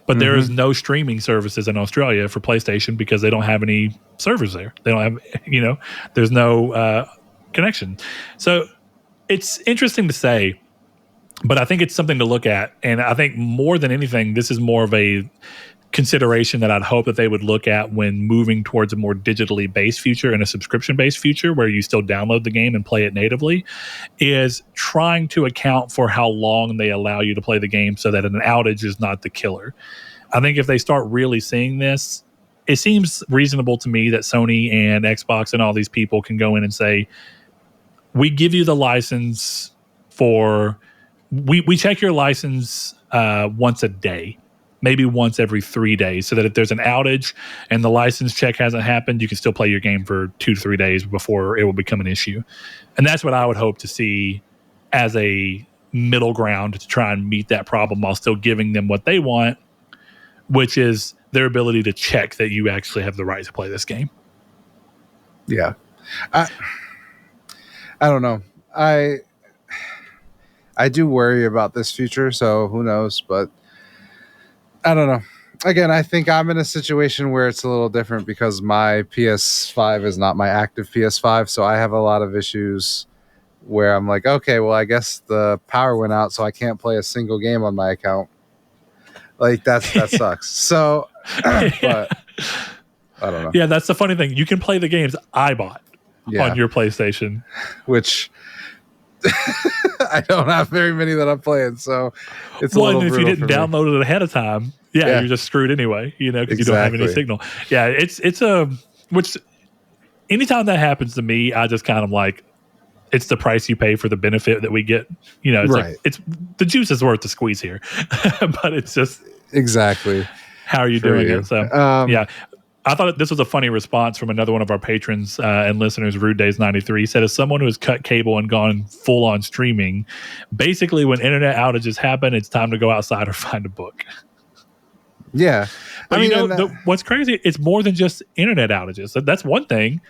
But there is no streaming services in Australia for PlayStation because they don't have any servers there. They don't have, there's no connection. So it's interesting to say, but I think it's something to look at. And I think more than anything, this is more of a consideration that I'd hope that they would look at when moving towards a more digitally based future and a subscription based future where you still download the game and play it natively, is trying to account for how long they allow you to play the game so that an outage is not the killer. I think if they start really seeing this, it seems reasonable to me that Sony and Xbox and all these people can go in and say, we give you the license for, we check your license once a day, maybe once every 3 days, so that if there's an outage and the license check hasn't happened, you can still play your game for 2 to 3 days before it will become an issue. And that's what I would hope to see as a middle ground to try and meet that problem while still giving them what they want, which is their ability to check that you actually have the right to play this game. Yeah. I don't know. I do worry about this future, so who knows, but I don't know. Again, I think I'm in a situation where it's a little different because my PS5 is not my active PS5, so I have a lot of issues where I'm like, okay, well, I guess the power went out, so I can't play a single game on my account. Like, that sucks. So, but I don't know. Yeah, that's the funny thing. You can play the games I bought on your PlayStation. Which I don't have very many that I'm playing, so it's a little if you didn't for download it ahead of time, you're just screwed anyway, because you don't have any signal. Yeah, it's which anytime that happens to me, I just kind of like, it's the price you pay for the benefit that we get. It's like, it's the juice is worth the squeeze here, but it's just exactly how are you doing it? So yeah. I thought this was a funny response from another one of our patrons and listeners, Rude Days 93. He said, as someone who has cut cable and gone full on streaming, basically when internet outages happen, it's time to go outside or find a book. Yeah. But what's crazy, it's more than just internet outages. That's one thing.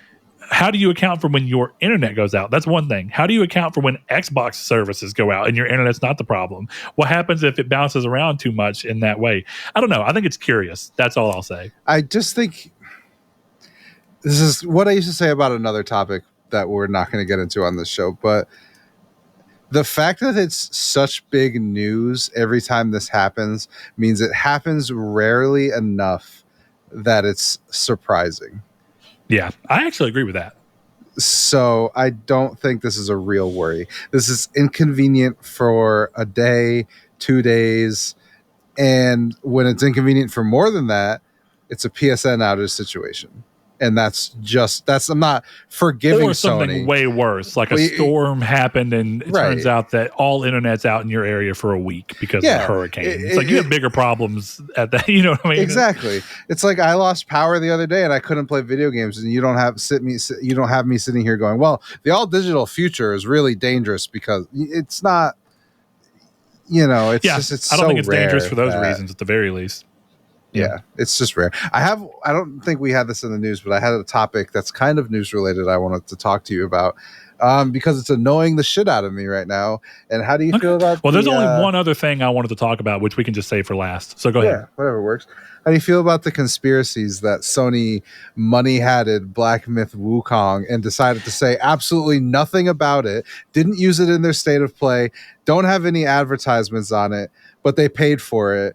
How do you account for when your internet goes out? That's one thing. How do you account for when Xbox services go out and your internet's not the problem? What happens if it bounces around too much in that way? I don't know. I think it's curious. That's all I'll say. I just think this is what I used to say about another topic that we're not going to get into on this show, but the fact that it's such big news every time this happens means it happens rarely enough that it's surprising. Yeah, I actually agree with that. So I don't think this is a real worry. This is inconvenient for a day, 2 days, and when it's inconvenient for more than that, it's a PSN outage situation. And I'm not forgiving Sony. Or something way worse, like a storm happened and it turns out that all internet's out in your area for a week because of a hurricane. It's like you have bigger problems at that. You know what I mean? Exactly. It's like I lost power the other day and I couldn't play video games, and you don't have me sitting here going, well, the all digital future is really dangerous because it's not. It's just I don't think it's dangerous for those reasons at the very least. Yeah, it's just rare. I don't think we had this in the news, but I had a topic that's kind of news related I wanted to talk to you about, because it's annoying the shit out of me right now. And how do you feel about Well, there's only one other thing I wanted to talk about, which we can just save for last. So go ahead. Yeah, whatever works. How do you feel about the conspiracies that Sony money-hatted Black Myth Wukong and decided to say absolutely nothing about it, didn't use it in their state of play, don't have any advertisements on it, but they paid for it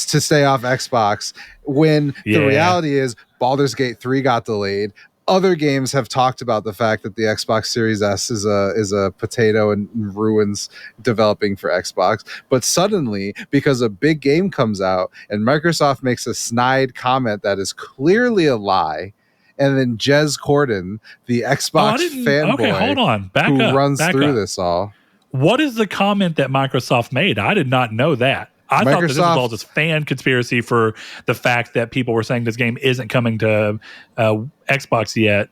to stay off Xbox, when the reality is Baldur's Gate 3 got delayed. Other games have talked about the fact that the Xbox Series S is a potato and ruins developing for Xbox. But suddenly, because a big game comes out and Microsoft makes a snide comment that is clearly a lie, and then Jez Corden, the Xbox fanboy, hold on. who runs through this all. What is the comment that Microsoft made? I did not know that. I thought that this was all just fan conspiracy for the fact that people were saying this game isn't coming to Xbox yet.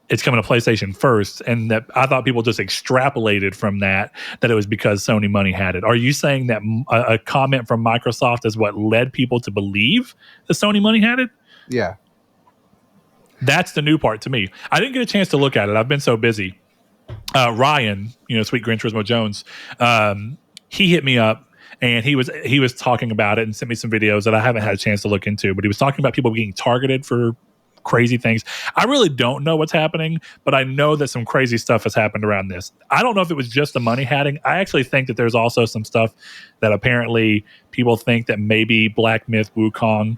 It's coming to PlayStation first. And that I thought people just extrapolated from that it was because Sony money had it. Are you saying that a comment from Microsoft is what led people to believe that Sony money had it? Yeah. That's the new part to me. I didn't get a chance to look at it. I've been so busy. Ryan, Sweet Gran Turismo Jones, he hit me up. And he was talking about it and sent me some videos that I haven't had a chance to look into. But he was talking about people being targeted for crazy things. I really don't know what's happening, but I know that some crazy stuff has happened around this. I don't know if it was just the money hatting. I actually think that there's also some stuff that apparently people think that maybe Black Myth Wukong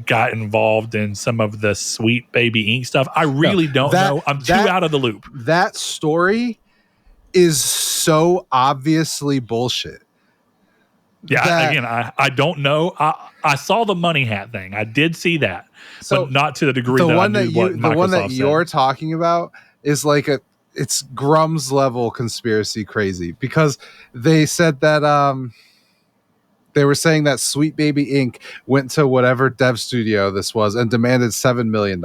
got involved in some of the Sweet Baby Inc. stuff. I really don't know. I'm too out of the loop. That story is so obviously bullshit. Yeah, I don't know. I saw the money hat thing. I did see that, but not to the degree the that one I knew what the one that Microsoft you're said. talking about is like it's Grum's level conspiracy crazy, because they said that they were saying that Sweet Baby Inc. went to whatever dev studio this was and demanded $7 million.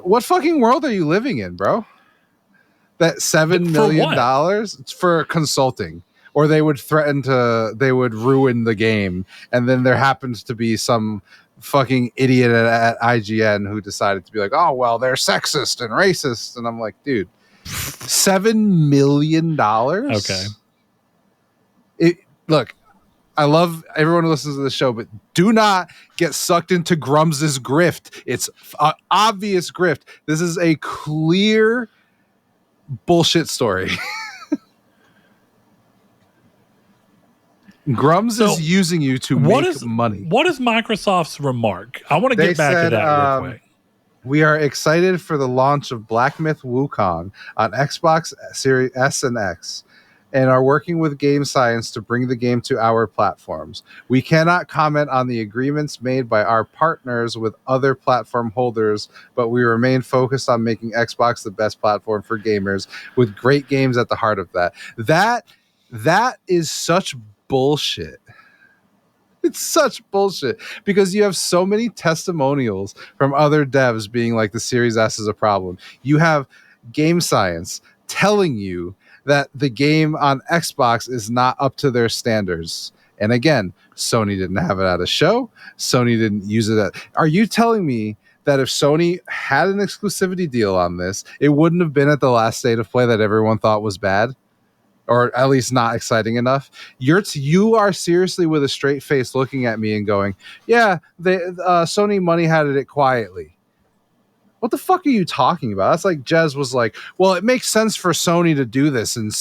What fucking world are you living in, bro? That $7 million for consulting. Or they would they would ruin the game. And then there happens to be some fucking idiot at IGN who decided to be like, oh, well, they're sexist and racist. And I'm like, dude, $7 million? Okay. Look, I love everyone who listens to the show, but do not get sucked into Grum's grift. It's an obvious grift. This is a clear bullshit story. Grum's is using you to make money. What is Microsoft's remark? I want to get back to that real quick. We are excited for the launch of Black Myth Wukong on Xbox Series S and X, and are working with Game Science to bring the game to our platforms. We cannot comment on the agreements made by our partners with other platform holders, but we remain focused on making Xbox the best platform for gamers, with great games at the heart of that. That is such bullshit. It's such bullshit, because you have so many testimonials from other devs being like the Series S is a problem. You have Game Science telling you that the game on Xbox is not up to their standards. And again, Sony didn't have it at a show. Sony didn't use it Are you telling me that if Sony had an exclusivity deal on this, it wouldn't have been at the last state of play that everyone thought was bad? Or at least not exciting enough? You are seriously with a straight face looking at me and going, yeah, Sony money had it quietly. What the fuck are you talking about? That's like Jez was like, well, it makes sense for Sony to do this. And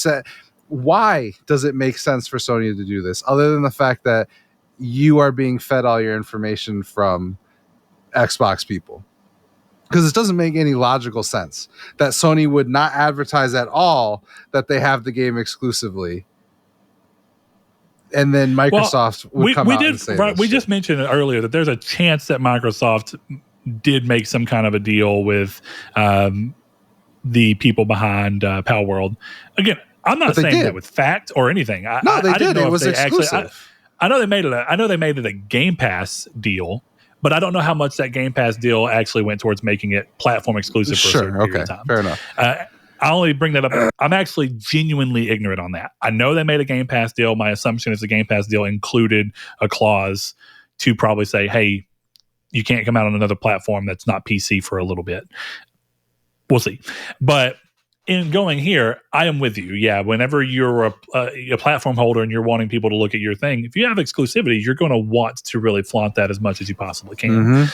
why does it make sense for Sony to do this? Other than the fact that you are being fed all your information from Xbox people. Because it doesn't make any logical sense that Sony would not advertise at all that they have the game exclusively. And then Microsoft would come out and say this we just mentioned earlier that there's a chance that Microsoft did make some kind of a deal with the people behind Pal World. Again, I'm not saying that with fact or anything. They did. It was exclusive. I know they made it a Game Pass deal, but I don't know how much that Game Pass deal actually went towards making it platform exclusive for a certain period of time. Fair enough. I only bring that up. I'm actually genuinely ignorant on that. I know they made a Game Pass deal. My assumption is the Game Pass deal included a clause to probably say, hey, you can't come out on another platform that's not PC for a little bit. We'll see. But in going here, I am with you. Yeah, whenever you're a platform holder and you're wanting people to look at your thing, if you have exclusivity, you're going to want to really flaunt that as much as you possibly can.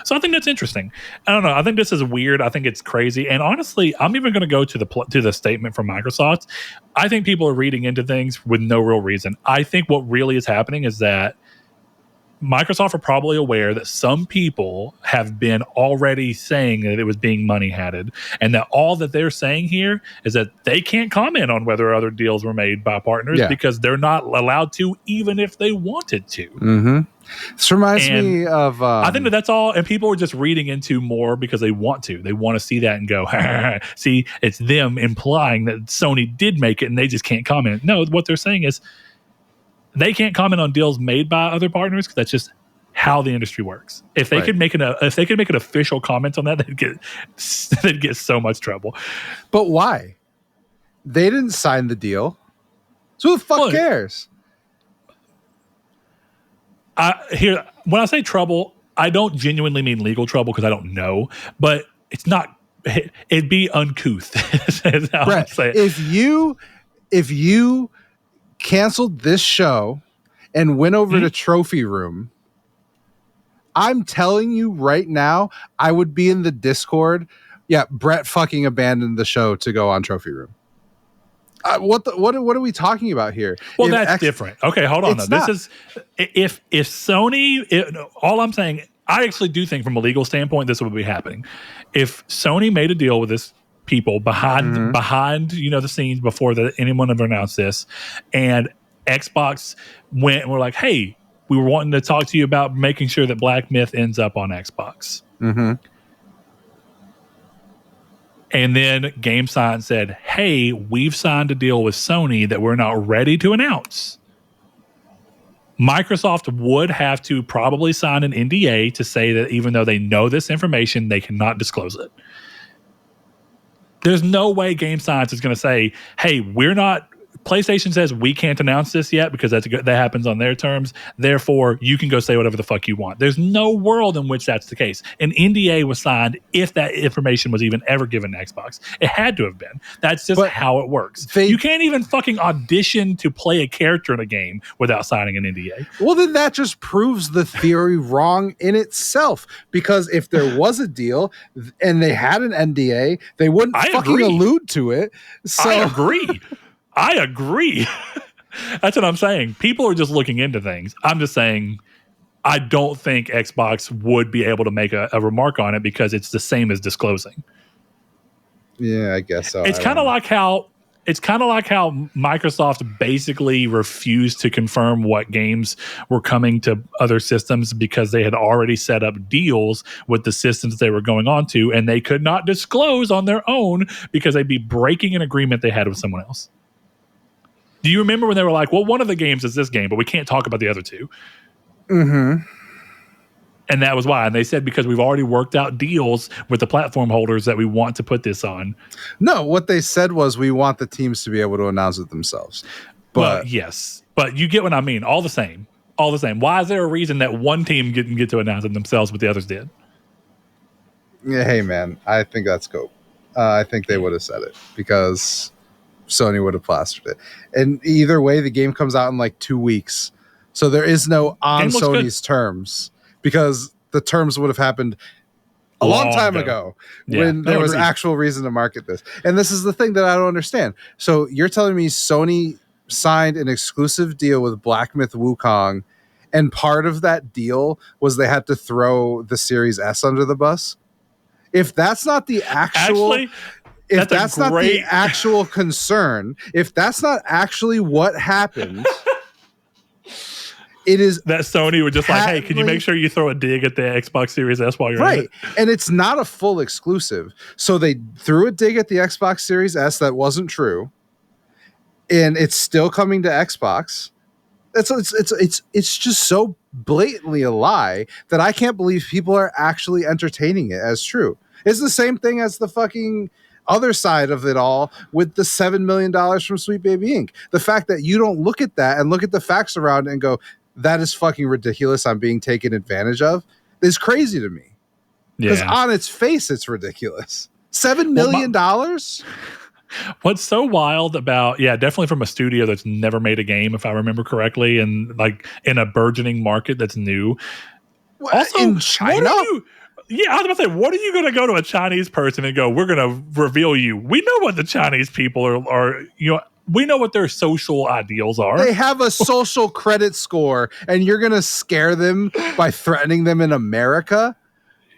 So I think that's interesting. I don't know. I think this is weird. I think it's crazy. And honestly, I'm even going to go to the statement from Microsoft. I think people are reading into things with no real reason. I think what really is happening is that Microsoft are probably aware that some people have been already saying that it was being money hatted, and that all that they're saying here is that they can't comment on whether other deals were made by partners because they're not allowed to, even if they wanted to. This reminds me of I think that's all, and people are just reading into more because they want to see that and go, see, it's them implying that Sony did make it and they just can't comment. No, what they're saying is they can't comment on deals made by other partners because that's just how the industry works. If they could make an official comment on that, they'd get so much trouble. But why? They didn't sign the deal, so who the fuck cares? When I say trouble, I don't genuinely mean legal trouble because I don't know, but it's not. It'd be uncouth. Brett, if you canceled this show and went over to Trophy Room, I'm telling you right now, I would be in the Discord. Yeah, Brett fucking abandoned the show to go on Trophy Room. What are we talking about here? Well, that's different. Okay, hold on. This is if Sony. All I'm saying, I actually do think from a legal standpoint, this would be happening. If Sony made a deal with this people behind the scenes before anyone ever announced this, and Xbox went and were like, hey, we were wanting to talk to you about making sure that Black Myth ends up on Xbox. And then Game Science said, hey, we've signed a deal with Sony that we're not ready to announce. Microsoft would have to probably sign an NDA to say that even though they know this information, they cannot disclose it. There's no way Game Science is going to say, hey, PlayStation says we can't announce this yet because that happens on their terms. Therefore, you can go say whatever the fuck you want. There's no world in which that's the case. An NDA was signed if that information was even ever given to Xbox. It had to have been. That's just how it works. You can't even fucking audition to play a character in a game without signing an NDA. Well, then that just proves the theory wrong in itself. Because if there was a deal and they had an NDA, they wouldn't allude to it. So I agree. That's what I'm saying. People are just looking into things. I'm just saying I don't think Xbox would be able to make a remark on it because it's the same as disclosing. Yeah, I guess so. It's kind of like how Microsoft basically refused to confirm what games were coming to other systems because they had already set up deals with the systems they were going on to, and they could not disclose on their own because they'd be breaking an agreement they had with someone else. Do you remember when they were like, well, one of the games is this game, but we can't talk about the other two? And that was why. And they said, because we've already worked out deals with the platform holders that we want to put this on. No, what they said was we want the teams to be able to announce it themselves. But yes, but you get what I mean. All the same. Why is there a reason that one team didn't get to announce it themselves, but the others did? Yeah, hey, man, I think that's cool. I think they would have said it because Sony would have plastered it. And either way, the game comes out in like 2 weeks. So there is no on Sony's terms because the terms would have happened a long time ago when there was actual reason to market this. And this is the thing that I don't understand. So you're telling me Sony signed an exclusive deal with Black Myth Wukong, and part of that deal was they had to throw the Series S under the bus? If that's not the actual... If that's not the actual concern, if that's not actually what happened, it is that Sony would just like, hey, can you make sure you throw a dig at the Xbox Series S while you're at it? And it's not a full exclusive. So they threw a dig at the Xbox Series S that wasn't true, and it's still coming to Xbox. It's just so blatantly a lie that I can't believe people are actually entertaining it as true. It's the same thing as the fucking other side of it all with the $7 million from Sweet Baby Inc. The fact that you don't look at that and look at the facts around it and go, that is fucking ridiculous, I'm being taken advantage of, is crazy to me. Because on its face, it's ridiculous. $7 million? What's so wild about, definitely from a studio that's never made a game, if I remember correctly, and like in a burgeoning market that's new. Also, in China? I was about to say, what are you going to go to a Chinese person and go, we're going to reveal you? We know what the Chinese people are, we know what their social ideals are. They have a social credit score, and you're going to scare them by threatening them in America?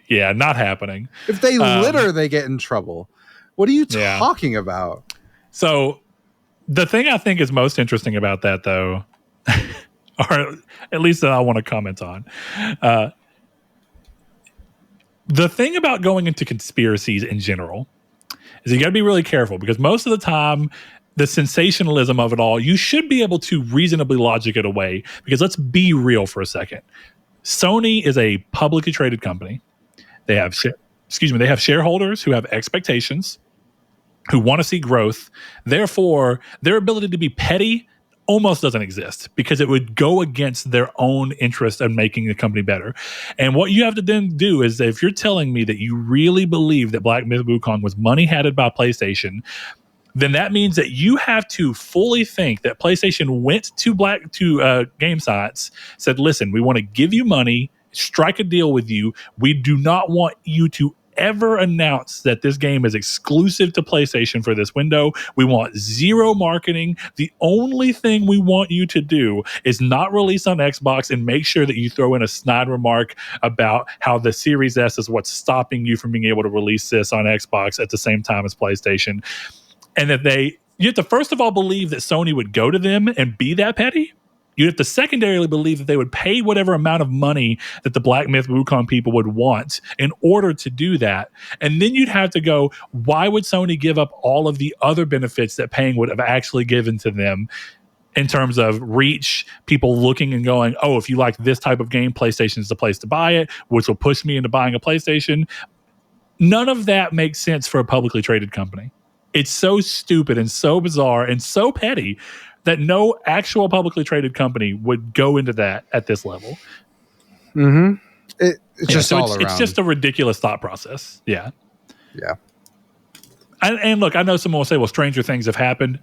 Yeah, not happening. If they litter, they get in trouble. What are you talking about? So the thing I think is most interesting about that, though, or at least that I want to comment on, the thing about going into conspiracies in general is you got to be really careful, because most of the time, the sensationalism of it all, you should be able to reasonably logic it away, because let's be real for a second. Sony is a publicly traded company. They have they have shareholders who have expectations, who want to see growth. Therefore, their ability to be petty almost doesn't exist, because it would go against their own interest in making the company better. And what you have to then do is, if you're telling me that you really believe that Black Myth Wukong was money-hatted by PlayStation, then that means that you have to fully think that PlayStation went to Game Science, said, listen, we want to give you money, strike a deal with you. We do not want you to ever announce that this game is exclusive to PlayStation for this window. We want zero marketing. The only thing we want you to do is not release on Xbox, and make sure that you throw in a snide remark about how the Series S is what's stopping you from being able to release this on Xbox at the same time as PlayStation. And that you have to first of all believe that Sony would go to them and be that petty. You have to secondarily believe that they would pay whatever amount of money that the Black Myth Wukong people would want in order to do that. And then you'd have to go, why would Sony give up all of the other benefits that paying would have actually given to them in terms of reach, people looking and going, oh, if you like this type of game, PlayStation's the place to buy it, which will push me into buying a PlayStation. None of that makes sense for a publicly traded company. It's so stupid and so bizarre and so petty that no actual publicly traded company would go into that at this level. Mm-hmm. It's just all around. It's just a ridiculous thought process. Yeah. Yeah. And look, I know someone will say, well, stranger things have happened.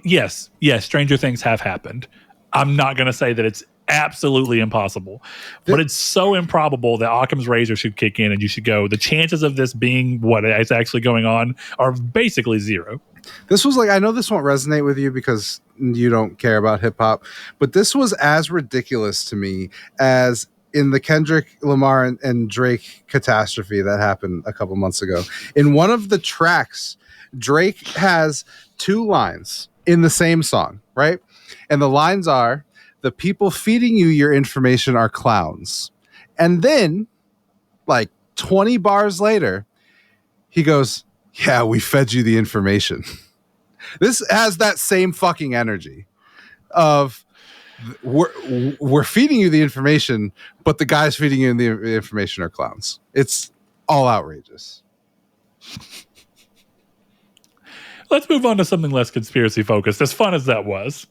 Yes, stranger things have happened. I'm not going to say that it's absolutely impossible, but it's so improbable that Occam's razor should kick in and you should go, the chances of this being what is actually going on are basically zero. This was like, I know this won't resonate with you because you don't care about hip hop, but this was as ridiculous to me as in the Kendrick Lamar and Drake catastrophe that happened a couple months ago. In one of the tracks, Drake has two lines in the same song, right? And the lines are, the people feeding you your information are clowns. And then, like 20 bars later, he goes, yeah, we fed you the information. This has that same fucking energy of we're feeding you the information, but the guys feeding you the information are clowns. It's all outrageous. Let's move on to something less conspiracy focused, as fun as that was.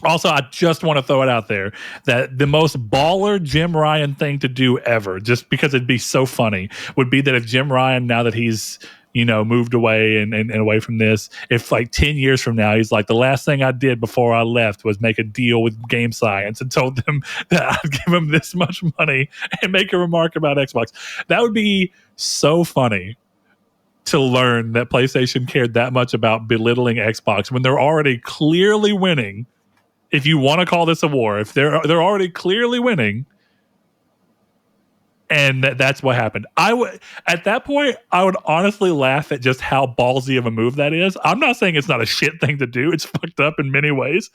Also, I just want to throw it out there that the most baller Jim Ryan thing to do ever, just because it'd be so funny, would be that if Jim Ryan, now that he's, moved away and away from this, if like 10 years from now, he's like, the last thing I did before I left was make a deal with Game Science and told them that I'd give them this much money and make a remark about Xbox. That would be so funny to learn that PlayStation cared that much about belittling Xbox when they're already clearly winning. If you want to call this a war, if they're already clearly winning, and that's what happened. At that point, I would honestly laugh at just how ballsy of a move that is. I'm not saying it's not a shit thing to do. It's fucked up in many ways,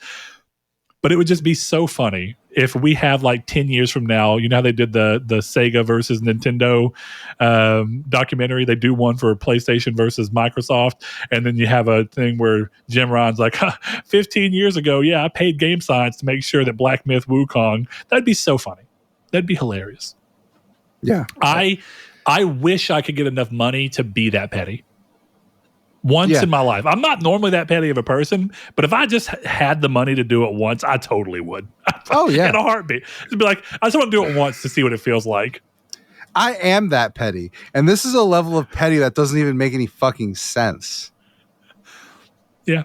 but it would just be so funny if we have like 10 years from now, you know how they did the Sega versus Nintendo documentary? They do one for PlayStation versus Microsoft. And then you have a thing where Jim Ryan's like, 15 years ago, I paid Game Science to make sure that Black Myth Wukong. That'd be so funny. That'd be hilarious. Yeah. I wish I could get enough money to be that petty. once in my life. I'm not normally that petty of a person, but if I just had the money to do it once, I totally would. Oh, yeah. In a heartbeat. It'd be like, I just want to do it once to see what it feels like. I am that petty. And this is a level of petty that doesn't even make any fucking sense. Yeah.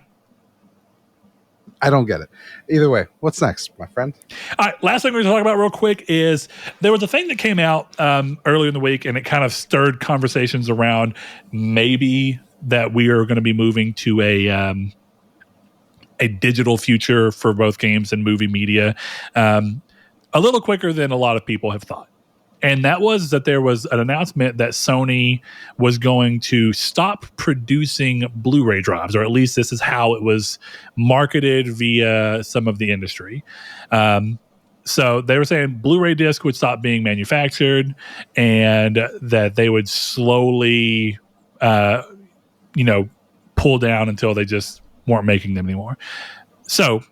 I don't get it. Either way, what's next, my friend? All right, last thing we're going to talk about real quick is there was a thing that came out earlier in the week, and it kind of stirred conversations around maybe that we are going to be moving to a digital future for both games and movie media a little quicker than a lot of people have thought. And that was that there was an announcement that Sony was going to stop producing Blu-ray drives, or at least this is how it was marketed via some of the industry. So they were saying Blu-ray disc would stop being manufactured and that they would slowly, pull down until they just weren't making them anymore. So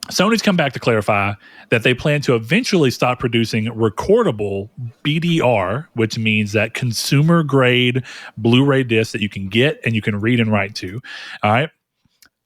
Sony's come back to clarify that they plan to eventually stop producing recordable BDR, which means that consumer grade Blu-ray discs that you can get and you can read and write to. All right.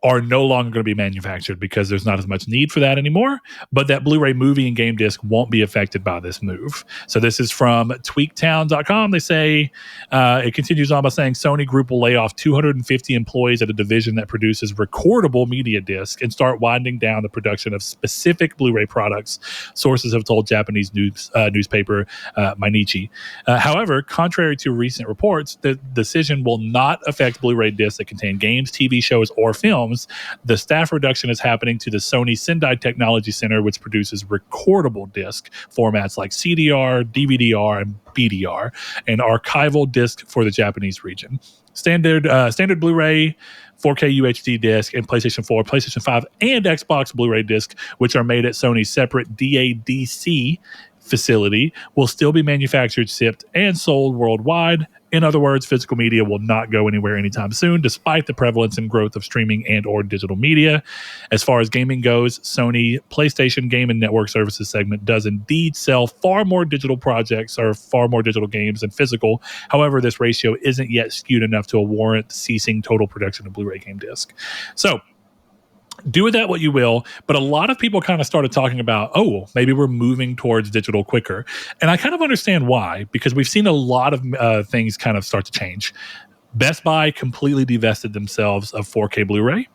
Are no longer going to be manufactured because there's not as much need for that anymore. But that Blu-ray movie and game disc won't be affected by this move. So this is from tweaktown.com. They say, it continues on by saying Sony Group will lay off 250 employees at a division that produces recordable media disc and start winding down the production of specific Blu-ray products, sources have told Japanese newspaper Mainichi. However, contrary to recent reports, the decision will not affect Blu-ray discs that contain games, TV shows, or films. The staff reduction is happening to the Sony Sendai Technology Center, which produces recordable disc formats like CDR, DVD-R, and BDR, and archival disc for the Japanese region. Standard Blu-ray, 4K UHD disc, and PlayStation 4, PlayStation 5, and Xbox Blu-ray disc, which are made at Sony's separate DADC facility, will still be manufactured, shipped, and sold worldwide. In other words, physical media will not go anywhere anytime soon, despite the prevalence and growth of streaming and or digital media. As far as gaming goes, Sony PlayStation Game and Network Services segment does indeed sell far more digital projects or far more digital games than physical. However, this ratio isn't yet skewed enough to warrant ceasing total production of Blu-ray game disc. So, do with that what you will, but a lot of people kind of started talking about, oh, maybe we're moving towards digital quicker. And I kind of understand why, because we've seen a lot of things kind of start to change. Best Buy completely divested themselves of 4K Blu-ray.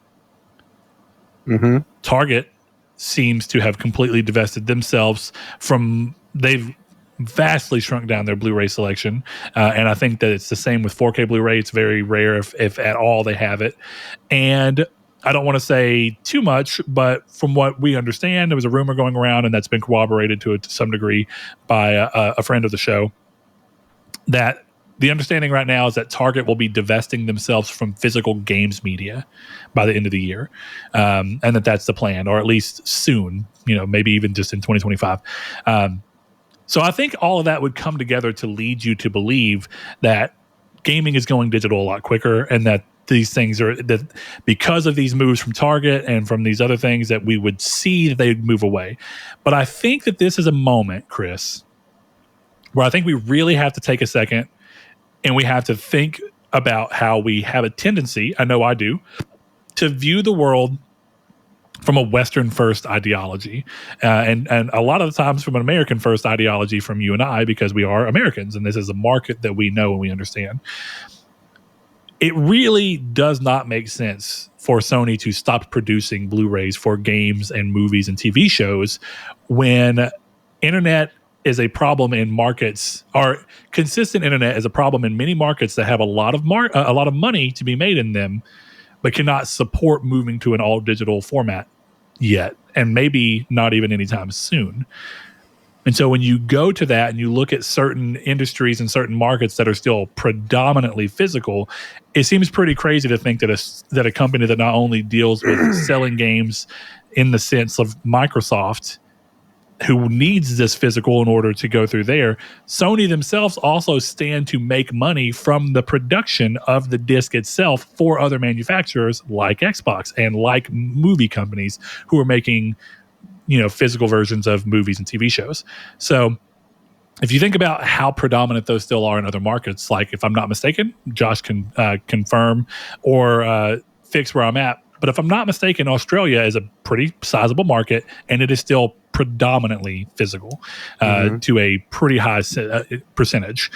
Mm-hmm. Target seems to have completely divested themselves from, they've vastly shrunk down their Blu-ray selection. And I think that it's the same with 4K Blu-ray. It's very rare if at all they have it. And I don't want to say too much, but from what we understand, there was a rumor going around, and that's been corroborated to some degree by a friend of the show, that the understanding right now is that Target will be divesting themselves from physical games media by the end of the year, and that's the plan, or at least soon, maybe even just in 2025. So I think all of that would come together to lead you to believe that gaming is going digital a lot quicker, and that these things are, that because of these moves from Target and from these other things, that we would see that they'd move away. But I think that this is a moment, Chris, where I think we really have to take a second and we have to think about how we have a tendency, I know I do, to view the world from a Western first ideology, and a lot of the times from an American first ideology from you and I, because we are Americans and this is a market that we know and we understand. It really does not make sense for Sony to stop producing Blu-rays for games and movies and TV shows when internet is a problem in markets, or consistent internet is a problem in many markets that have a lot of money to be made in them, but cannot support moving to an all digital format yet, and maybe not even anytime soon. And so when you go to that and you look at certain industries and certain markets that are still predominantly physical, it seems pretty crazy to think that a company that not only deals with selling games in the sense of Microsoft, who needs this physical in order to go through there, Sony themselves also stand to make money from the production of the disc itself for other manufacturers like Xbox and like movie companies who are making physical versions of movies and TV shows. So if you think about how predominant those still are in other markets, like if I'm not mistaken, Josh can confirm or fix where I'm at. But if I'm not mistaken, Australia is a pretty sizable market, and it is still predominantly physical to a pretty high percentage.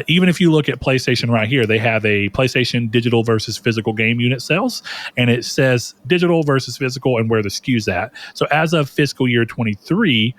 Even if you look at PlayStation right here, they have a PlayStation digital versus physical game unit sales, and it says digital versus physical and where the SKU's at. So as of fiscal year 23,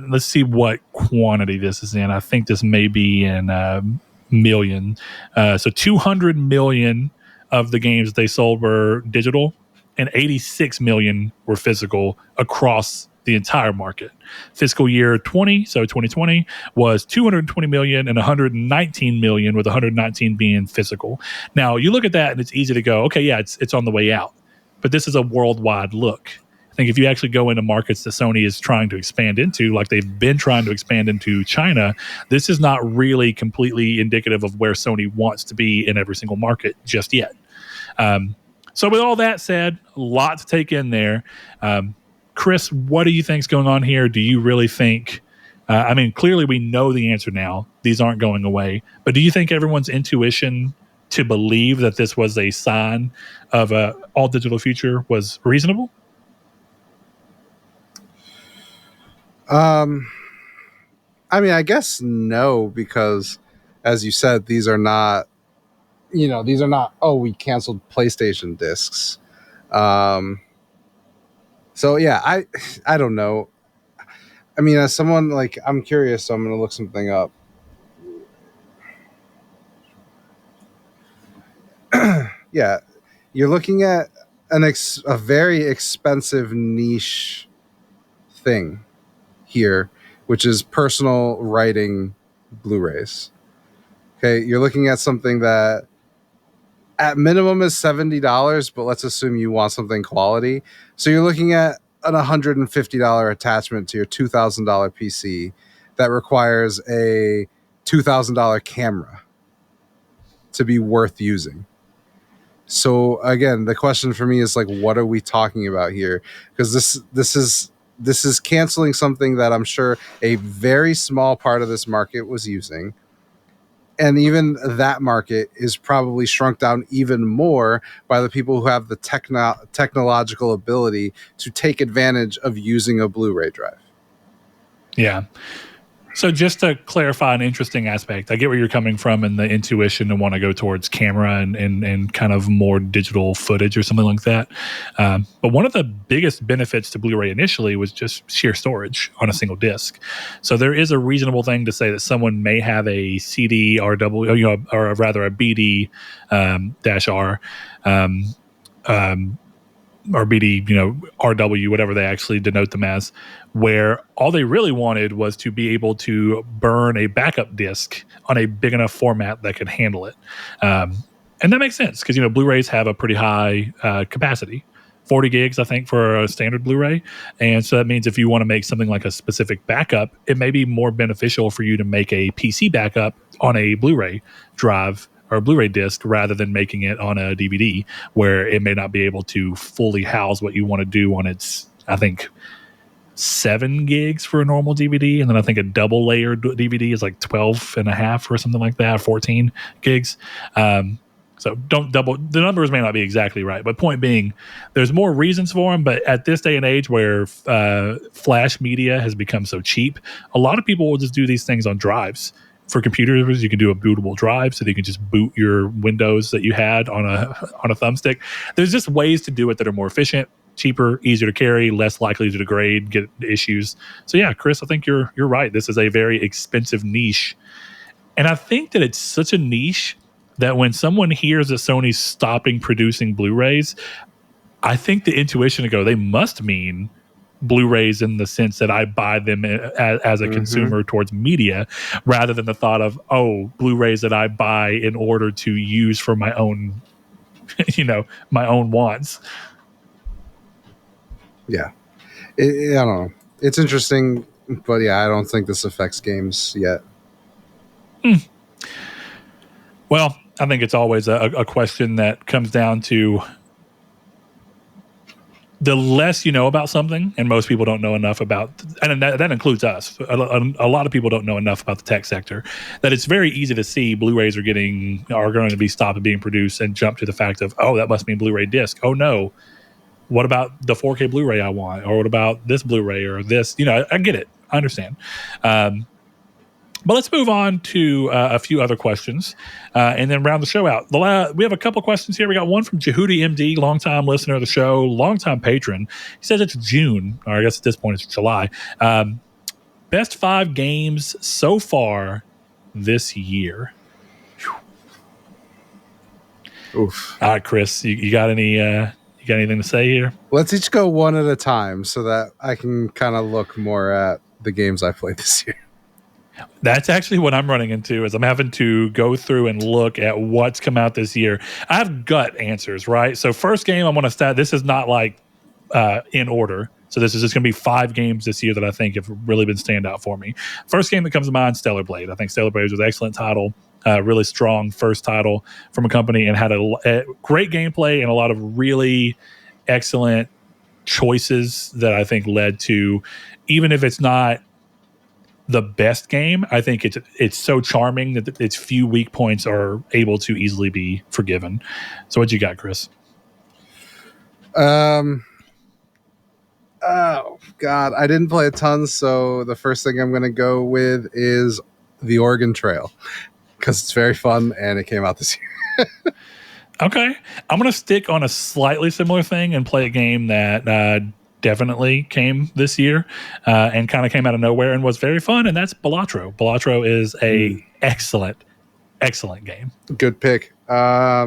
let's see what quantity this is in. I think this may be in million. So 200 million of the games they sold were digital, and 86 million were physical across the entire market. Fiscal year 20, so 2020, was 220 million and 119 million, with 119 being physical. Now, you look at that and it's easy to go, okay, yeah, it's on the way out. But this is a worldwide look. I think if you actually go into markets that Sony is trying to expand into, like they've been trying to expand into China, this is not really completely indicative of where Sony wants to be in every single market just yet. So with all that said, a lot to take in there. Chris, what do you think's going on here? Do you really think, I mean, clearly we know the answer now. These aren't going away. But do you think everyone's intuition to believe that this was a sign of a all-digital future was reasonable? I mean, I guess no, because as you said, these are not, oh, we canceled PlayStation discs. So yeah, I don't know. I mean, as someone, like, I'm curious, so I'm going to look something up. Yeah, you're looking at a very expensive niche thing here, which is personal writing Blu-rays. Okay, you're looking at something that at minimum is $70, but let's assume you want something quality. So you're looking at an $150 attachment to your $2,000 PC that requires a $2,000 camera to be worth using. So again, the question for me is, like, what are we talking about here? Because this is canceling something that I'm sure a very small part of this market was using. And even that market is probably shrunk down even more by the people who have the technological ability to take advantage of using a Blu-ray drive. Yeah. So just to clarify an interesting aspect, I get where you're coming from and the intuition to want to go towards camera and kind of more digital footage or something like that. But one of the biggest benefits to Blu-ray initially was just sheer storage on a single disc. So there is a reasonable thing to say that someone may have a CD RW, or rather a BD -R. Or BD, RW, whatever they actually denote them as, where all they really wanted was to be able to burn a backup disc on a big enough format that could handle it. And that makes sense because, Blu-rays have a pretty high capacity, 40 gigs, I think, for a standard Blu-ray. And so that means if you want to make something like a specific backup, it may be more beneficial for you to make a PC backup on a Blu-ray drive or a Blu-ray disc rather than making it on a DVD, where it may not be able to fully house what you want to do on its, I think, 7 gigs for a normal DVD. And then I think a double layered DVD is like 12 and a half or something like that, 14 gigs. So don't double, the numbers may not be exactly right, but point being, there's more reasons for them. But at this day and age where flash media has become so cheap, a lot of people will just do these things on drives. For computers, you can do a bootable drive, so that you can just boot your Windows that you had on a thumbstick. There's just ways to do it that are more efficient, cheaper, easier to carry, less likely to degrade, get issues. So yeah, Chris, I think you're right. This is a very expensive niche, and I think that it's such a niche that when someone hears that Sony's stopping producing Blu-rays, I think the intuition to go, they must mean Blu-rays in the sense that I buy them as a consumer towards media, rather than the thought of, Blu-rays that I buy in order to use for my own, my own wants. Yeah. I don't know. It's interesting, but yeah, I don't think this affects games yet. Well, I think it's always a question that comes down to the less you know about something, and most people don't know enough about, and that includes us. A lot of people don't know enough about the tech sector that it's very easy to see Blu-rays are going to be stopped being produced and jump to the fact of, oh, that must mean Blu-ray disc. Oh no, what about the 4K Blu-ray I want, or what about this Blu-ray or this? I get it, I understand. But let's move on to a few other questions and then round the show out. We have a couple questions here. We got one from Jehudi MD, longtime listener of the show, longtime patron. He says it's June, or I guess at this point it's July. Best 5 games so far this year. Oof. All right, Chris, you got anything to say here? Let's each go one at a time so that I can kind of look more at the games I played this year. That's actually what I'm running into, is I'm having to go through and look at what's come out this year. I have gut answers, right? So first game I want to start, this is not like in order. So this is just going to be 5 games this year that I think have really been standout for me. First game that comes to mind, Stellar Blade. I think Stellar Blade was an excellent title, really strong first title from a company, and had a great gameplay and a lot of really excellent choices that I think led to, even if it's not the best game, I think it's so charming that its few weak points are able to easily be forgiven. So what you got, Chris? Oh God, I didn't play a ton, so the first thing I'm going to go with is The Oregon Trail, because it's very fun and it came out this year. Okay, I'm going to stick on a slightly similar thing and play a game that definitely came this year and kind of came out of nowhere and was very fun, and that's Balatro. Balatro is a excellent game. Good pick. I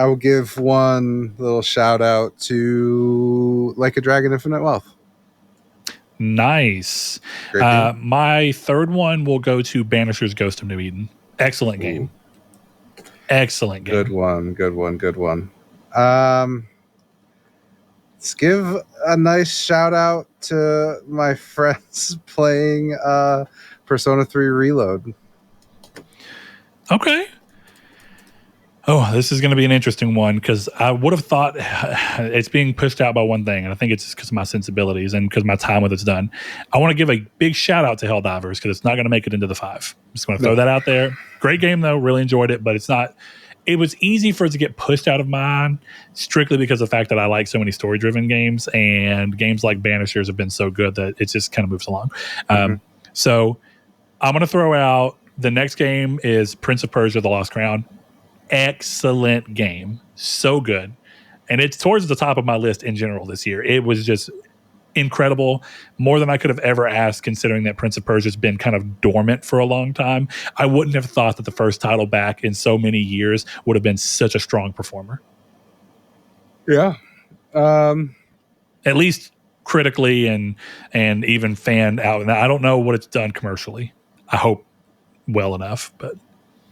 will give one little shout out to Like a Dragon Infinite Wealth. Nice. My third one will go to Banisher's Ghost of New Eden. Excellent game. Ooh. Excellent game. Good one. Let's give a nice shout out to my friends playing Persona 3 Reload. Okay. Oh, this is going to be an interesting one, because I would have thought it's being pushed out by one thing, and I think it's just because of my sensibilities and because my time with it's done. I want to give a big shout out to Helldivers, because it's not going to make it into the 5. I'm just going to throw that out there. Great game, though. Really enjoyed it, but it's not. It was easy for it to get pushed out of mine strictly because of the fact that I like so many story-driven games, and games like Banishers have been so good that it just kind of moves along. So I'm going to throw out the next game is Prince of Persia: The Lost Crown. Excellent game. So good. And it's towards the top of my list in general this year. It was just incredible, more than I could have ever asked, considering that Prince of Persia has been kind of dormant for a long time. I wouldn't have thought that the first title back in so many years would have been such a strong performer. Yeah. At least critically and even fan out. And I don't know what it's done commercially. I hope well enough, but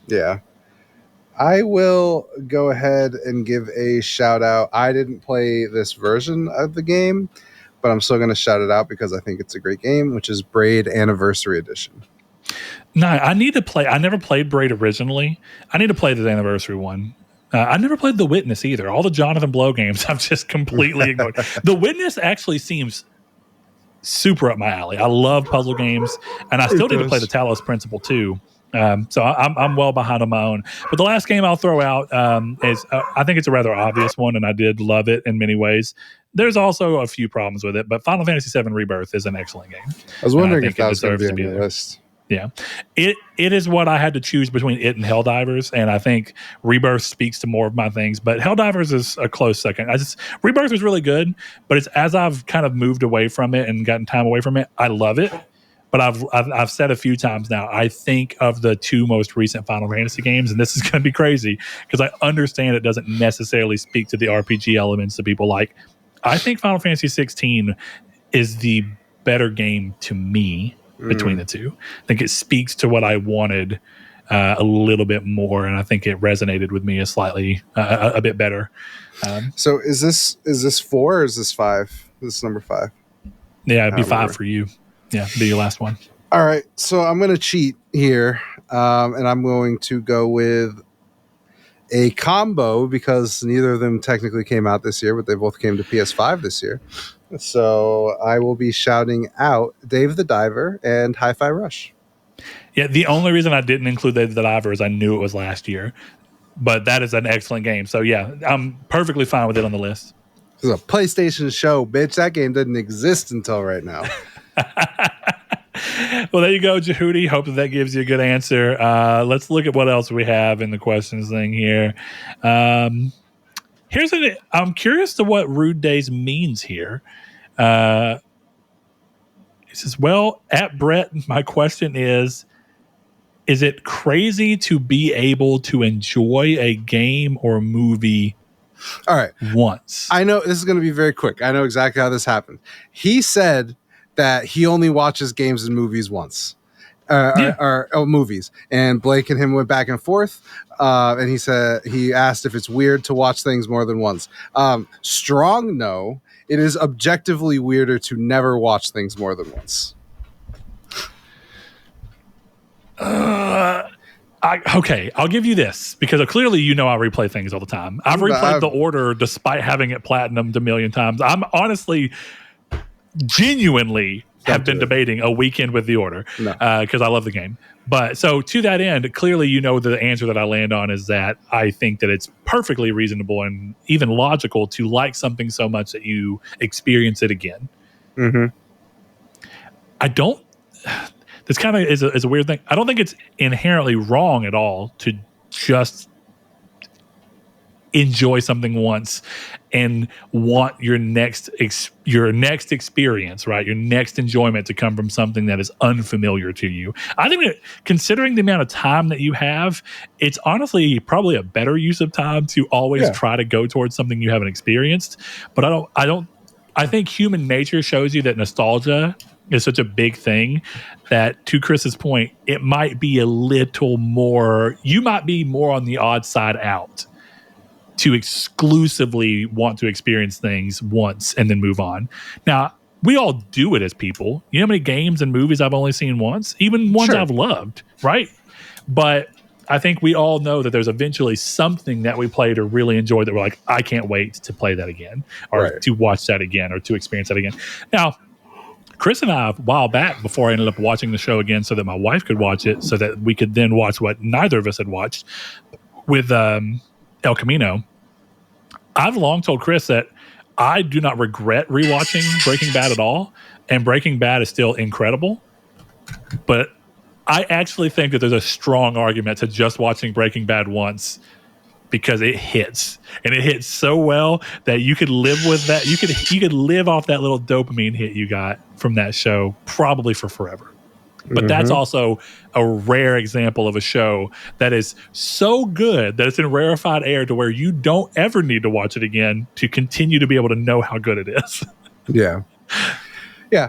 yeah. I will go ahead and give a shout out. I didn't play this version of the game, but I'm still going to shout it out because I think it's a great game, which is Braid Anniversary Edition. No, I need to play. I never played Braid originally. I need to play the Anniversary one. I never played The Witness either. All the Jonathan Blow games I've just completely ignored. The Witness actually seems super up my alley. I love puzzle games, and I still need to play the Talos Principle too. So I'm well behind on my own. But the last game I'll throw out is I think it's a rather obvious one, and I did love it in many ways. There's also a few problems with it, but Final Fantasy VII Rebirth is an excellent game. I was wondering if that was going to be on your list. Yeah, it is what I had to choose between it and Helldivers, and I think Rebirth speaks to more of my things, but Helldivers is a close second. Rebirth is really good, but it's as I've kind of moved away from it and gotten time away from it, I love it. But I've said a few times now, I think of the 2 most recent Final Fantasy games, and this is going to be crazy because I understand it doesn't necessarily speak to the RPG elements that people like. I think Final Fantasy 16 is the better game to me between the 2. I think it speaks to what I wanted a little bit more, and I think it resonated with me a bit better. So is this 4 or is this 5? This is number 5. Yeah, it'd be 5 for you. Yeah, be your last one. All right, so I'm going to cheat here, and I'm going to go with a combo because neither of them technically came out this year, but they both came to PS5 this year. So I will be shouting out Dave the Diver and Hi-Fi Rush. Yeah, the only reason I didn't include Dave the Diver is I knew it was last year. But that is an excellent game. So yeah, I'm perfectly fine with it on the list. This is a PlayStation show, bitch. That game didn't exist until right now. Well, there you go, Jehudi. Hope that gives you a good answer. Let's look at what else we have in the questions thing here. I'm curious to what Rude Days means here. He says, well, at Brett, my question is it crazy to be able to enjoy a game or movie all right once? I know this is going to be very quick. I know exactly how this happened. He said that he only watches games and movies once. Or movies. And Blake and him went back and forth. And he asked if it's weird to watch things more than once. Strong no. It is objectively weirder to never watch things more than once. Okay, I'll give you this because clearly I replay things all the time. I've replayed The Order despite having it platinumed a million times. I'm honestly, genuinely have been debating a weekend with The Order because I love the game. But so to that end, clearly the answer that I land on is that I think that it's perfectly reasonable and even logical to like something so much that you experience it again. Mm-hmm. This kind of is a weird thing. I don't think it's inherently wrong at all to just enjoy something once and want your next experience, right? Your next enjoyment to come from something that is unfamiliar to you. I think that considering the amount of time that you have, it's honestly probably a better use of time to always try to go towards something you haven't experienced. But I think human nature shows you that nostalgia is such a big thing that, to Chris's point, it might be a little more, you might be more on the odd side out to exclusively want to experience things once and then move on. Now, we all do it as people. You know how many games and movies I've only seen once? Even ones I've loved, right? But I think we all know that there's eventually something that we played or really enjoyed that we're like, I can't wait to play that again or to watch that again or to experience that again. Now, Chris and I, a while back, before I ended up watching the show again so that my wife could watch it so that we could then watch what neither of us had watched with El Camino, I've long told Chris that I do not regret rewatching Breaking Bad at all, and Breaking Bad is still incredible, but I actually think that there's a strong argument to just watching Breaking Bad once because it hits, and it hits so well that you could live with that. You could live off that little dopamine hit you got from that show probably for forever. But that's also a rare example of a show that is so good that it's in rarefied air to where you don't ever need to watch it again to continue to be able to know how good it is. Yeah.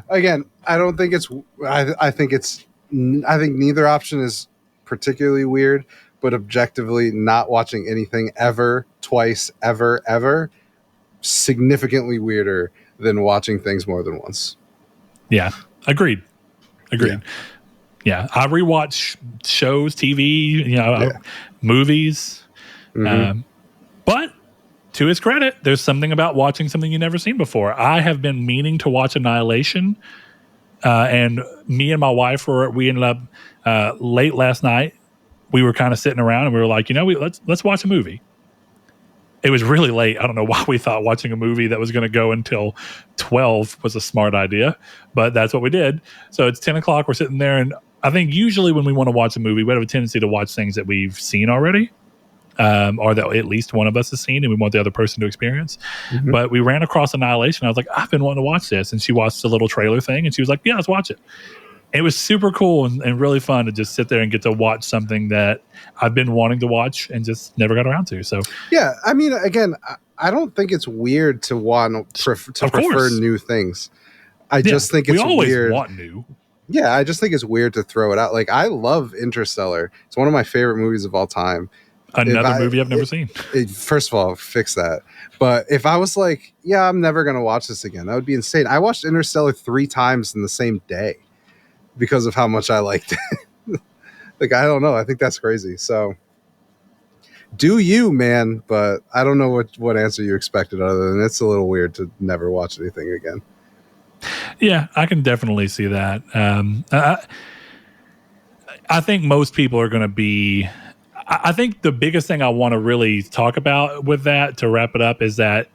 Again, I don't think it's. I think neither option is particularly weird. But objectively, not watching anything ever, twice, ever, significantly weirder than watching things more than once. Yeah, agreed. Yeah, I rewatch shows, TV, movies. But to his credit, there's something about watching something you've never seen before. I have been meaning to watch Annihilation, and me and my wife we ended up late last night. We were kind of sitting around and we were like, let's watch a movie. It was really late. I don't know why we thought watching a movie that was going to go until 12 was a smart idea, but that's what we did. So it's 10 o'clock. We're sitting there. And I think usually when we want to watch a movie, we have a tendency to watch things that we've seen already, or that at least one of us has seen and we want the other person to experience. But we ran across Annihilation. I was like, I've been wanting to watch this. And she watched the little trailer thing and she was like, yeah, let's watch it. It was super cool and really fun to just sit there and get to watch something that I've been wanting to watch and just never got around to. So yeah, I mean, again, I don't think it's weird to prefer new things. I just think it's weird. We always want new. Yeah, I just think it's weird to throw it out. Like, I love Interstellar. It's one of my favorite movies of all time. Another movie I've never seen. First of all, fix that. But if I was like, yeah, I'm never going to watch this again, that would be insane. I watched Interstellar 3 times in the same day because of how much I liked it. Like, I don't know. I think that's crazy. So, Do you, man? But I don't know what answer you expected other than it's a little weird to never watch anything again. Yeah, I can definitely see that. I think most people are going to be. I think the biggest thing I want to really talk about with that to wrap it up is that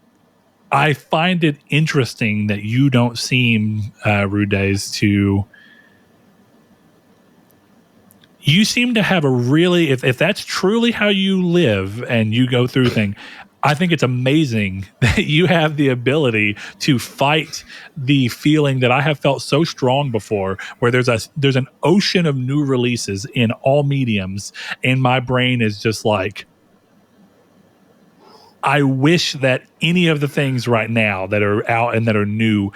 I find it interesting that you don't seem, Rude Days, to. You seem to have a really, if that's truly how you live and you go through things, I think it's amazing that you have the ability to fight the feeling that I have felt so strong before, where there's an ocean of new releases in all mediums, and my brain is just like, I wish that any of the things right now that are out and that are new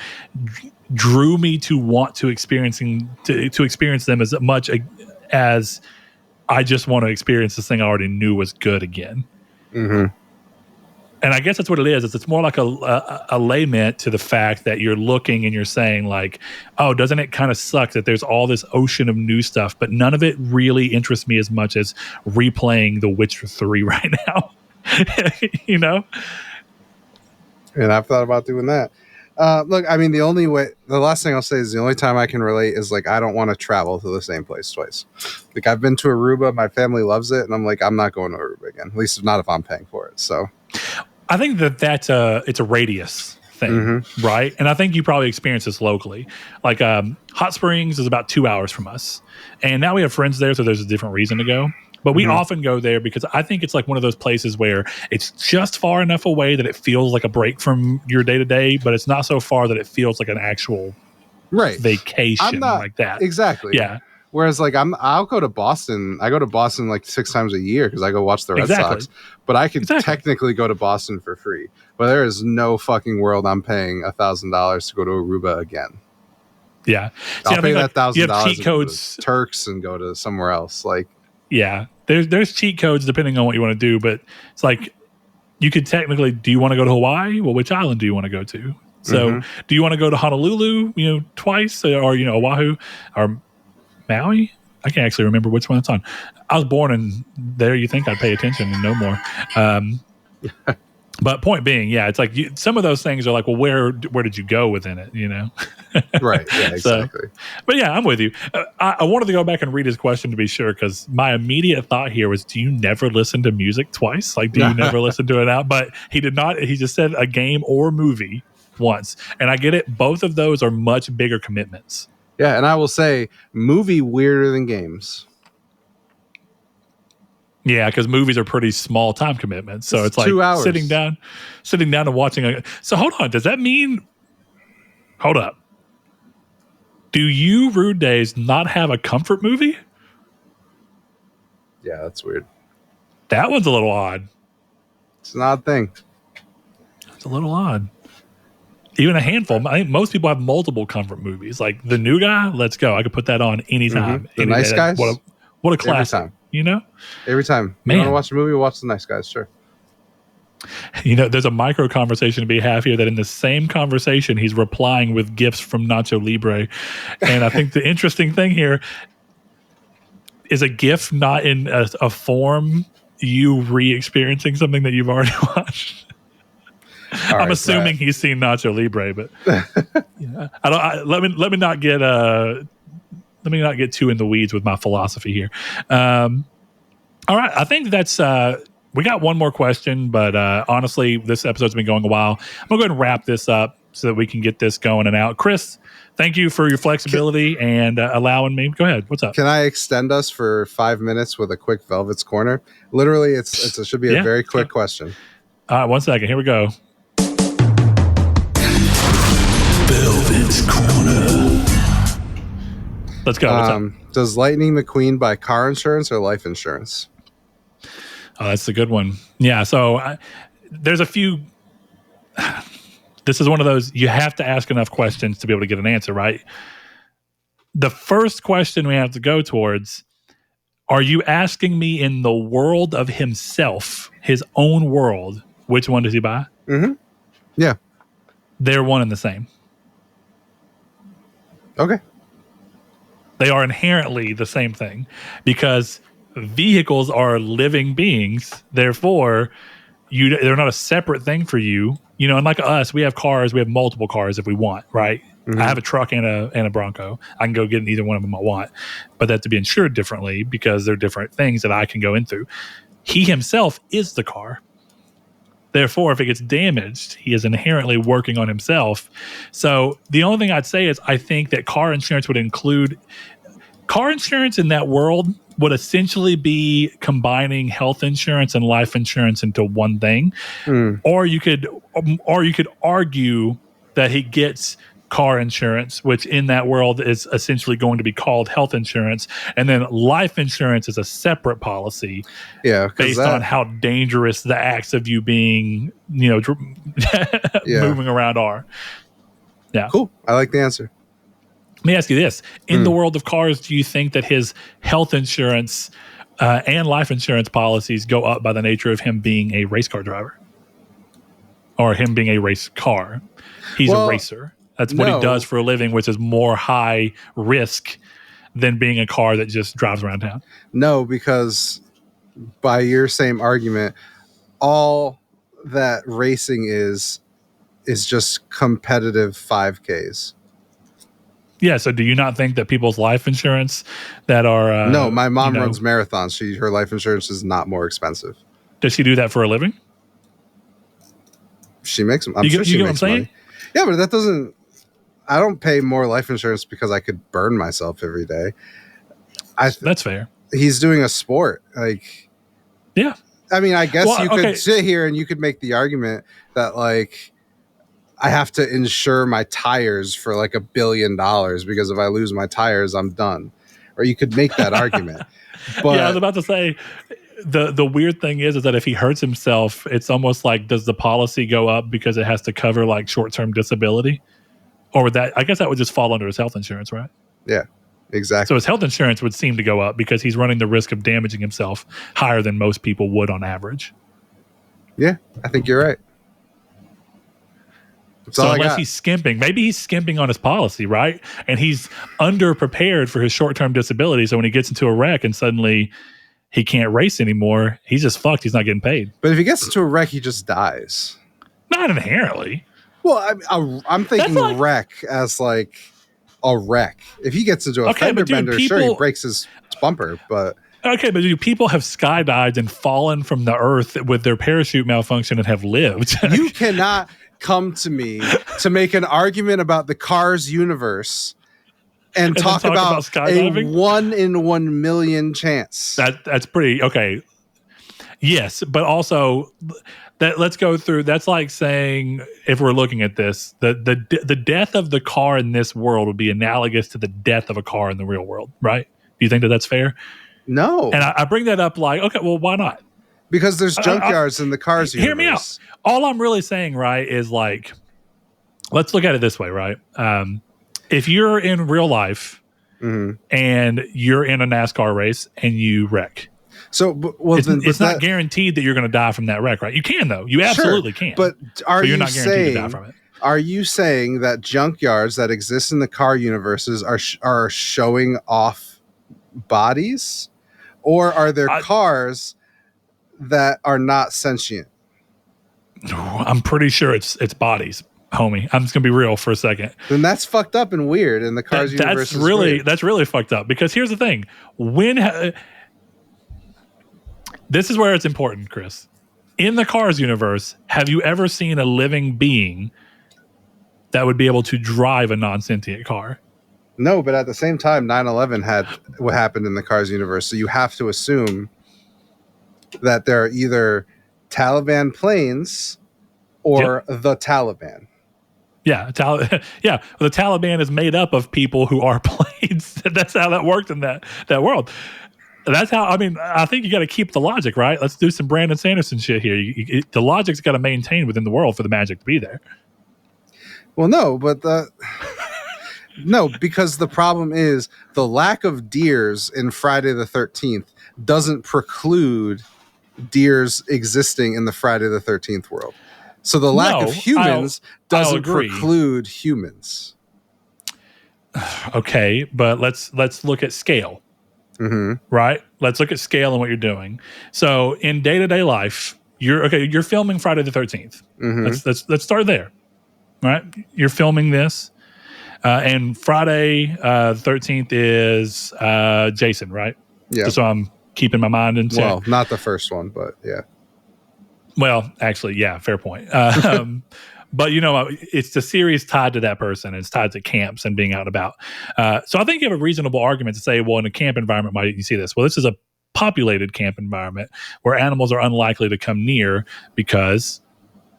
drew me to want to experience them as much as I just want to experience this thing I already knew was good again. Mm-hmm. And I guess that's what it is. It's more like a lament to the fact that you're looking and you're saying like, oh, doesn't it kind of suck that there's all this ocean of new stuff, but none of it really interests me as much as replaying The Witcher 3 right now. You know? And I've thought about doing that. Look, I mean, the last thing I'll say is the only time I can relate is like, I don't want to travel to the same place twice. Like, I've been to Aruba, my family loves it, and I'm like, I'm not going to Aruba again, at least not if I'm paying for it. So I think it's a radius thing, right? And I think you probably experience this locally. Like Hot Springs is about 2 hours from us, and now we have friends there, so there's a different reason to go. But we often go there because I think it's like one of those places where it's just far enough away that it feels like a break from your day to day, but it's not so far that it feels like an actual vacation like that. Exactly. Yeah. Whereas like I'll go to Boston. I go to Boston like 6 times a year because I go watch the Red Sox. But I could technically go to Boston for free. But there is no fucking world I'm paying $1,000 to go to Aruba again. Yeah. I'll pay that $1,000 cheat codes to Turks and go to somewhere else. Like, yeah, there's cheat codes depending on what you want to do, but it's like you could technically. Do you want to go to Hawaii? Well, which island do you want to go to? So, do you want to go to Honolulu? Twice, or Oahu, or Maui? I can't actually remember which one it's on. I was born in there. You think I'd pay attention and know more? But point being, yeah, it's like some of those things are like, well, where did you go within it? Right? Yeah, exactly. But yeah, I'm with you. I wanted to go back and read his question to be sure, because my immediate thought here was, do you never listen to music twice? Like, do you never listen to it out? But he did not. He just said a game or movie once, and I get it. Both of those are much bigger commitments. Yeah, and I will say, movie weirder than games. Yeah, because movies are pretty small time commitments. So it's like 2 hours. sitting down and watching. So hold on. Does that mean? Hold up. Do you, Rude Days, not have a comfort movie? Yeah, that's weird. That one's a little odd. It's an odd thing. It's a little odd. Even a handful. I think most people have multiple comfort movies. Like The New Guy, let's go. I could put that on anytime. The Nice Guys? What a classic. Every time. You want to watch a movie, watch The Nice Guys, sure. There's a micro conversation to be had here that in the same conversation, he's replying with gifts from Nacho Libre. And I think the interesting thing here is a GIF not in a form you re-experiencing something that you've already watched. I'm assuming he's seen Nacho Libre, but let me not get too in the weeds with my philosophy here. All right, I think that's we got one more question, but honestly, this episode's been going a while. I'm gonna go ahead and wrap this up so that we can get this going and out. Chris, thank you for your flexibility and allowing me. Go ahead. What's up? Can I extend us for 5 minutes with a quick Velvet's Corner? Literally, it should be a very quick question. All right, 1 second. Here we go. Velvet's Corner. Let's go. What's up? Does Lightning McQueen buy car insurance or life insurance? Oh, that's a good one. Yeah. So there's a few. This is one of those, you have to ask enough questions to be able to get an answer, right? The first question we have to go towards, are you asking me in the world of himself, his own world, which one does he buy? Mm-hmm. Yeah. They're one and the same. Okay. They are inherently the same thing, because vehicles are living beings. Therefore, they're not a separate thing for you. And like us, we have cars. We have multiple cars if we want, right? Mm-hmm. I have a truck and a Bronco. I can go get in either one of them I want, but they have to be insured differently because they're different things that I can go in through. He himself is the car. Therefore, if it gets damaged, he is inherently working on himself. So the only thing I'd say is I think that car insurance would include car insurance in that world would essentially be combining health insurance and life insurance into one thing. Or you could argue that he gets car insurance, which in that world is essentially going to be called health insurance, and then life insurance is a separate policy, based on how dangerous the acts of you being, moving around are. Yeah, cool. I like the answer. Let me ask you this: in the world of cars, do you think that his health insurance and life insurance policies go up by the nature of him being a race car driver, or him being a race car? He's a racer. That's what he does for a living, which is more high risk than being a car that just drives around town. No, because by your same argument, all that racing is just competitive 5Ks. Yeah. So do you not think that people's life insurance that are... no, my mom runs marathons. Her life insurance is not more expensive. Does she do that for a living? She makes them. I'm sure she makes money. Yeah, but that doesn't... I don't pay more life insurance because I could burn myself every day. That's fair. He's doing a sport. Yeah. I mean, I guess you could sit here and you could make the argument that I have to insure my tires for $1 billion because if I lose my tires, I'm done. Or you could make that argument. But I was about to say, the weird thing is that if he hurts himself, it's almost like, does the policy go up because it has to cover short-term disability? Or would that, I guess that would just fall under his health insurance, right? Yeah, exactly. So his health insurance would seem to go up because he's running the risk of damaging himself higher than most people would on average. Yeah, I think you're right. So unless he's skimping, maybe he's skimping on his policy, right? And he's underprepared for his short-term disability. So when he gets into a wreck and suddenly he can't race anymore, he's just fucked. He's not getting paid. But if he gets into a wreck, he just dies. Not inherently. Well, I'm thinking wreck as a wreck. If he gets into a fender bender, sure, he breaks his bumper, but... Okay, but people have skydived and fallen from the earth with their parachute malfunction and have lived. You cannot come to me to make an argument about the Cars universe and talk about skydiving? A 1 in 1 million chance. That's pretty... Okay. Yes, but also... let's go through. That's like saying, if we're looking at this, the death of the car in this world would be analogous to the death of a car in the real world, right? Do you think that that's fair? No. And I bring that up okay, well, why not? Because there's junkyards in the Cars universe. Hear me out. All I'm really saying, right, is let's look at it this way, right? If you're in real life and you're in a NASCAR race and you wreck, so, it's not guaranteed that you're going to die from that wreck, right? You can, though. You absolutely can. But you're not guaranteed to die from it. Are you saying that junkyards that exist in the car universes are showing off bodies, or are there cars that are not sentient? I'm pretty sure it's bodies, homie. I'm just gonna be real for a second. Then that's fucked up and weird. In the Cars universe, that's really fucked up. Because here's the thing: this is where it's important, Chris. In the Cars universe, have you ever seen a living being that would be able to drive a non-sentient car? No, but at the same time, 9/11 had what happened in the Cars universe. So you have to assume that there are either Taliban planes or the Taliban. Yeah, the Taliban is made up of people who are planes. That's how that worked in that world. That's how, I think you got to keep the logic, right? Let's do some Brandon Sanderson shit here. The logic's got to maintain within the world for the magic to be there. Well, no, but no, because the problem is the lack of deers in Friday the 13th doesn't preclude deers existing in the Friday the 13th world. So the lack of humans doesn't preclude humans. Okay, but let's look at scale. right? Let's look at scale and what you're doing. So in day-to-day life, you're filming Friday the 13th. Let's start there. Right? You're filming this. And Friday 13th is Jason, right? Yeah. Just so I'm keeping my mind in check. Well, not the first one, but yeah. Well, actually, yeah, fair point. But it's the series tied to that person. It's tied to camps and being out and about. So I think you have a reasonable argument to say, well, in a camp environment, why didn't you see this? Well, this is a populated camp environment where animals are unlikely to come near because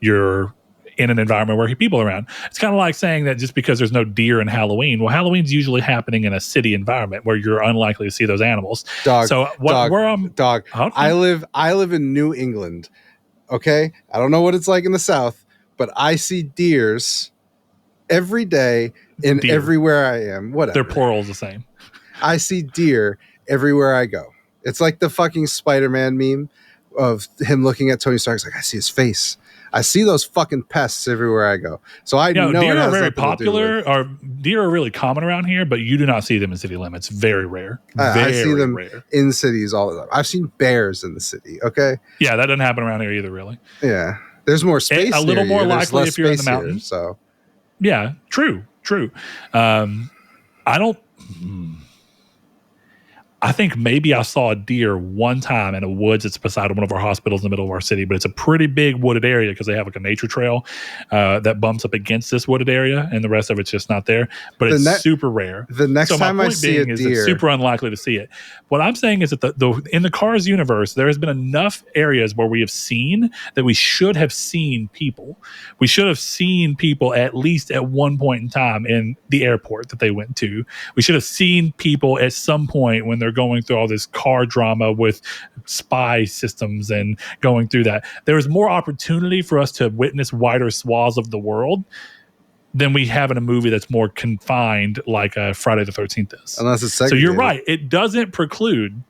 you're in an environment where people are around. It's kind of like saying that just because there's no deer in Halloween, well, Halloween's usually happening in a city environment where you're unlikely to see those animals. Dog. I live in New England. Okay, I don't know what it's like in the South, but I see deers every day everywhere I am. Whatever. Their plural's the same. I see deer everywhere I go. It's like the fucking Spider-Man meme of him looking at Tony Stark. It's like, I see his face. I see those fucking pests everywhere I go. So I know deer are very popular, or deer are really common around here, but you do not see them in city limits. Very rare. I see them in cities all the time. I've seen bears in the city. Okay. Yeah, that doesn't happen around here either, really. Yeah. There's more space. A little more likely if you're in the mountains. So yeah, true. I think maybe I saw a deer one time in a woods that's beside one of our hospitals in the middle of our city, but it's a pretty big wooded area because they have like a nature trail that bumps up against this wooded area, and the rest of it's just not there. But it's super rare. The next time I see a deer, it's super unlikely to see it. What I'm saying is that in the Cars universe, there has been enough areas where we have seen that we should have seen people. We should have seen people at least at one point in time in the airport that they went to. We should have seen people at some point when they're going through all this car drama with spy systems and going through that. There is more opportunity for us to witness wider swaths of the world than we have in a movie that's more confined like Friday the 13th is. Unless it's segregated. So you're right. It doesn't preclude.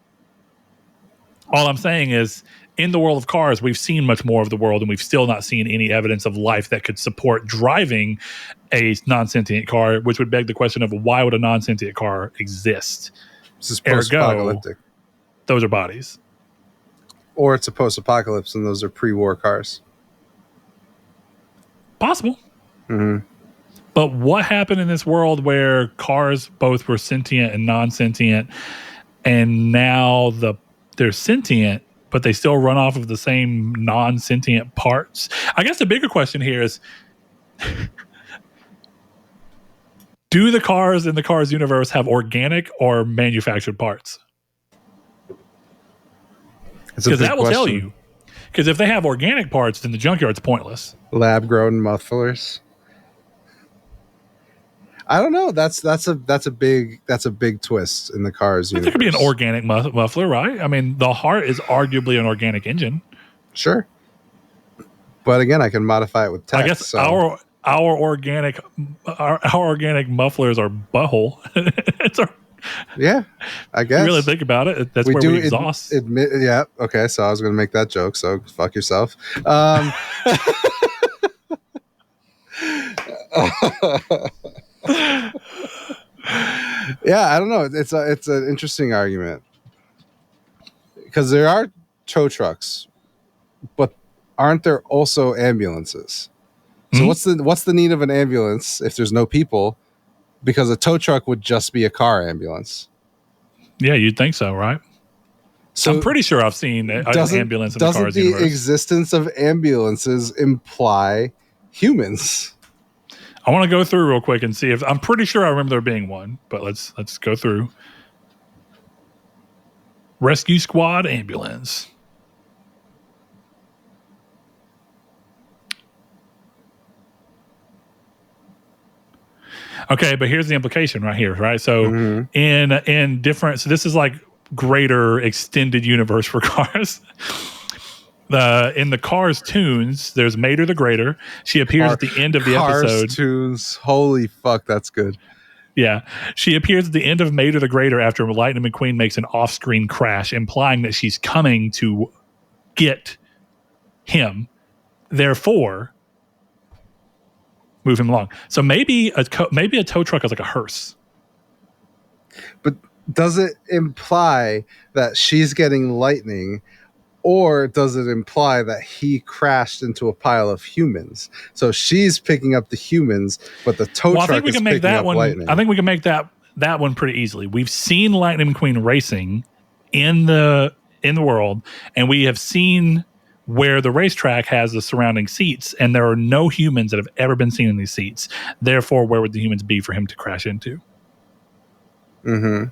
All I'm saying is in the world of Cars, we've seen much more of the world, and we've still not seen any evidence of life that could support driving a non-sentient car, which would beg the question of why would a non-sentient car exist? This is post-apocalyptic. Those are bodies. Or it's a post-apocalypse and those are pre-war cars. Possible. But what happened in this world where cars both were sentient and non-sentient, and now they're sentient, but they still run off of the same non-sentient parts? I guess the bigger question here is, do the cars in the Cars universe have organic or manufactured parts? Because that will tell you. Because if they have organic parts, then the junkyard's pointless. Lab-grown mufflers. I don't know. That's a big twist in the Cars universe. There could be an organic muffler, right? I mean, the heart is arguably an organic engine. Sure. But again, I can modify it with text. I guess our organic mufflers are butthole. Yeah, I guess. You really think about it. That's where we exhaust. Yeah. Okay. So I was going to make that joke. So fuck yourself. Yeah, I don't know. It's an interesting argument because there are tow trucks, but aren't there also ambulances? So what's the need of an ambulance if there's no people? Because a tow truck would just be a car ambulance. Yeah, you'd think so, right? So I'm pretty sure I've seen an ambulance in the Cars universe. Doesn't the existence of ambulances imply humans? I want to go through real quick and see if I'm pretty sure I remember there being one, but let's go through. Rescue Squad ambulance. Okay, but here's the implication right here, right? So in different, so this is like greater extended universe for Cars. In the Cars tunes, there's Mater the Greater. She appears at the end of the episode. Cars tunes, holy fuck, that's good. Yeah, she appears at the end of Mater the Greater after Lightning McQueen makes an off-screen crash, implying that she's coming to get him. Therefore, move him along. So maybe a tow truck is like a hearse. But does it imply that she's getting lightning, or does it imply that he crashed into a pile of humans? So she's picking up the humans, but the tow truck is picking up lightning. I think we can make that one pretty easally. We've seen Lightning McQueen racing in the world, and we have seen where the racetrack has the surrounding seats, and there are no humans that have ever been seen in these seats. Therefore, where would the humans be for him to crash into? Mm-hmm.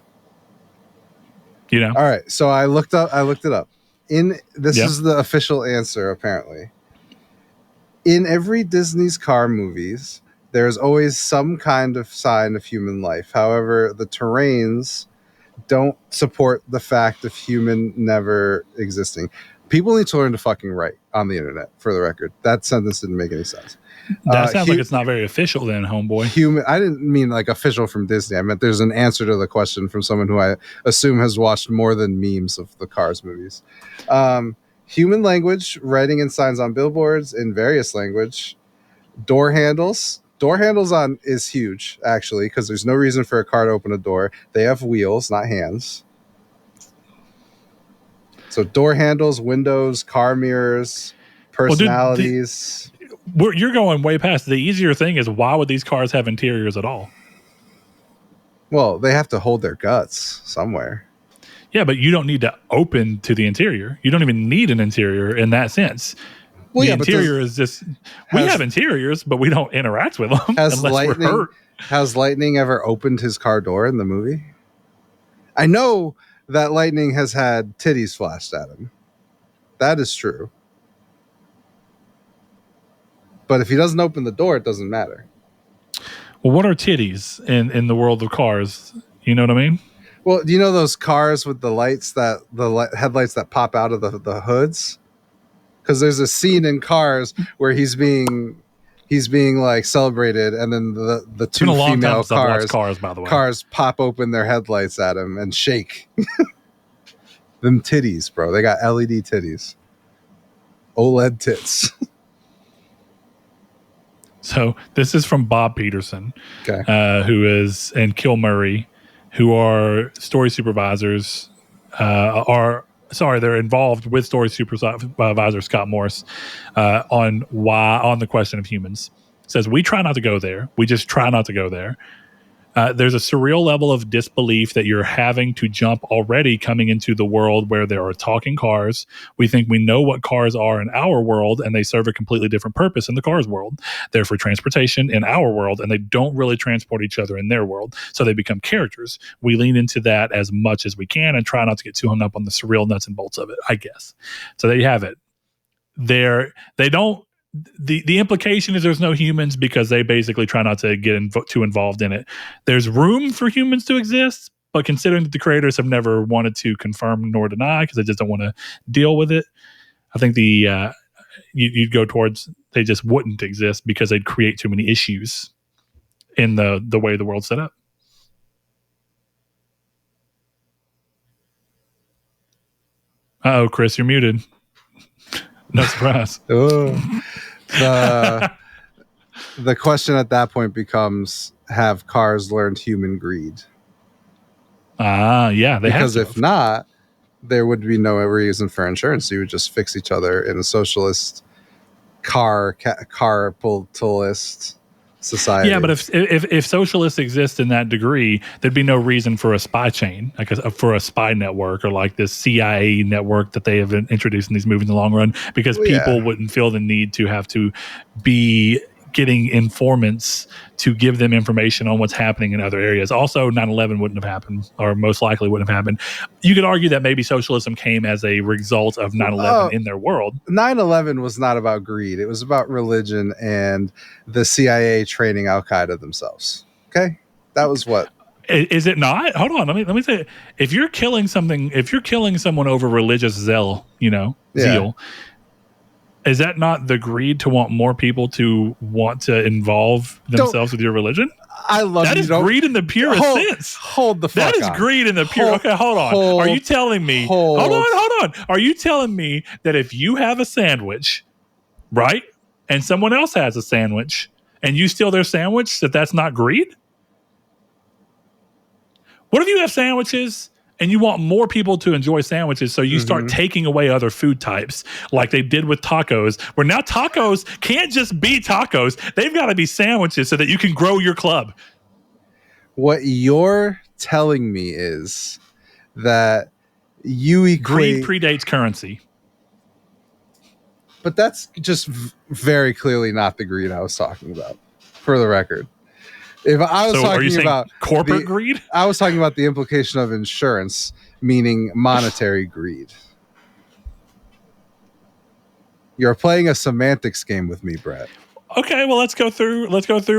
You know? All right. So I looked it up. This is the official answer, apparently. In every Disney's car movies, there's always some kind of sign of human life. However, the terrains don't support the fact of human never existing. People need to learn to fucking write on the internet, for the record. That sentence didn't make any sense. That sounds like it's not very official then, homeboy. I didn't mean like official from Disney. I meant there's an answer to the question from someone who I assume has watched more than memes of the Cars movies. Human language, writing and signs on billboards in various language. Door handles. Door handles on is huge, actually, because there's no reason for a car to open a door. They have wheels, not hands. So door handles, windows, car mirrors, personalities. Well, you're going way past. The easier thing is, why would these cars have interiors at all? Well, they have to hold their guts somewhere. Yeah, but you don't need to open to the interior. You don't even need an interior in that sense. Well, the interior is just... We have interiors, but we don't interact with them unless we're hurt. Has Lightning ever opened his car door in the movie? I know that Lightning has had titties flashed at him. That is true. But if he doesn't open the door, it doesn't matter. Well, what are titties in the world of cars? You know what I mean? Well, do you know those cars with the lights headlights that pop out of the hoods? Because there's a scene in Cars where he's being like celebrated, and then the two female cars pop open their headlights at him and shake. Them titties, bro. They got LED titties. OLED tits. So this is from Bob Peterson, okay. Who is, and Kill Murray, who are story supervisors, they're involved with story supervisor Scott Morris on the question of humans. It says, we try not to go there. We just try not to go there. There's a surreal level of disbelief that you're having to jump already coming into the world where there are talking cars. We think we know what cars are in our world, and they serve a completely different purpose in the cars world. They're for transportation in our world, and they don't really transport each other in their world. So they become characters. We lean into that as much as we can and try not to get too hung up on the surreal nuts and bolts of it, I guess. So there you have it. They don't. The implication is there's no humans because they basically try not to get too involved in it. There's room for humans to exist, but considering that the creators have never wanted to confirm nor deny because they just don't want to deal with it, I think you'd go towards they just wouldn't exist because they'd create too many issues in the way the world's set up. Uh-oh, Chris, you're muted. No surprise. The question at that point becomes, have cars learned human greed? Yeah, because if not, there would be no reason for insurance. You would just fix each other in a socialist carpalist society. Yeah, but if socialists exist in that degree, there'd be no reason for a spy chain, like for a spy network or like this CIA network that they have introduced in these movies in the long run, because people wouldn't feel the need to have to be getting informants to give them information on what's happening in other areas. Also, 9/11 wouldn't have happened, or most likely wouldn't have happened. You could argue that maybe socialism came as a result of 9/11 in their world. 9/11 was not about greed. It was about religion and the CIA training Al-Qaeda themselves. Okay? That was what. Is it not? Hold on. Let me say, if you're killing someone over religious zeal, zeal, is that not the greed to want more people to want to involve themselves with your religion? I love that. Is greed in the purest sense. Hold the fuck on. That is greed in the pure. Okay, hold on. Are you telling me? Hold on. Are you telling me that if you have a sandwich, right, and someone else has a sandwich, and you steal their sandwich, that's not greed? What if you have sandwiches and you want more people to enjoy sandwiches, so you start taking away other food types like they did with tacos, where now tacos can't just be tacos. They've got to be sandwiches so that you can grow your club. What you're telling me is that you equate... Greed predates currency. But that's just very clearly not the greed I was talking about, for the record. If I was talking about corporate greed, I was talking about the implication of insurance, meaning monetary greed. You're playing a semantics game with me, Brett. Okay, well, let's go through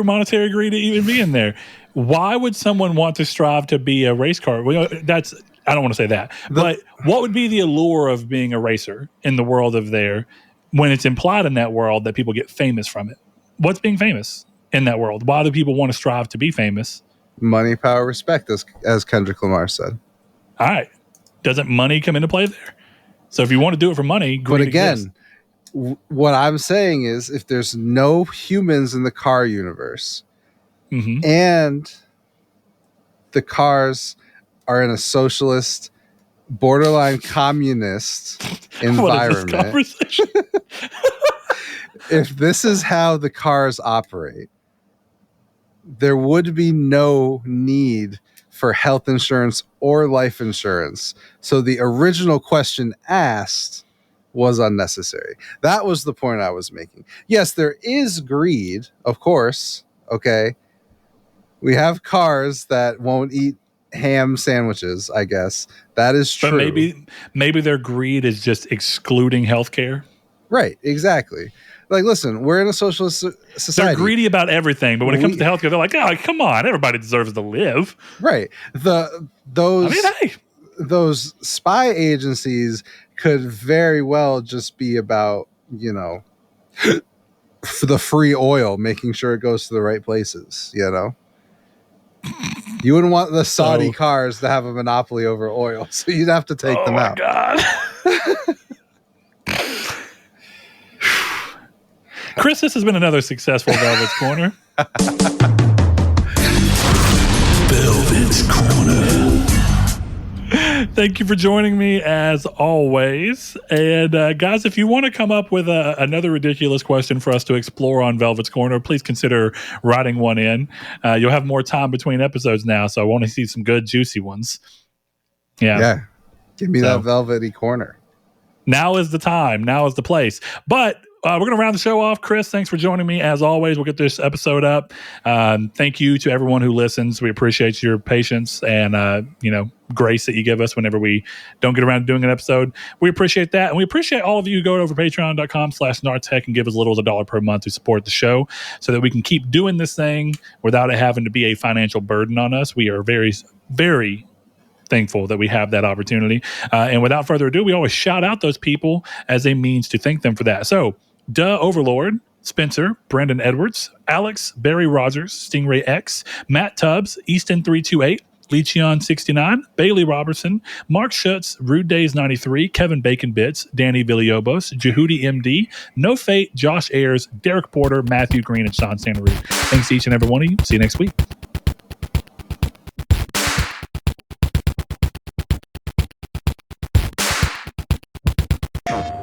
monetary greed to even be in there. Why would someone want to strive to be a race car? Well, I don't want to say that. But what would be the allure of being a racer in the world of there, when it's implied in that world that people get famous from it? What's being famous in that world? Why do people want to strive to be famous? Money, power, respect, as Kendrick Lamar said. All right. Doesn't money come into play there? So if you want to do it for money, greed but again, exists. What I'm saying is, if there's no humans in the car universe, and the cars are in a socialist, borderline communist environment, if this is how the cars operate, there would be no need for health insurance or life insurance. So the original question asked was unnecessary. That was the point I was making. Yes, there is greed, of course. Okay. We have cars that won't eat ham sandwiches, I guess. That is true. But maybe their greed is just excluding healthcare. Right, exactly. Like, listen, we're in a socialist society. They're greedy about everything, but when it comes to healthcare, they're like, oh, come on, everybody deserves to live. Right. Those spy agencies could very well just be about, the free oil, making sure it goes to the right places, You wouldn't want the Saudi cars to have a monopoly over oil, so you'd have to take them out. Oh, my God. Chris, this has been another successful Velvet's Corner. Velvet's Corner. Thank you for joining me as always. And guys, if you want to come up with another ridiculous question for us to explore on Velvet's Corner, please consider writing one in. You'll have more time between episodes now, so I want to see some good, juicy ones. Yeah. Give me that velvety corner. Now is the time. Now is the place. But we're going to round the show off. Chris, thanks for joining me as always. We'll get this episode up. Thank you to everyone who listens. We appreciate your patience and, grace that you give us whenever we don't get around to doing an episode. We appreciate that. And we appreciate all of you who go over patreon.com/nartech and give as little as $1 per month to support the show so that we can keep doing this thing without it having to be a financial burden on us. We are very, very thankful that we have that opportunity. And without further ado, we always shout out those people as a means to thank them for that. So, Overlord, Spencer, Brandon Edwards, Alex, Barry Rogers, Stingray X, Matt Tubbs, Easton328, Lecheon69, Bailey Robertson, Mark Schutz, Rude Days 93, Kevin Bacon Bits, Danny Villobos, Jehudi MD, No Fate, Josh Ayers, Derek Porter, Matthew Green, and Sean Santaroo. Thanks to each and every one of you. See you next week.